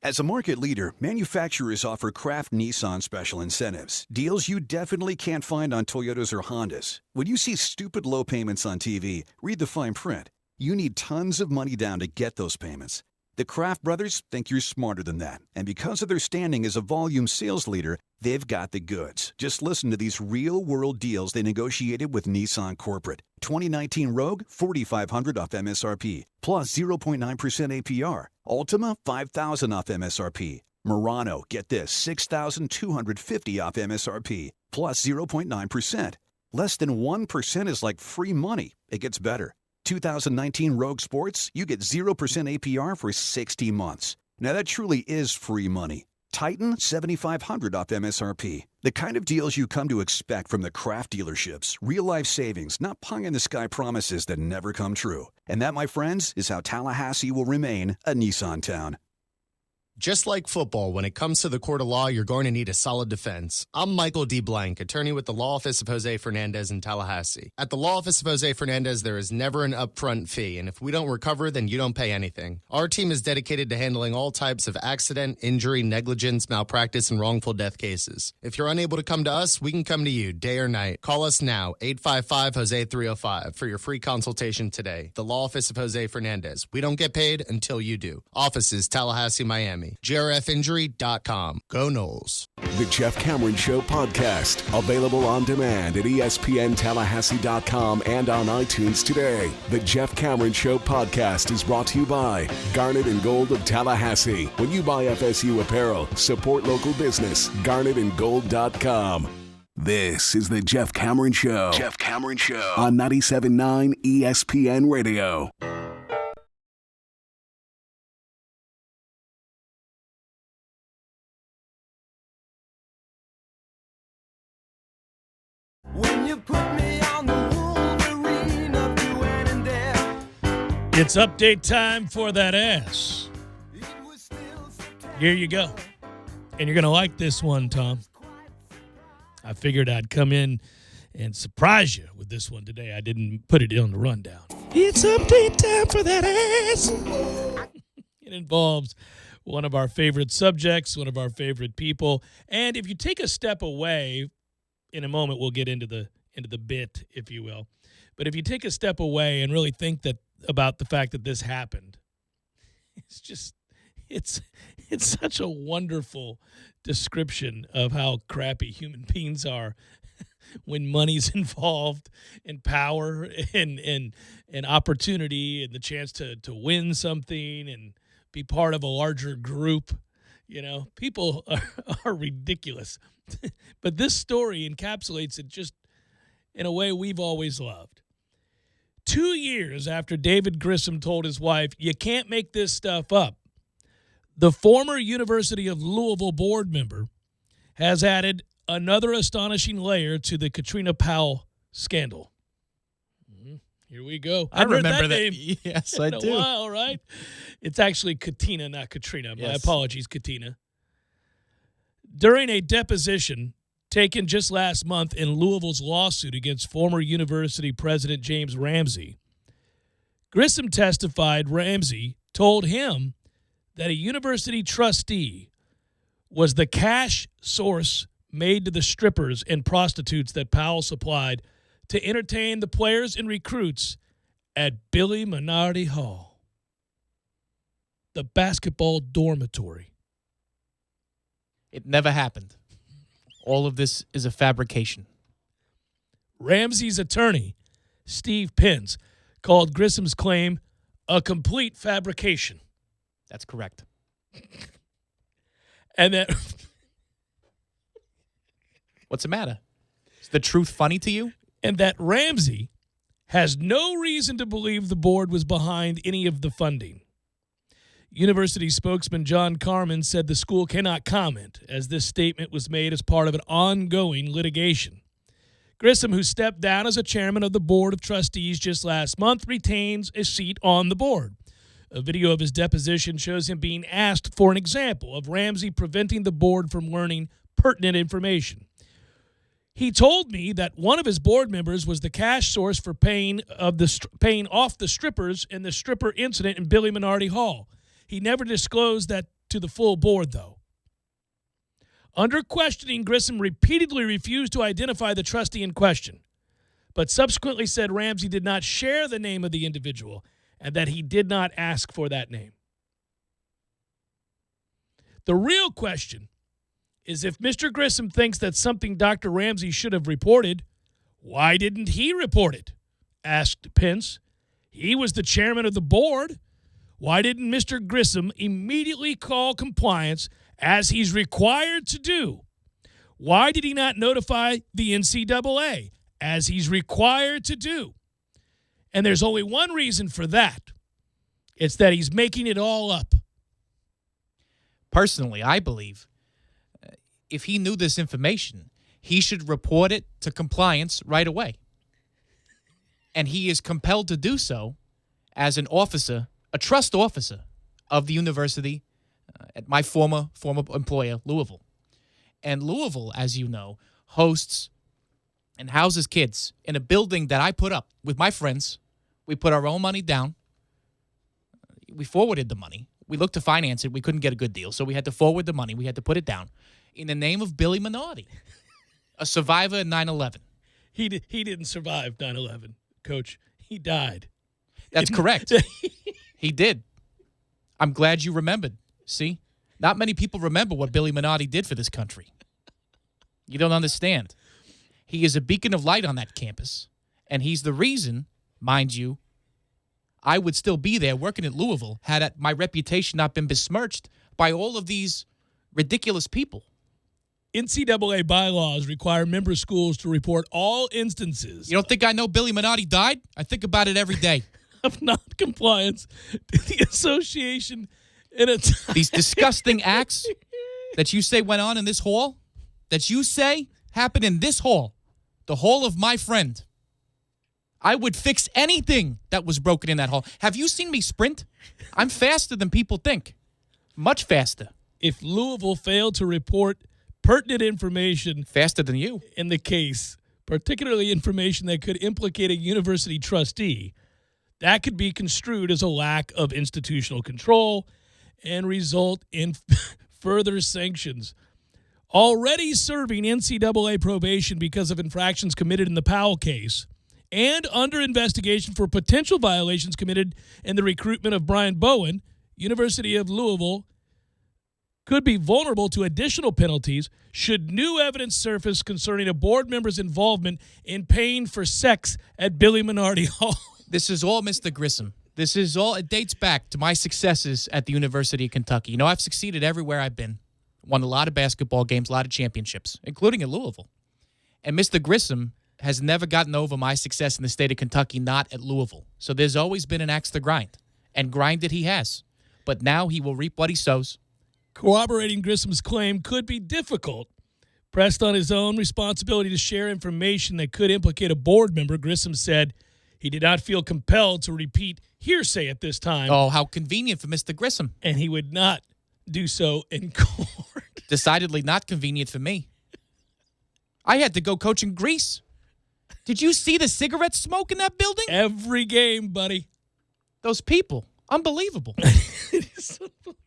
As a market leader, manufacturers offer Kraft Nissan special incentives. Deals you definitely can't find on Toyotas or Hondas. When you see stupid low payments on TV, read the fine print. You need tons of money down to get those payments. The Kraft brothers think you're smarter than that. And because of their standing as a volume sales leader, they've got the goods. Just listen to these real-world deals they negotiated with Nissan Corporate. 2019 Rogue, $4,500 off MSRP, plus 0.9% APR. Altima, $5,000 off MSRP. Murano, get this, $6,250 off MSRP, plus 0.9%. Less than 1% is like free money. It gets better. 2019 Rogue Sports, you get 0% APR for 60 months. Now that truly is free money. Titan, $7,500 off MSRP. The kind of deals you come to expect from the Kraft dealerships. Real-life savings, not pie-in-the-sky promises that never come true. And that, my friends, is how Tallahassee will remain a Nissan town. Just like football, when it comes to the court of law, you're going to need a solid defense. I'm Michael D. Blank, attorney with the Law Office of Jose Fernandez in Tallahassee. At the Law Office of Jose Fernandez, there is never an upfront fee, and if we don't recover, then you don't pay anything. Our team is dedicated to handling all types of accident, injury, negligence, malpractice, and wrongful death cases. If you're unable to come to us, we can come to you day or night. Call us now, 855-HOSE-305, for your free consultation today. The Law Office of Jose Fernandez. We don't get paid until you do. Offices, Tallahassee, Miami. JRFinjury.com. Go Noles. The Jeff Cameron Show podcast, available on demand at ESPNTallahassee.com and on iTunes today. The Jeff Cameron Show podcast is brought to you by Garnet and Gold of Tallahassee. When you buy FSU apparel, support local business. GarnetandGold.com. This is the Jeff Cameron Show. Jeff Cameron Show on 97.9 ESPN Radio. When you put me on the Wolverine of doing and there. It's update time for that ass. Here you go. And you're going to like this one, Tom. I figured I'd come in and surprise you with this one today. I didn't put it on the rundown. It's update time for that ass. It involves one of our favorite subjects, one of our favorite people. And if you take a step away, in a moment we'll get into the bit, if you will. But if you take a step away and really think about the fact that this happened, it's such a wonderful description of how crappy human beings are when money's involved and power and opportunity and the chance to win something and be part of a larger group. You know, people are ridiculous. But this story encapsulates it just in a way we've always loved. 2 years after David Grissom told his wife, "You can't make this stuff up," the former University of Louisville board member has added another astonishing layer to the Katrina Powell scandal. Here we go. I remember that name. Yes, I do. In a while, right? It's actually Katina, not Katrina. My apologies, Katina. During a deposition taken just last month in Louisville's lawsuit against former university president James Ramsey, Grissom testified Ramsey told him that a university trustee was the cash source made to the strippers and prostitutes that Powell supplied to entertain the players and recruits at Billy Minardi Hall, the basketball dormitory. It never happened. All of this is a fabrication. Ramsey's attorney, Steve Pence, called Grissom's claim a complete fabrication. That's correct. And that... What's the matter? Is the truth funny to you? And that Ramsey has no reason to believe the board was behind any of the funding. University spokesman John Carmen said the school cannot comment, as this statement was made as part of an ongoing litigation. Grissom, who stepped down as a chairman of the board of trustees just last month, retains a seat on the board. A video of his deposition shows him being asked for an example of Ramsey preventing the board from learning pertinent information. He told me that one of his board members was the cash source for paying off the strippers in the stripper incident in Billy Minardi Hall. He never disclosed that to the full board, though. Under questioning, Grissom repeatedly refused to identify the trustee in question, but subsequently said Ramsey did not share the name of the individual and that he did not ask for that name. The real question is, if Mr. Grissom thinks that's something Dr. Ramsey should have reported, why didn't he report it? Asked Pence. He was the chairman of the board. Why didn't Mr. Grissom immediately call compliance as he's required to do? Why did he not notify the NCAA as he's required to do? And there's only one reason for that. It's that he's making it all up. Personally, I believe if he knew this information, he should report it to compliance right away. And he is compelled to do so as an officer, a trust officer of the university at my former employer, Louisville. And Louisville, as you know, hosts and houses kids in a building that I put up with my friends. We put our own money down. We forwarded the money. We looked to finance it. We couldn't get a good deal, so we had to forward the money. We had to put it down in the name of Billy Minardi, a survivor in 9/11. He didn't survive 9/11, Coach. He died. That's correct. He did. I'm glad you remembered. See? Not many people remember what Billy Minardi did for this country. You don't understand. He is a beacon of light on that campus, and he's the reason, mind you, I would still be there working at Louisville had my reputation not been besmirched by all of these ridiculous people. NCAA bylaws require member schools to report all instances. You don't think I know Billy Minotti died? I think about it every day. Of non-compliance to the association in a time. These disgusting acts that you say went on in this hall, that you say happened in this hall, the hall of my friend. I would fix anything that was broken in that hall. Have you seen me sprint? I'm faster than people think. Much faster. If Louisville failed to report pertinent information faster than you in the case, particularly information that could implicate a university trustee, that could be construed as a lack of institutional control and result in further sanctions. Already serving NCAA probation because of infractions committed in the Powell case and under investigation for potential violations committed in the recruitment of Brian Bowen, University of Louisville could be vulnerable to additional penalties should new evidence surface concerning a board member's involvement in paying for sex at Billy Minotti Hall. This is all Mr. Grissom. It dates back to my successes at the University of Kentucky. You know, I've succeeded everywhere I've been. Won a lot of basketball games, a lot of championships, including at Louisville. And Mr. Grissom has never gotten over my success in the state of Kentucky, not at Louisville. So there's always been an axe to grind, and grinded he has. But now he will reap what he sows. Corroborating Grissom's claim could be difficult. Pressed on his own responsibility to share information that could implicate a board member, Grissom said he did not feel compelled to repeat hearsay at this time. Oh, how convenient for Mr. Grissom. And he would not do so in court. Decidedly not convenient for me. I had to go coach in Greece. Did you see the cigarette smoke in that building? Every game, buddy. Those people. Unbelievable. It is unbelievable.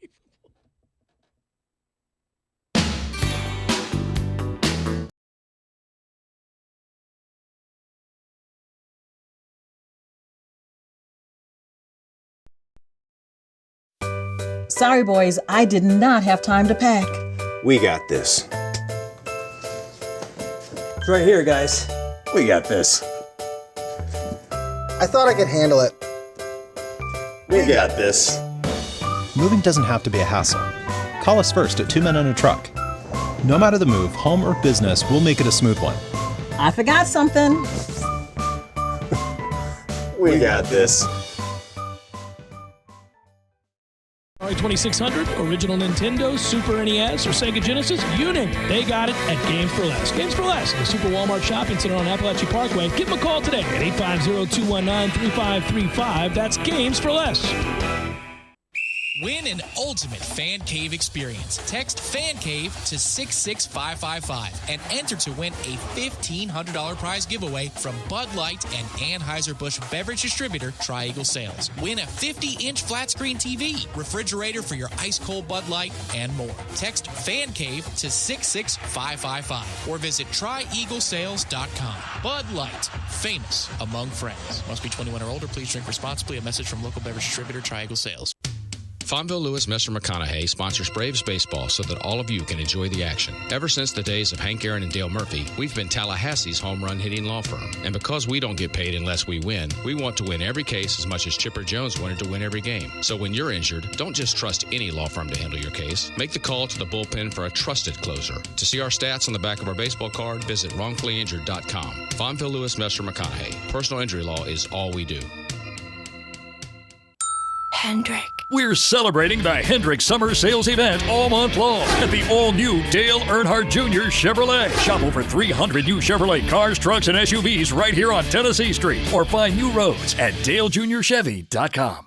Sorry, boys, I did not have time to pack. We got this. It's right here, guys. We got this. I thought I could handle it. We got this. Moving doesn't have to be a hassle. Call us first at 2 Men and a Truck. No matter the move, home or business, we'll make it a smooth one. I forgot something. We got this. Atari 2600, original Nintendo, Super NES, or Sega Genesis, you name it. They got it at Games for Less. Games for Less, the Super Walmart Shopping Center on Appalachia Parkway. Give them a call today at 850-219-3535. That's Games for Less. Win an ultimate fan cave experience. Text Fan Cave to 66555 and enter to win a $1,500 prize giveaway from Bud Light and Anheuser-Busch beverage distributor Tri-Eagle Sales. Win a 50-inch flat screen TV, refrigerator for your ice-cold Bud Light, and more. Text Fan Cave to 66555 or visit TriEagleSales.com. Bud Light, famous among friends. Must be 21 or older. Please drink responsibly. A message from local beverage distributor Tri-Eagle Sales. Fonville Lewis Messer McConaughey sponsors Braves baseball so that all of you can enjoy the action. Ever since the days of Hank Aaron and Dale Murphy, we've been Tallahassee's home run hitting law firm. And because we don't get paid unless we win, we want to win every case as much as Chipper Jones wanted to win every game. So when you're injured, don't just trust any law firm to handle your case. Make the call to the bullpen for a trusted closer. To see our stats on the back of our baseball card, visit wrongfullyinjured.com. Fonville Lewis Messer McConaughey. Personal injury law is all we do. Hendrick. We're celebrating the Hendrick Summer Sales Event all month long at the all-new Dale Earnhardt Jr. Chevrolet. Shop over 300 new Chevrolet cars, trucks, and SUVs right here on Tennessee Street or find new roads at DaleJuniorChevy.com.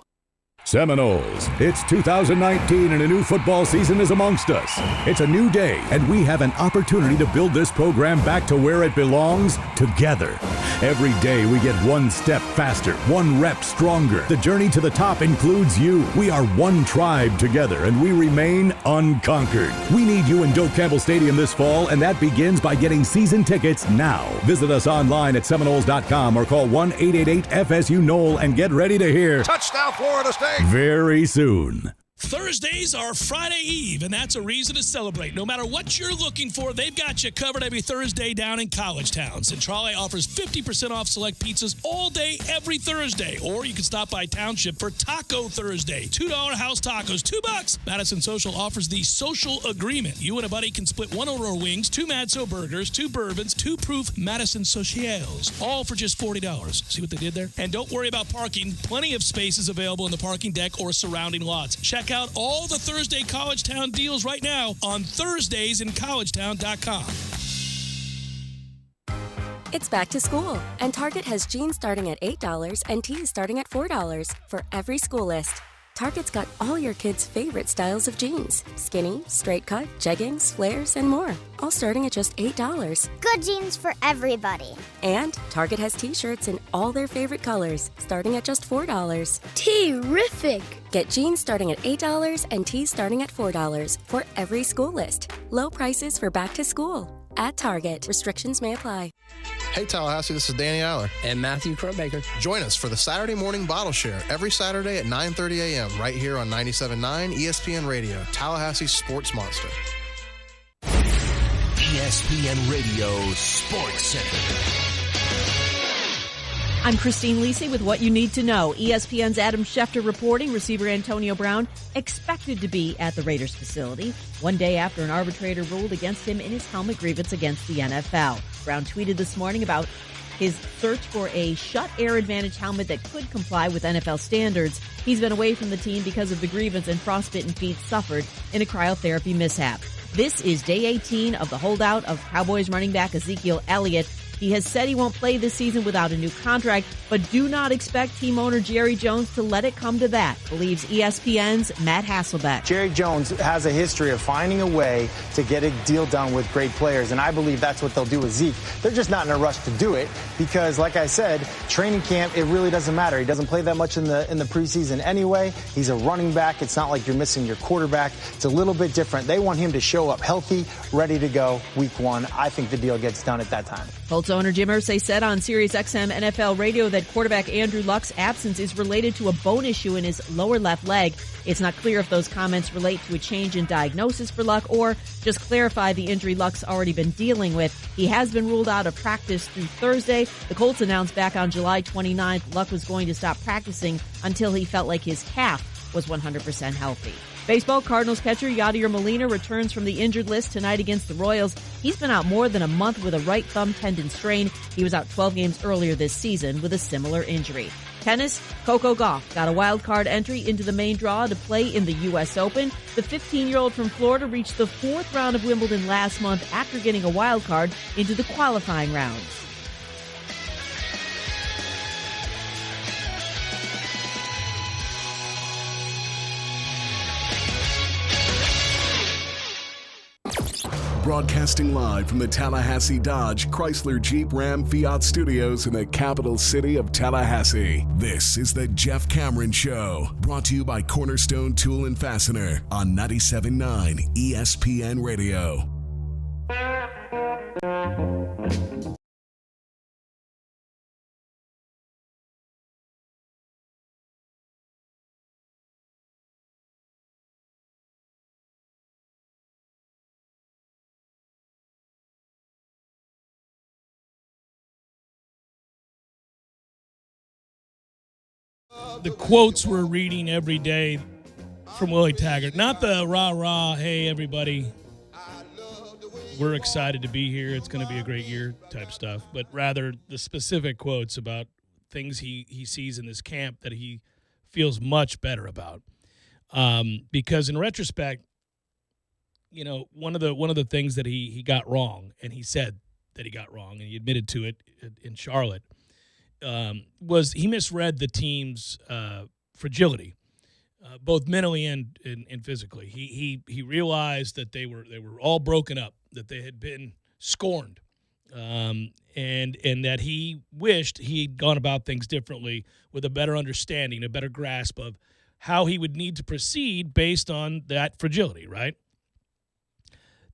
Seminoles, it's 2019 and a new football season is amongst us. It's a new day and we have an opportunity to build this program back to where it belongs, together. Every day we get one step faster, one rep stronger. The journey to the top includes you. We are one tribe together and we remain unconquered. We need you in Doak Campbell Stadium this fall, and that begins by getting season tickets now. Visit us online at Seminoles.com or call 1-888-FSU-NOLE and get ready to hear Touchdown Florida State! very soon. Thursdays are Friday Eve, and that's a reason to celebrate. No matter what you're looking for, they've got you covered every Thursday down in College Town. Centrale offers 50% off select pizzas all day, every Thursday. Or you can stop by Township for Taco Thursday. $2 house tacos, $2. Madison Social offers the Social Agreement. You and a buddy can split one order of wings, 2 Madso burgers, 2 bourbons, 2 proof Madison Socials, all for just $40. See what they did there? And don't worry about parking. Plenty of spaces available in the parking deck or surrounding lots. Check out all the Thursday College Town deals right now on ThursdaysInCollegetown.com. It's back to school, and Target has jeans starting at $8 and tees starting at $4 for every school list. Target's got all your kids' favorite styles of jeans. Skinny, straight cut, jeggings, flares, and more. All starting at just $8. Good jeans for everybody. And Target has t-shirts in all their favorite colors, starting at just $4. Terrific! Get jeans starting at $8 and tees starting at $4 for every school list. Low prices for back to school. At Target. Restrictions may apply. Hey Tallahassee, this is Danny Aller. And Matthew Crowbaker. Join us for the Saturday morning bottle share every Saturday at 9:30 a.m. right here on 97.9 ESPN Radio, Tallahassee's Sports Monster. ESPN Radio Sports Center. I'm Christine Lisi with what you need to know. ESPN's Adam Schefter reporting receiver Antonio Brown expected to be at the Raiders facility one day after an arbitrator ruled against him in his helmet grievance against the NFL. Brown tweeted this morning about his search for a shut air advantage helmet that could comply with NFL standards. He's been away from the team because of the grievance and frostbitten feet suffered in a cryotherapy mishap. This is day 18 of the holdout of Cowboys running back Ezekiel Elliott. He has said he won't play this season without a new contract, but do not expect team owner Jerry Jones to let it come to that, believes ESPN's Matt Hasselbeck. Jerry Jones has a history of finding a way to get a deal done with great players, and I believe that's what they'll do with Zeke. They're just not in a rush to do it because, like I said, training camp, it really doesn't matter. He doesn't play that much in the preseason anyway. He's a running back. It's not like you're missing your quarterback. It's a little bit different. They want him to show up healthy, ready to go week 1. I think the deal gets done at that time. Colts owner Jim Irsay said on SiriusXM NFL Radio that quarterback Andrew Luck's absence is related to a bone issue in his lower left leg. It's not clear if those comments relate to a change in diagnosis for Luck or just clarify the injury Luck's already been dealing with. He has been ruled out of practice through Thursday. The Colts announced back on July 29th Luck was going to stop practicing until he felt like his calf was 100% healthy. Baseball, Cardinals catcher Yadier Molina returns from the injured list tonight against the Royals. He's been out more than a month with a right thumb tendon strain. He was out 12 games earlier this season with a similar injury. Tennis, Coco Gauff got a wild card entry into the main draw to play in the U.S. Open. The 15-year-old from Florida reached the 4th round of Wimbledon last month after getting a wild card into the qualifying rounds. Broadcasting live from the Tallahassee Dodge Chrysler Jeep Ram Fiat Studios in the capital city of Tallahassee. This is the Jeff Cameron Show, brought to you by Cornerstone Tool and Fastener on 97.9 ESPN Radio. The quotes we're reading every day from Willie Taggart. Not the rah-rah, hey, everybody, we're excited to be here, it's going to be a great year type stuff, but rather the specific quotes about things he sees in this camp that he feels much better about. Because in retrospect, you know, one of the things that he got wrong, and he said that he got wrong, and he admitted to it in Charlotte, was he misread the team's fragility, both mentally and physically. He realized that they were all broken up, that they had been scorned, and that he wished he'd gone about things differently with a better understanding, a better grasp of how he would need to proceed based on that fragility, right?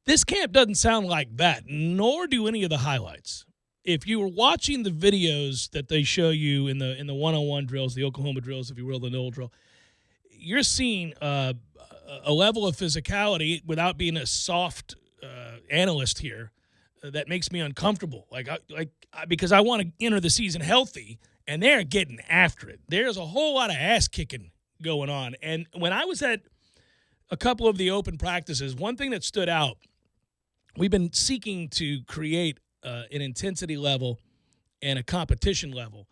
This camp doesn't sound like that, nor do any of the highlights. If you were watching the videos that they show you in the one-on-one drills, the Oklahoma drills, if you will, the Noel drill, you're seeing a a level of physicality without being a soft analyst here that makes me uncomfortable. Because I want to enter the season healthy, and they're getting after it. There's a whole lot of ass kicking going on. And when I was at a couple of the open practices, one thing that stood out, we've been seeking to create an intensity level and a competition level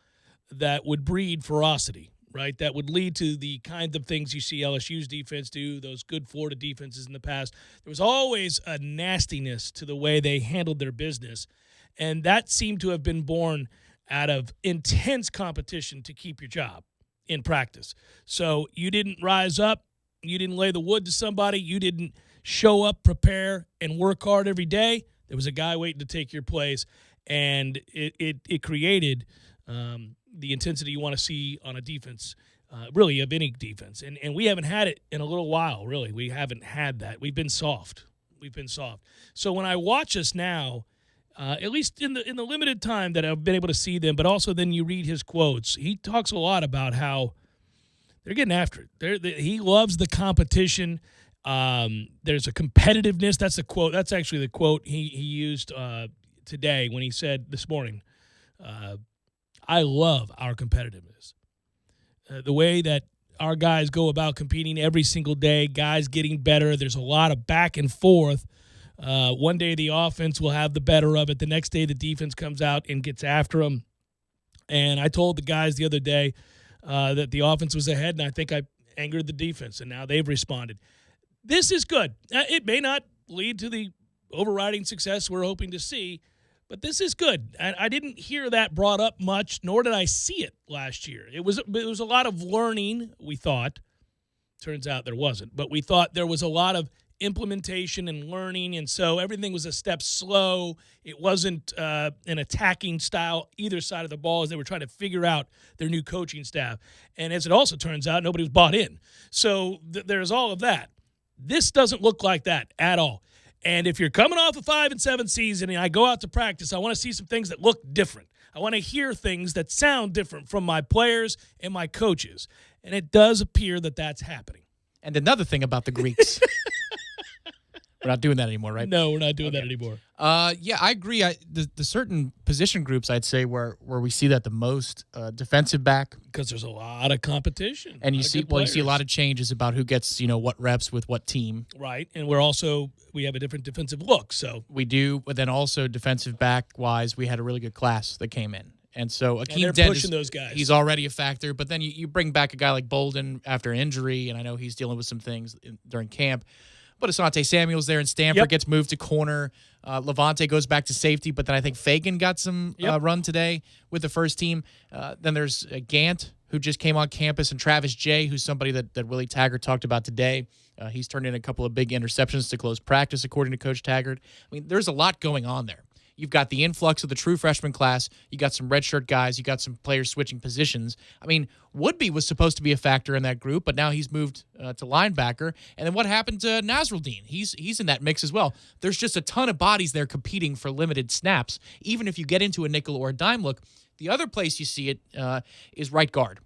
that would breed ferocity, right? That would lead to the kind of things you see LSU's defense do, those good Florida defenses in the past. There was always a nastiness to the way they handled their business, and that seemed to have been born out of intense competition to keep your job in practice. So you didn't rise up, you didn't lay the wood to somebody, you didn't show up, prepare, and work hard every day. There was a guy waiting to take your place, and it created the intensity you want to see on a defense, really of any defense. And we haven't had it in a little while, really. We haven't had that. We've been soft. So when I watch us now, at least in the limited time that I've been able to see them, but also then you read his quotes, he talks a lot about how they're getting after it. He loves the competition. There's a competitiveness. That's the quote. That's actually the quote he used today when he said this morning, I love our competitiveness. The way that our guys go about competing every single day, guys getting better. There's a lot of back and forth. One day the offense will have the better of it. The next day the defense comes out and gets after them. And I told the guys the other day that the offense was ahead, and I think I angered the defense, and now they've responded. This is good. It may not lead to the overriding success we're hoping to see, but this is good. I didn't hear that brought up much, nor did I see it last year. It was a lot of learning, we thought. Turns out there wasn't. But we thought there was a lot of implementation and learning, and so everything was a step slow. It wasn't an attacking style either side of the ball as they were trying to figure out their new coaching staff. And as it also turns out, nobody was bought in. So there's all of that. This doesn't look like that at all. And if you're coming off a 5-7 season and I go out to practice, I want to see some things that look different. I want to hear things that sound different from my players and my coaches. And it does appear that that's happening. And another thing about the Greeks. We're not doing that anymore, right? No, we're not doing that anymore. Yeah, I agree. The certain position groups, I'd say, where we see that the most, defensive back, because there's a lot of competition, and you see a lot of changes about who gets what reps with what team, right? And we have a different defensive look, so we do. But then also defensive back wise, we had a really good class that came in. And so Akeem Dent pushing those guys. He's already a factor, but then you bring back a guy like Bolden after injury, and I know he's dealing with some things during camp. But Asante Samuel's there, and Stanford gets moved to corner. Levante goes back to safety, but then I think Fagan got some run today with the first team. Then there's Gant, who just came on campus, and Travis Jay, who's somebody that Willie Taggart talked about today. He's turned in a couple of big interceptions to close practice, according to Coach Taggart. I mean, there's a lot going on there. You've got the influx of the true freshman class. You got some redshirt guys. You got some players switching positions. I mean, Woodby was supposed to be a factor in that group, but now he's moved to linebacker. And then what happened to Nasruddin? He's in that mix as well. There's just a ton of bodies there competing for limited snaps, even if you get into a nickel or a dime look. The other place you see it is right guard.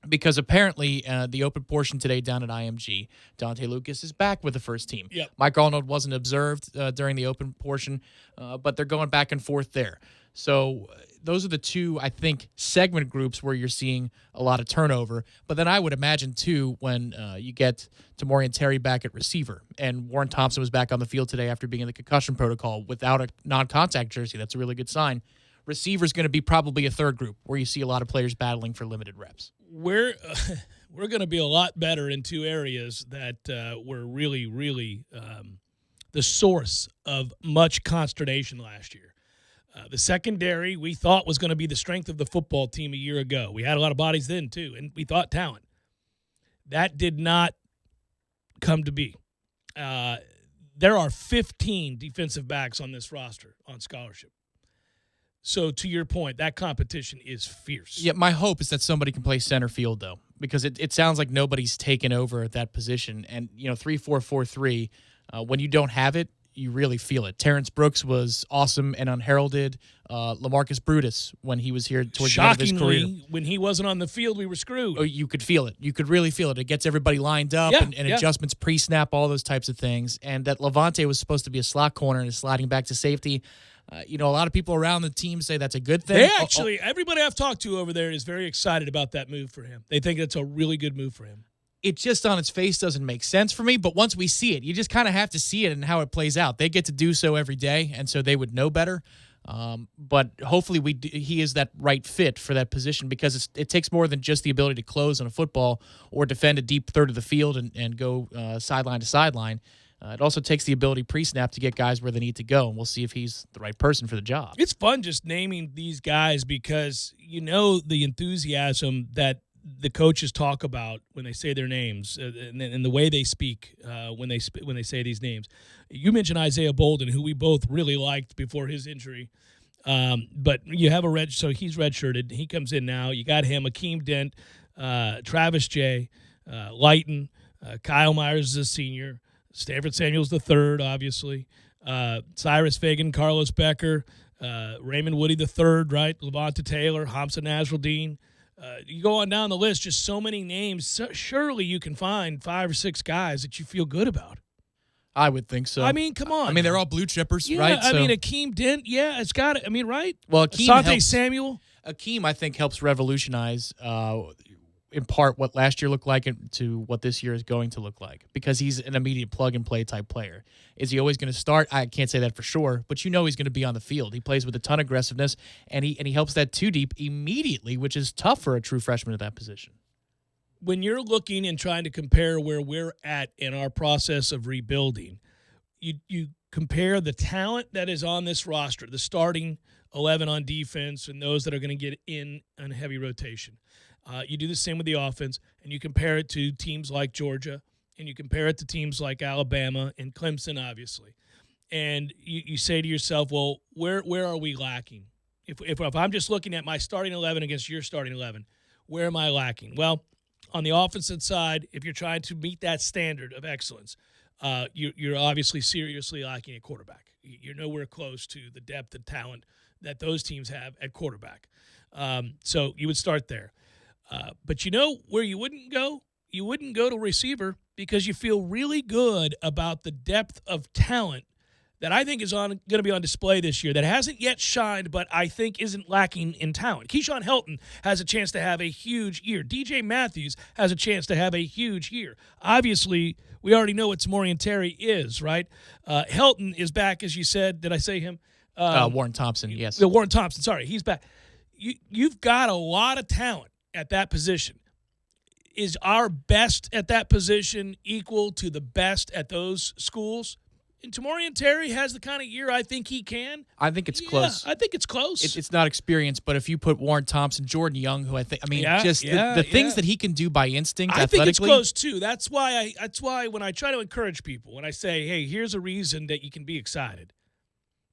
Because apparently the open portion today down at IMG, Dante Lucas is back with the first team. Yep. Mike Arnold wasn't observed during the open portion, but they're going back and forth there. So those are the two, I think, segment groups where you're seeing a lot of turnover. But then I would imagine, too, when you get Tamorrion Terry back at receiver, and Warren Thompson was back on the field today after being in the concussion protocol without a non-contact jersey. That's a really good sign. Receiver's going to be probably a third group where you see a lot of players battling for limited reps. We're going to be a lot better in two areas that were really, really the source of much consternation last year. The secondary we thought was going to be the strength of the football team a year ago. We had a lot of bodies then, too, and we thought talent. That did not come to be. There are 15 defensive backs on this roster on scholarship. So, to your point, that competition is fierce. Yeah, my hope is that somebody can play center field, though, because it sounds like nobody's taken over that position. And, 3-4-4-3, when you don't have it, you really feel it. Terrence Brooks was awesome and unheralded. LaMarcus Brutus, when he was here towards the end of his career. Shockingly, when he wasn't on the field, we were screwed. Oh, you could feel it. You could really feel it. It gets everybody lined up and adjustments pre-snap, all those types of things. And that Levante was supposed to be a slot corner and is sliding back to safety. A lot of people around the team say that's a good thing. They actually, everybody I've talked to over there is very excited about that move for him. They think it's a really good move for him. It just on its face doesn't make sense for me, but once we see it, you just kind of have to see it and how it plays out. They get to do so every day, and so they would know better. But hopefully he is that right fit for that position, because it takes more than just the ability to close on a football or defend a deep third of the field and go sideline to sideline. It also takes the ability pre-snap to get guys where they need to go, and we'll see if he's the right person for the job. It's fun just naming these guys because the enthusiasm that the coaches talk about when they say their names and the way they speak when they say these names. You mentioned Isaiah Bolden, who we both really liked before his injury. But you have so he's redshirted. He comes in now. You got him, Akeem Dent, Travis J, Lighton, Kyle Myers is a senior, Stanford Samuels III, obviously, Cyrus Fagan, Carlos Becker, Raymond Woody III, right? Levante Taylor, Hamza Nasruddin. You go on down the list, just so many names. So surely you can find 5 or 6 guys that you feel good about. I would think so. I mean, come on. I mean, they're all blue chippers, yeah, right? I mean, Akeem Dent, it's got it. I mean, right? Well, Akeem Asante Samuel. Akeem, I think, helps revolutionize in part what last year looked like to what this year is going to look like, because he's an immediate plug-and-play type player. Is he always going to start? I can't say that for sure, but he's going to be on the field. He plays with a ton of aggressiveness, and he helps that two deep immediately, which is tough for a true freshman at that position. When you're looking and trying to compare where we're at in our process of rebuilding, you compare the talent that is on this roster, the starting 11 on defense, and those that are going to get in on heavy rotation. You do the same with the offense, and you compare it to teams like Georgia, and you compare it to teams like Alabama and Clemson, obviously. And you say to yourself, well, where are we lacking? If I'm just looking at my starting 11 against your starting 11, where am I lacking? Well, on the offensive side, if you're trying to meet that standard of excellence, you're obviously seriously lacking at quarterback. You're nowhere close to the depth and talent that those teams have at quarterback. So you would start there. But you know where you wouldn't go? You wouldn't go to receiver, because you feel really good about the depth of talent that I think is going to be on display this year, that hasn't yet shined, but I think isn't lacking in talent. Keyshawn Helton has a chance to have a huge year. DJ Matthews has a chance to have a huge year. Obviously, we already know what Tamorrion Terry is, right? Helton is back, as you said. Did I say him? Warren Thompson, yes. Warren Thompson, sorry. He's back. You've got a lot of talent at that position. Is our best at that position equal to the best at those schools? And Tamorrion Terry has the kind of year I think he can. I think it's close. I think it's close. It's not experience, but if you put Warren Thompson, Jordan Young, who the things that he can do by instinct athletically. I think it's close too. That's why when I try to encourage people, when I say, hey, here's a reason that you can be excited.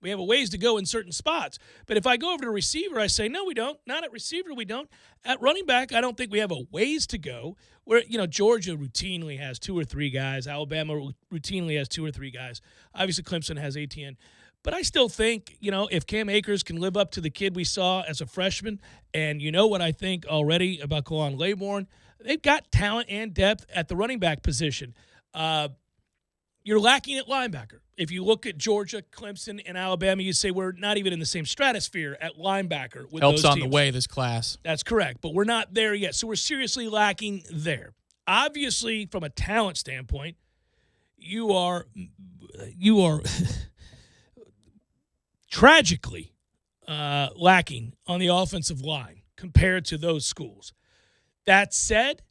We have a ways to go in certain spots. But if I go over to receiver, I say, no, we don't. Not at receiver, we don't. At running back, I don't think we have a ways to go. Where, Georgia routinely has 2 or 3 guys. Alabama routinely has 2 or 3 guys. Obviously, Clemson has Etienne. But I still think, if Cam Akers can live up to the kid we saw as a freshman, and you know what I think already about Kalon Laybourne, they've got talent and depth at the running back position. You're lacking at linebacker. If you look at Georgia, Clemson, and Alabama, you say we're not even in the same stratosphere at linebacker with Helps those on teams. The way, this class. That's correct, but we're not there yet. So we're seriously lacking there. Obviously, from a talent standpoint, you are tragically lacking on the offensive line compared to those schools. That said,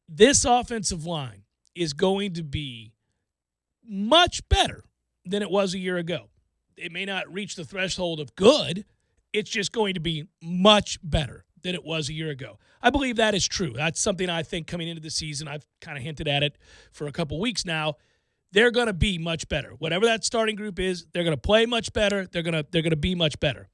this offensive line is going to be much better than it was a year ago. It may not reach the threshold of good. It's just going to be much better than it was a year ago. I believe that is true. That's something I think coming into the season. I've kind of hinted at it for a couple weeks now. They're going to be much better. Whatever that starting group is, they're going to play much better. They're going to be much better.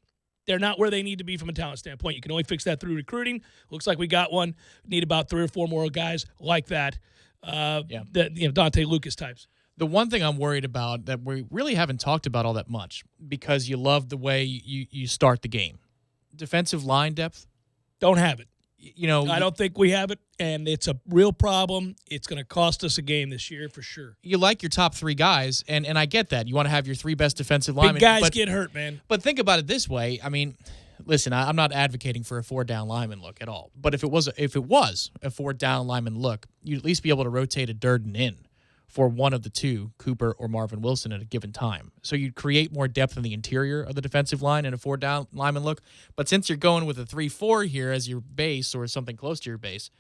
They're not where they need to be from a talent standpoint. You can only fix that through recruiting. Looks like we got one. Need about 3 or 4 more guys like that. Dante Lucas types. The one thing I'm worried about that we really haven't talked about all that much because you love the way you start the game. Defensive line depth. Don't have it. I don't think we have it, and it's a real problem. It's going to cost us a game this year for sure. You like your top 3 guys, and I get that. You want to have your 3 best defensive linemen. Big guys get hurt, man. But think about it this way. I mean, listen, I'm not advocating for a 4-down lineman look at all. But if it was a 4-down lineman look, you'd at least be able to rotate a Durden in for one of the 2, Cooper or Marvin Wilson, at a given time. So you'd create more depth in the interior of the defensive line in a 4-down lineman look. But since you're going with a 3-4 here as your base or something close to your base,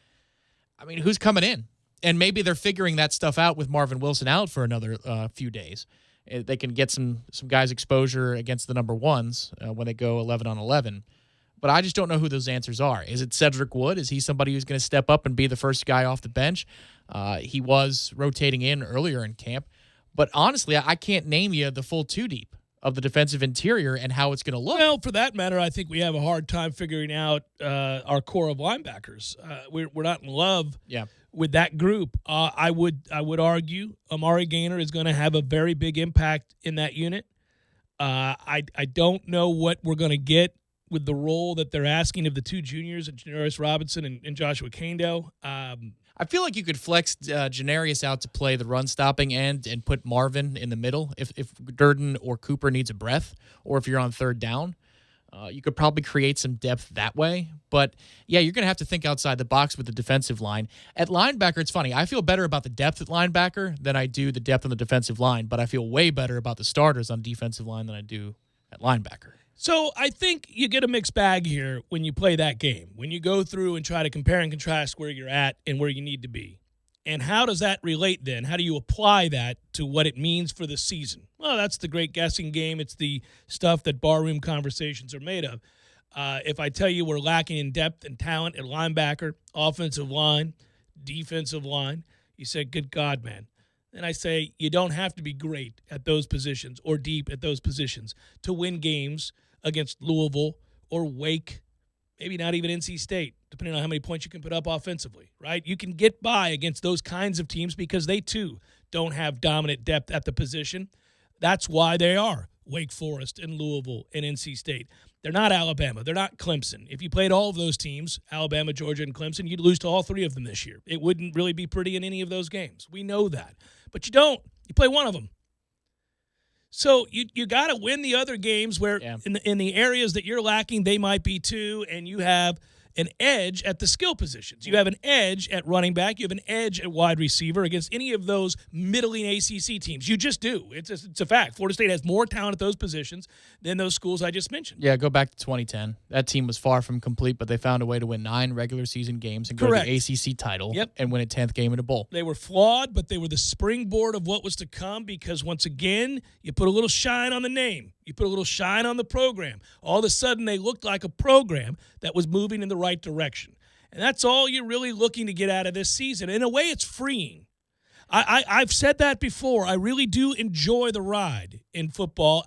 I mean, who's coming in? And maybe they're figuring that stuff out with Marvin Wilson out for another few days. They can get some guys exposure against the number 1s when they go 11 on 11. But I just don't know who those answers are. Is it Cedric Wood? Is he somebody who's going to step up and be the first guy off the bench? He was rotating in earlier in camp. But honestly, I can't name you the full 2 deep of the defensive interior and how it's going to look. Well, for that matter, I think we have a hard time figuring out our core of linebackers. We're not in love with that group. I would argue Amari Gaynor is going to have a very big impact in that unit. I don't know what we're going to get with the role that they're asking of the 2 juniors, Janarius Robinson and Joshua Kando. I feel like you could flex Janarius out to play the run-stopping end and put Marvin in the middle if Durden or Cooper needs a breath, or if you're on 3rd down. You could probably create some depth that way. But, yeah, you're going to have to think outside the box with the defensive line. At linebacker, it's funny. I feel better about the depth at linebacker than I do the depth on the defensive line, but I feel way better about the starters on defensive line than I do at linebacker. So I think you get a mixed bag here when you play that game, when you go through and try to compare and contrast where you're at and where you need to be. And how does that relate then? How do you apply that to what it means for the season? Well, that's the great guessing game. It's the stuff that barroom conversations are made of. If I tell you we're lacking in depth and talent at linebacker, offensive line, defensive line, you say, good God, man. And I say you don't have to be great at those positions or deep at those positions to win games against Louisville or Wake, maybe not even NC State, depending on how many points you can put up offensively, right? You can get by against those kinds of teams because they, too, don't have dominant depth at the position. That's why they are Wake Forest and Louisville and NC State. They're not Alabama. They're not Clemson. If you played all of those teams, Alabama, Georgia, and Clemson, you'd lose to all 3 of them this year. It wouldn't really be pretty in any of those games. We know that. But you don't. You play one of them. So you got to win the other games where in the areas that you're lacking, they might be too, and you have an edge at the skill positions. You have an edge at running back. You have an edge at wide receiver against any of those middling ACC teams. You just do. It's a fact. Florida State has more talent at those positions than those schools I just mentioned. Yeah, go back to 2010. That team was far from complete, but they found a way to win 9 regular season games and go to the ACC title and win a 10th game in a bowl. They were flawed, but they were the springboard of what was to come because, once again, you put a little shine on the name. You put a little shine on the program. All of a sudden, they looked like a program that was moving in the right direction. And that's all you're really looking to get out of this season. In a way, it's freeing. I've said that before. I really do enjoy the ride in football.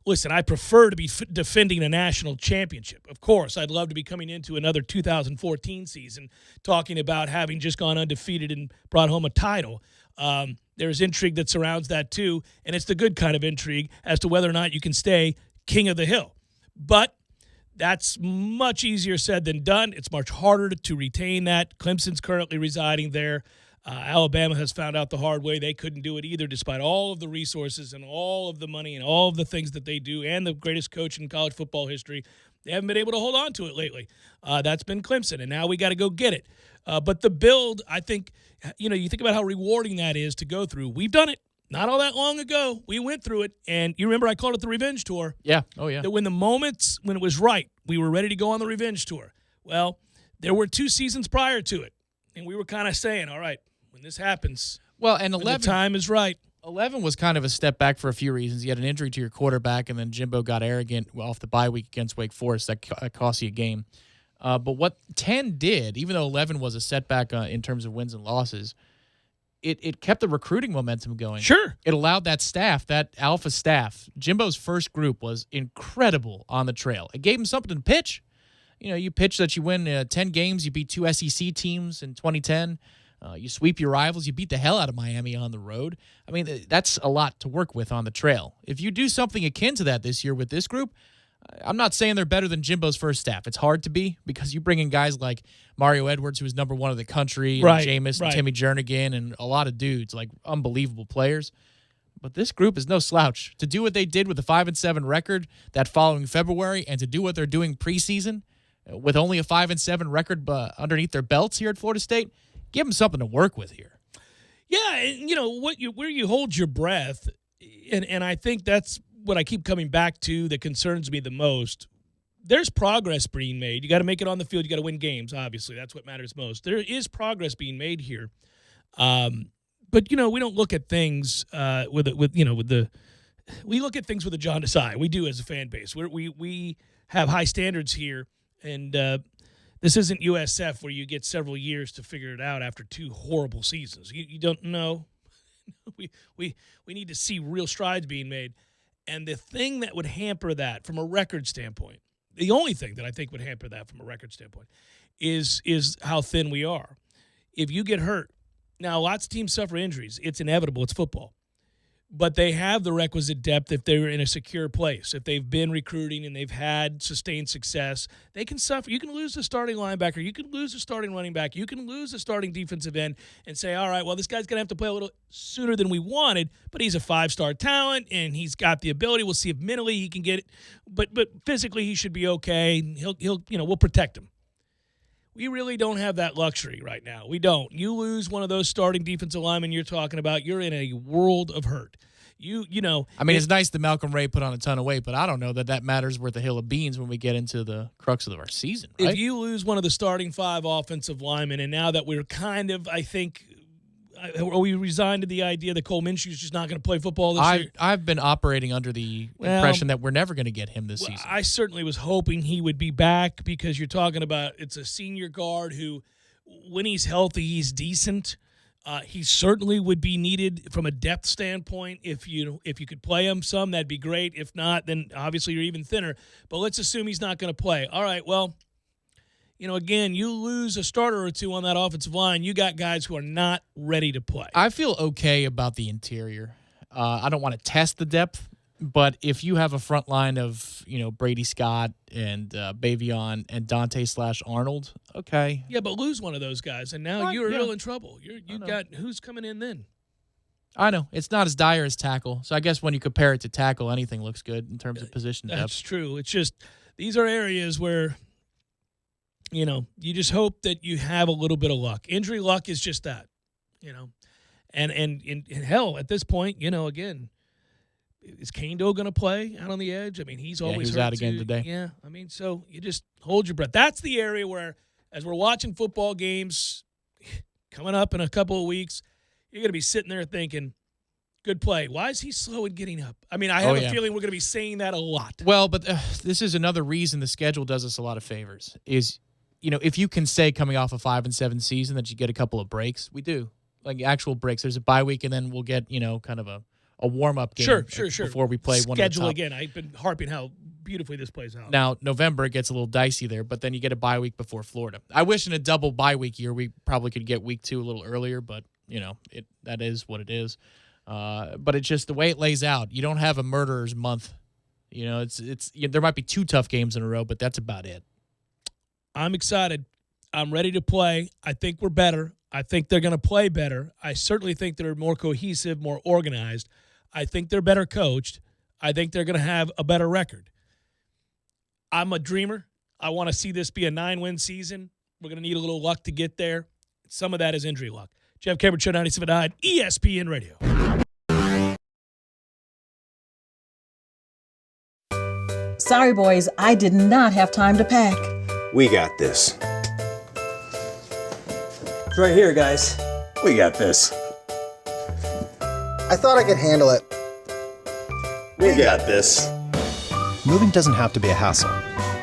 Listen, I prefer to be defending a national championship. Of course, I'd love to be coming into another 2014 season talking about having just gone undefeated and brought home a title. There's intrigue that surrounds that too, and it's the good kind of intrigue as to whether or not you can stay king of the hill. But that's much easier said than done. It's much harder to retain that. Clemson's currently residing there. Alabama has found out the hard way. They couldn't do it either, despite all of the resources and all of the money and all of the things that they do and the greatest coach in college football history. They haven't been able to hold on to it lately. That's been Clemson, and now we got to go get it. But the build, I think, you think about how rewarding that is to go through. We've done it not all that long ago. We went through it, and you remember I called it the revenge tour. Yeah. Oh, yeah. That when it was right, we were ready to go on the revenge tour. Well, there were 2 seasons prior to it, and we were kind of saying, all right, when this happens, and 11, the time is right. 11 was kind of a step back for a few reasons. You had an injury to your quarterback, and then Jimbo got arrogant off the bye week against Wake Forest. That cost you a game. But what 10 did, even though 11 was a setback in terms of wins and losses, it kept the recruiting momentum going. Sure. It allowed that staff, that alpha staff. Jimbo's first group was incredible on the trail. It gave him something to pitch. You pitch that you win 10 games. You beat 2 SEC teams in 2010. You sweep your rivals. You beat the hell out of Miami on the road. I mean, that's a lot to work with on the trail. If you do something akin to that this year with this group, I'm not saying they're better than Jimbo's first staff. It's hard to be because you bring in guys like Mario Edwards, who was number one of the country, and Jameis and Timmy Jernigan, and a lot of dudes, like unbelievable players. But this group is no slouch. To do what they did with the 5-7 record that following February, and to do what they're doing preseason with only a 5-7 record underneath their belts here at Florida State, give them something to work with here. Yeah, and where you hold your breath, and I think that's what I keep coming back to that concerns me the most. There's progress being made. You got to make it on the field. You got to win games, obviously. That's what matters most. There is progress being made here. But we don't look at things we look at things with a jaundiced eye. We do as a fan base. We have high standards here, and this isn't USF where you get several years to figure it out after 2 horrible seasons. You don't know. we need to see real strides being made, and the thing that would hamper that from a record standpoint, the only thing that I think would hamper that from a record standpoint, is how thin we are. If you get hurt. Now, lots of teams suffer injuries. It's inevitable. It's football. But they have the requisite depth if they're in a secure place. If they've been recruiting and they've had sustained success, they can suffer. You can lose a starting linebacker. You can lose a starting running back. You can lose a starting defensive end and say, all right, well, this guy's going to have to play a little sooner than we wanted, but he's a 5-star talent, and he's got the ability. We'll see if mentally he can get it. But physically he should be okay. We'll protect him. We really don't have that luxury right now. We don't. You lose one of those starting defensive linemen you're talking about, you're in a world of hurt. I mean, it's nice that Malcolm Ray put on a ton of weight, but I don't know that matters worth a hill of beans when we get into the crux of our season, right? If you lose one of the starting 5 offensive linemen, and now that we're kind of, I think, are we resigned to the idea that Cole Minshew's just not going to play football this year? I've been operating under the impression that we're never going to get him this season. I certainly was hoping he would be back because you're talking about it's a senior guard who, when he's healthy, he's decent. He certainly would be needed from a depth standpoint. If you could play him some, that'd be great. If not, then obviously you're even thinner. But let's assume he's not going to play. All right, well, again, you lose a starter or 2 on that offensive line, you got guys who are not ready to play. I feel okay about the interior. I don't want to test the depth, but if you have a front line of, Brady Scott and Bavion and Dante/Arnold, okay. Yeah, but lose one of those guys, and now you're real in trouble. You got who's coming in then? I know. It's not as dire as tackle, so I guess when you compare it to tackle, anything looks good in terms of position depth. That's true. It's just these are areas where – you just hope that you have a little bit of luck. Injury luck is just that, And in hell, at this point, again, is Kando going to play out on the edge? I mean, he's always hurt out again today. Yeah, I mean, so you just hold your breath. That's the area where, as we're watching football games coming up in a couple of weeks, you're going to be sitting there thinking, good play. Why is he slow in getting up? I mean, I have a feeling we're going to be saying that a lot. Well, but this is another reason the schedule does us a lot of favors is – if you can say coming off a 5-7 season that you get a couple of breaks, we do. Like actual breaks. There's a bye week, and then we'll get, kind of a warm-up game sure. before we play one of the top. Schedule again. I've been harping how beautifully this plays out. Now, November, it gets a little dicey there, but then you get a bye week before Florida. I wish in a double bye week year we probably could get week 2 a little earlier, but, that is what it is. But it's just the way it lays out. You don't have a murderer's month. There might be 2 tough games in a row, but that's about it. I'm excited. I'm ready to play. I think we're better. I think they're going to play better. I certainly think they're more cohesive, more organized. I think they're better coached. I think they're going to have a better record. I'm a dreamer. I want to see this be a 9-win season. We're going to need a little luck to get there. Some of that is injury luck. Jeff Cameron, Show 97.9, ESPN Radio. Sorry, boys, I did not have time to pack. We got this. It's right here, guys. We got this. I thought I could handle it. We got this. Moving doesn't have to be a hassle.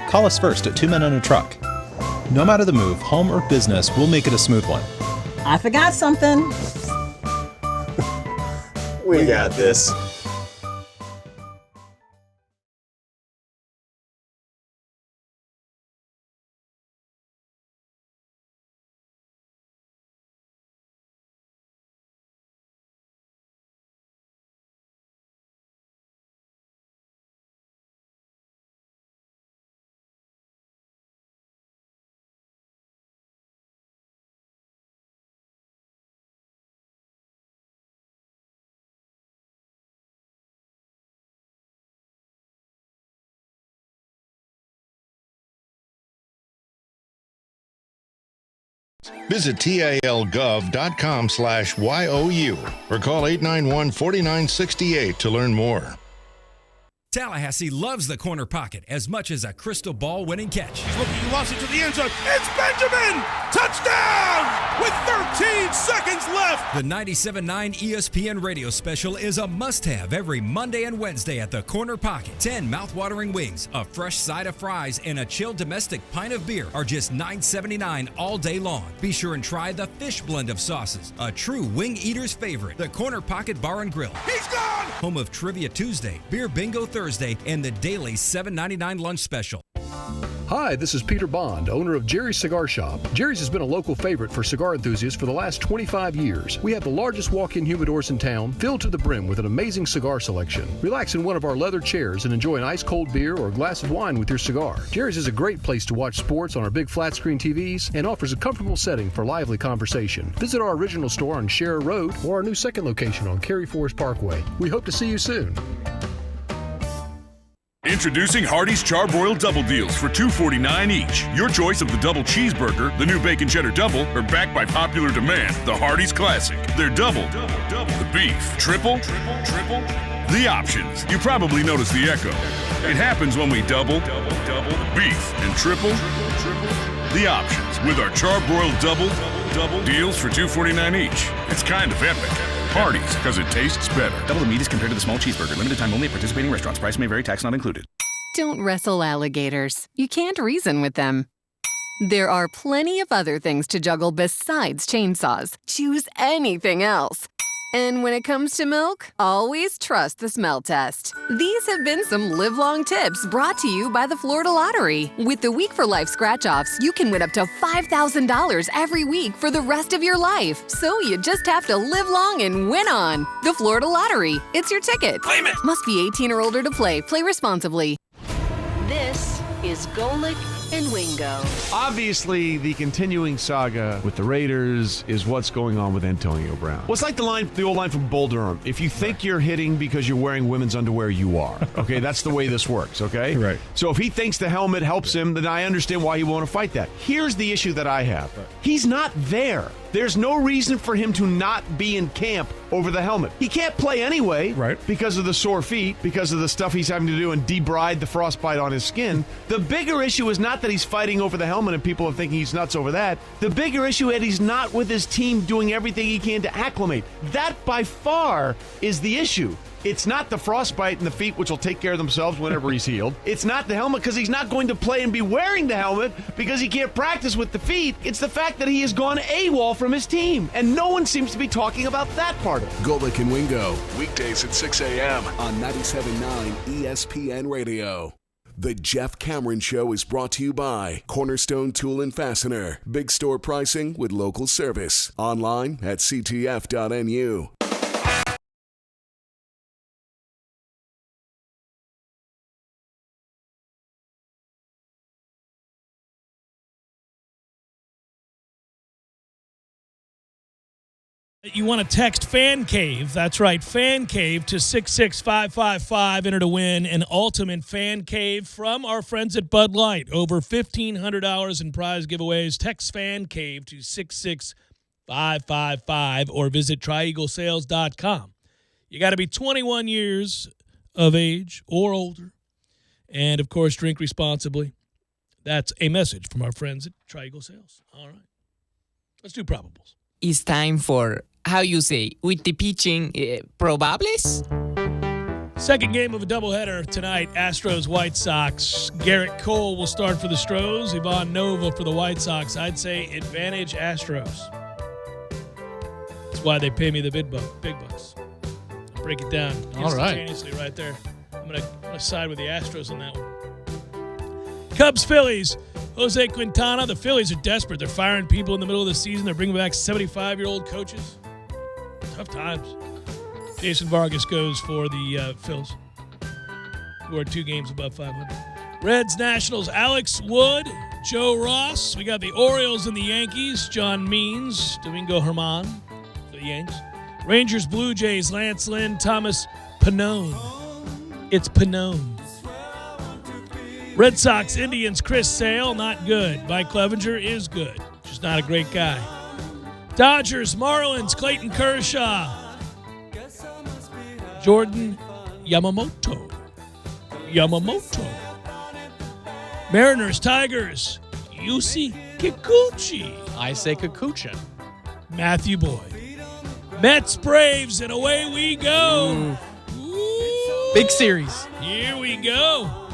Call us first at 2 Men and a Truck. No matter the move, home or business, we'll make it a smooth one. I forgot something. We got this. Visit TILgov.com/YOU or call 891-4968 to learn more. Tallahassee loves the corner pocket as much as a crystal ball winning catch. He's looking, he lost it to the end zone. It's Benjamin! Touchdown! With 13 seconds left. The 97.9 ESPN radio special is a must-have every Monday and Wednesday at the corner pocket. 10 mouth-watering wings, a fresh side of fries, and a chilled domestic pint of beer are just $9.79 all day long. Be sure and try the fish blend of sauces, a true wing eater's favorite. The Corner Pocket Bar and Grill. He's gone! Home of Trivia Tuesday, Beer Bingo Thursday, and the daily $7.99 lunch special. Hi, this is Peter Bond, owner of Jerry's Cigar Shop. Jerry's has been a local favorite for cigar enthusiasts for the last 25 years. We have the largest walk-in humidors in town, filled to the brim with an amazing cigar selection. Relax in one of our leather chairs and enjoy an ice-cold beer or a glass of wine with your cigar. Jerry's is a great place to watch sports on our big flat-screen TVs and offers a comfortable setting for lively conversation. Visit our original store on Scherer Road or our new second location on Cary Forest Parkway. We hope to see you soon. Introducing Hardee's Charbroiled Double Deals for $2.49 each. Your choice of the double cheeseburger, the new bacon cheddar double, or backed by popular demand, the Hardee's Classic. They're double. The beef. Triple. The options. You probably noticed the echo. It happens when we double the beef and triple the options with our Charbroiled double deals for $2.49 each. It's kind of epic. Hardee's, because it tastes better. Double the meat is compared to the small cheeseburger. Limited time only at participating restaurants. Price may vary. Tax not included. Don't wrestle alligators. You can't reason with them. There are plenty of other things to juggle besides chainsaws. Choose anything else. And when it comes to milk, always trust the smell test. These have been some live-long tips brought to you by the Florida Lottery. With the Week for Life scratch-offs, you can win up to $5,000 every week for the rest of your life. So you just have to live long and win on. The Florida Lottery. It's your ticket. Claim it! Must be 18 or older to play. Play responsibly. This is Golic and Wingo. Obviously, the continuing saga with the Raiders is what's going on with Antonio Brown. Well, it's like the old line from Bull Durham. If you think you're hitting because you're wearing women's underwear, you are. Okay, that's the way this works, okay? Right. So if he thinks the helmet helps him, then I understand why he want to fight that. Here's the issue that I have. He's not there. There's no reason for him to not be in camp over the helmet. He can't play anyway, right? Because of the sore feet, because of the stuff he's having to do and debride the frostbite on his skin. The bigger issue is not that he's fighting over the helmet and people are thinking he's nuts over that. The bigger issue is he's not with his team doing everything he can to acclimate. That by far is the issue. It's not the frostbite in the feet, which will take care of themselves whenever he's healed. It's not the helmet because he's not going to play and be wearing the helmet because he can't practice with the feet. It's the fact that he has gone AWOL from his team, and no one seems to be talking about that part of it. Golic and Wingo, weekdays at 6 a.m. on 97.9 ESPN Radio. The Jeff Cameron Show is brought to you by Cornerstone Tool and Fastener. Big store pricing with local service. Online at ctf.nu. You want to text Fan Cave. That's right, Fan Cave to 66555. Enter to win an ultimate Fan Cave from our friends at Bud Light. Over $1,500 in prize giveaways. Text Fan Cave to 66555 or visit TriEagleSales.com. You got to be 21 years of age or older. And, of course, drink responsibly. That's a message from our friends at TriEagle Sales. All right. Let's do probables. It's time for, how you say, with the pitching, probables? Second game of a doubleheader tonight, Astros-White Sox. Garrett Cole will start for the Stros. Ivan Nova for the White Sox. I'd say advantage Astros. That's why they pay me the big bucks. I'll break it down instantaneously right there. I'm gonna side with the Astros on that one. Cubs-Phillies. Jose Quintana. The Phillies are desperate. They're firing people in the middle of the season. They're bringing back 75-year-old coaches. Tough times. Jason Vargas goes for the Phils, who are 2 games above 500. Reds, Nationals, Alex Wood, Joe Ross. We got the Orioles and the Yankees. John Means, Domingo Germán for the Yanks. Rangers, Blue Jays, Lance Lynn, Thomas Pannone. It's Pannone. Red Sox, Indians, Chris Sale, not good. Mike Clevenger is good. Just not a great guy. Dodgers, Marlins, Clayton Kershaw. Jordan Yamamoto. Mariners, Tigers, Yusei Kikuchi. I say Kikuchi. Matthew Boyd. Mets, Braves, and away we go. Ooh. Big series. Here we go.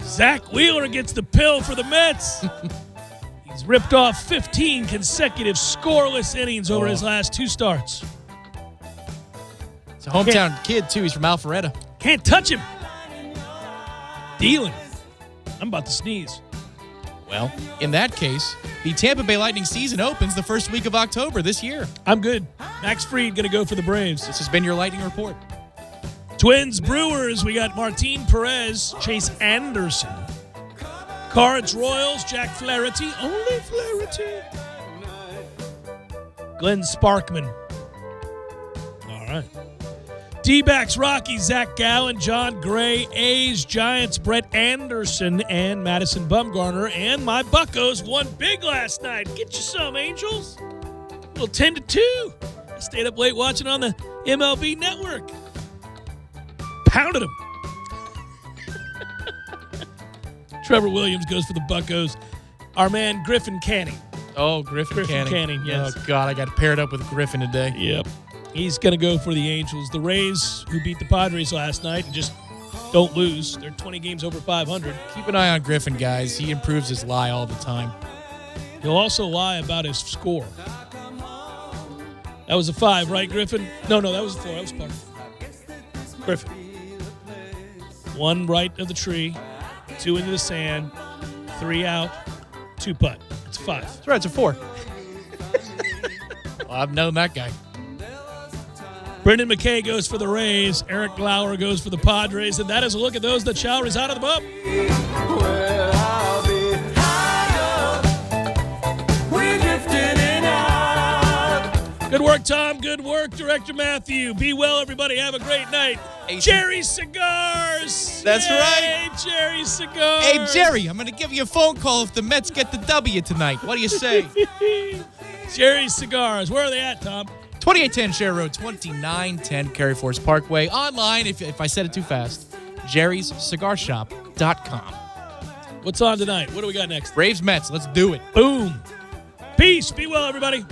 Zach Wheeler gets the pill for the Mets. He's ripped off 15 consecutive scoreless innings over his last 2 starts. It's a hometown kid, too. He's from Alpharetta. Can't touch him. Dealing. I'm about to sneeze. Well, in that case, the Tampa Bay Lightning season opens the first week of October this year. I'm good. Max Fried going to go for the Braves. This has been your Lightning Report. Twins, Brewers, we got Martin Perez, Chase Anderson. Cards, Royals, Jack Flaherty, only Flaherty. Glenn Sparkman. All right. D-backs, Rockies, Zach Gallen, John Gray, A's, Giants, Brett Anderson, and Madison Bumgarner. And my Buccos won big last night. Get you some, Angels. A little 10-2. I stayed up late watching on the MLB Network. Pounded them. Trevor Williams goes for the Buccos. Our man Griffin Canning. Oh, Griffin Canning, yes. Oh, God, I got paired up with Griffin today. Yep. He's going to go for the Angels. The Rays, who beat the Padres last night and just don't lose. They're 20 games over 500. Keep an eye on Griffin, guys. He improves his lie all the time. He'll also lie about his score. That was a 5, right, Griffin? No, that was a 4. That was par. Griffin. 1 right of the tree, 2 into the sand, 3 out, 2 putt. It's a 5. That's right, it's a 4. Well, I've known that guy. Brendan McKay goes for the Rays. Eric Lauer goes for the Padres. And that is a look at those that shall reside on the bump. Good work, Tom. Good work, Director Matthew. Be well, everybody. Have a great night. Hey, Jerry's Cigars. That's right. Jerry's Cigars. Hey, Jerry, I'm going to give you a phone call if the Mets get the W tonight. What do you say? Jerry's Cigars. Where are they at, Tom? 2810 Share Road, 2910 Cary Forest Parkway. Online, if I said it too fast, jerryscigarshop.com. What's on tonight? What do we got next? Braves Mets. Let's do it. Boom. Peace. Be well, everybody.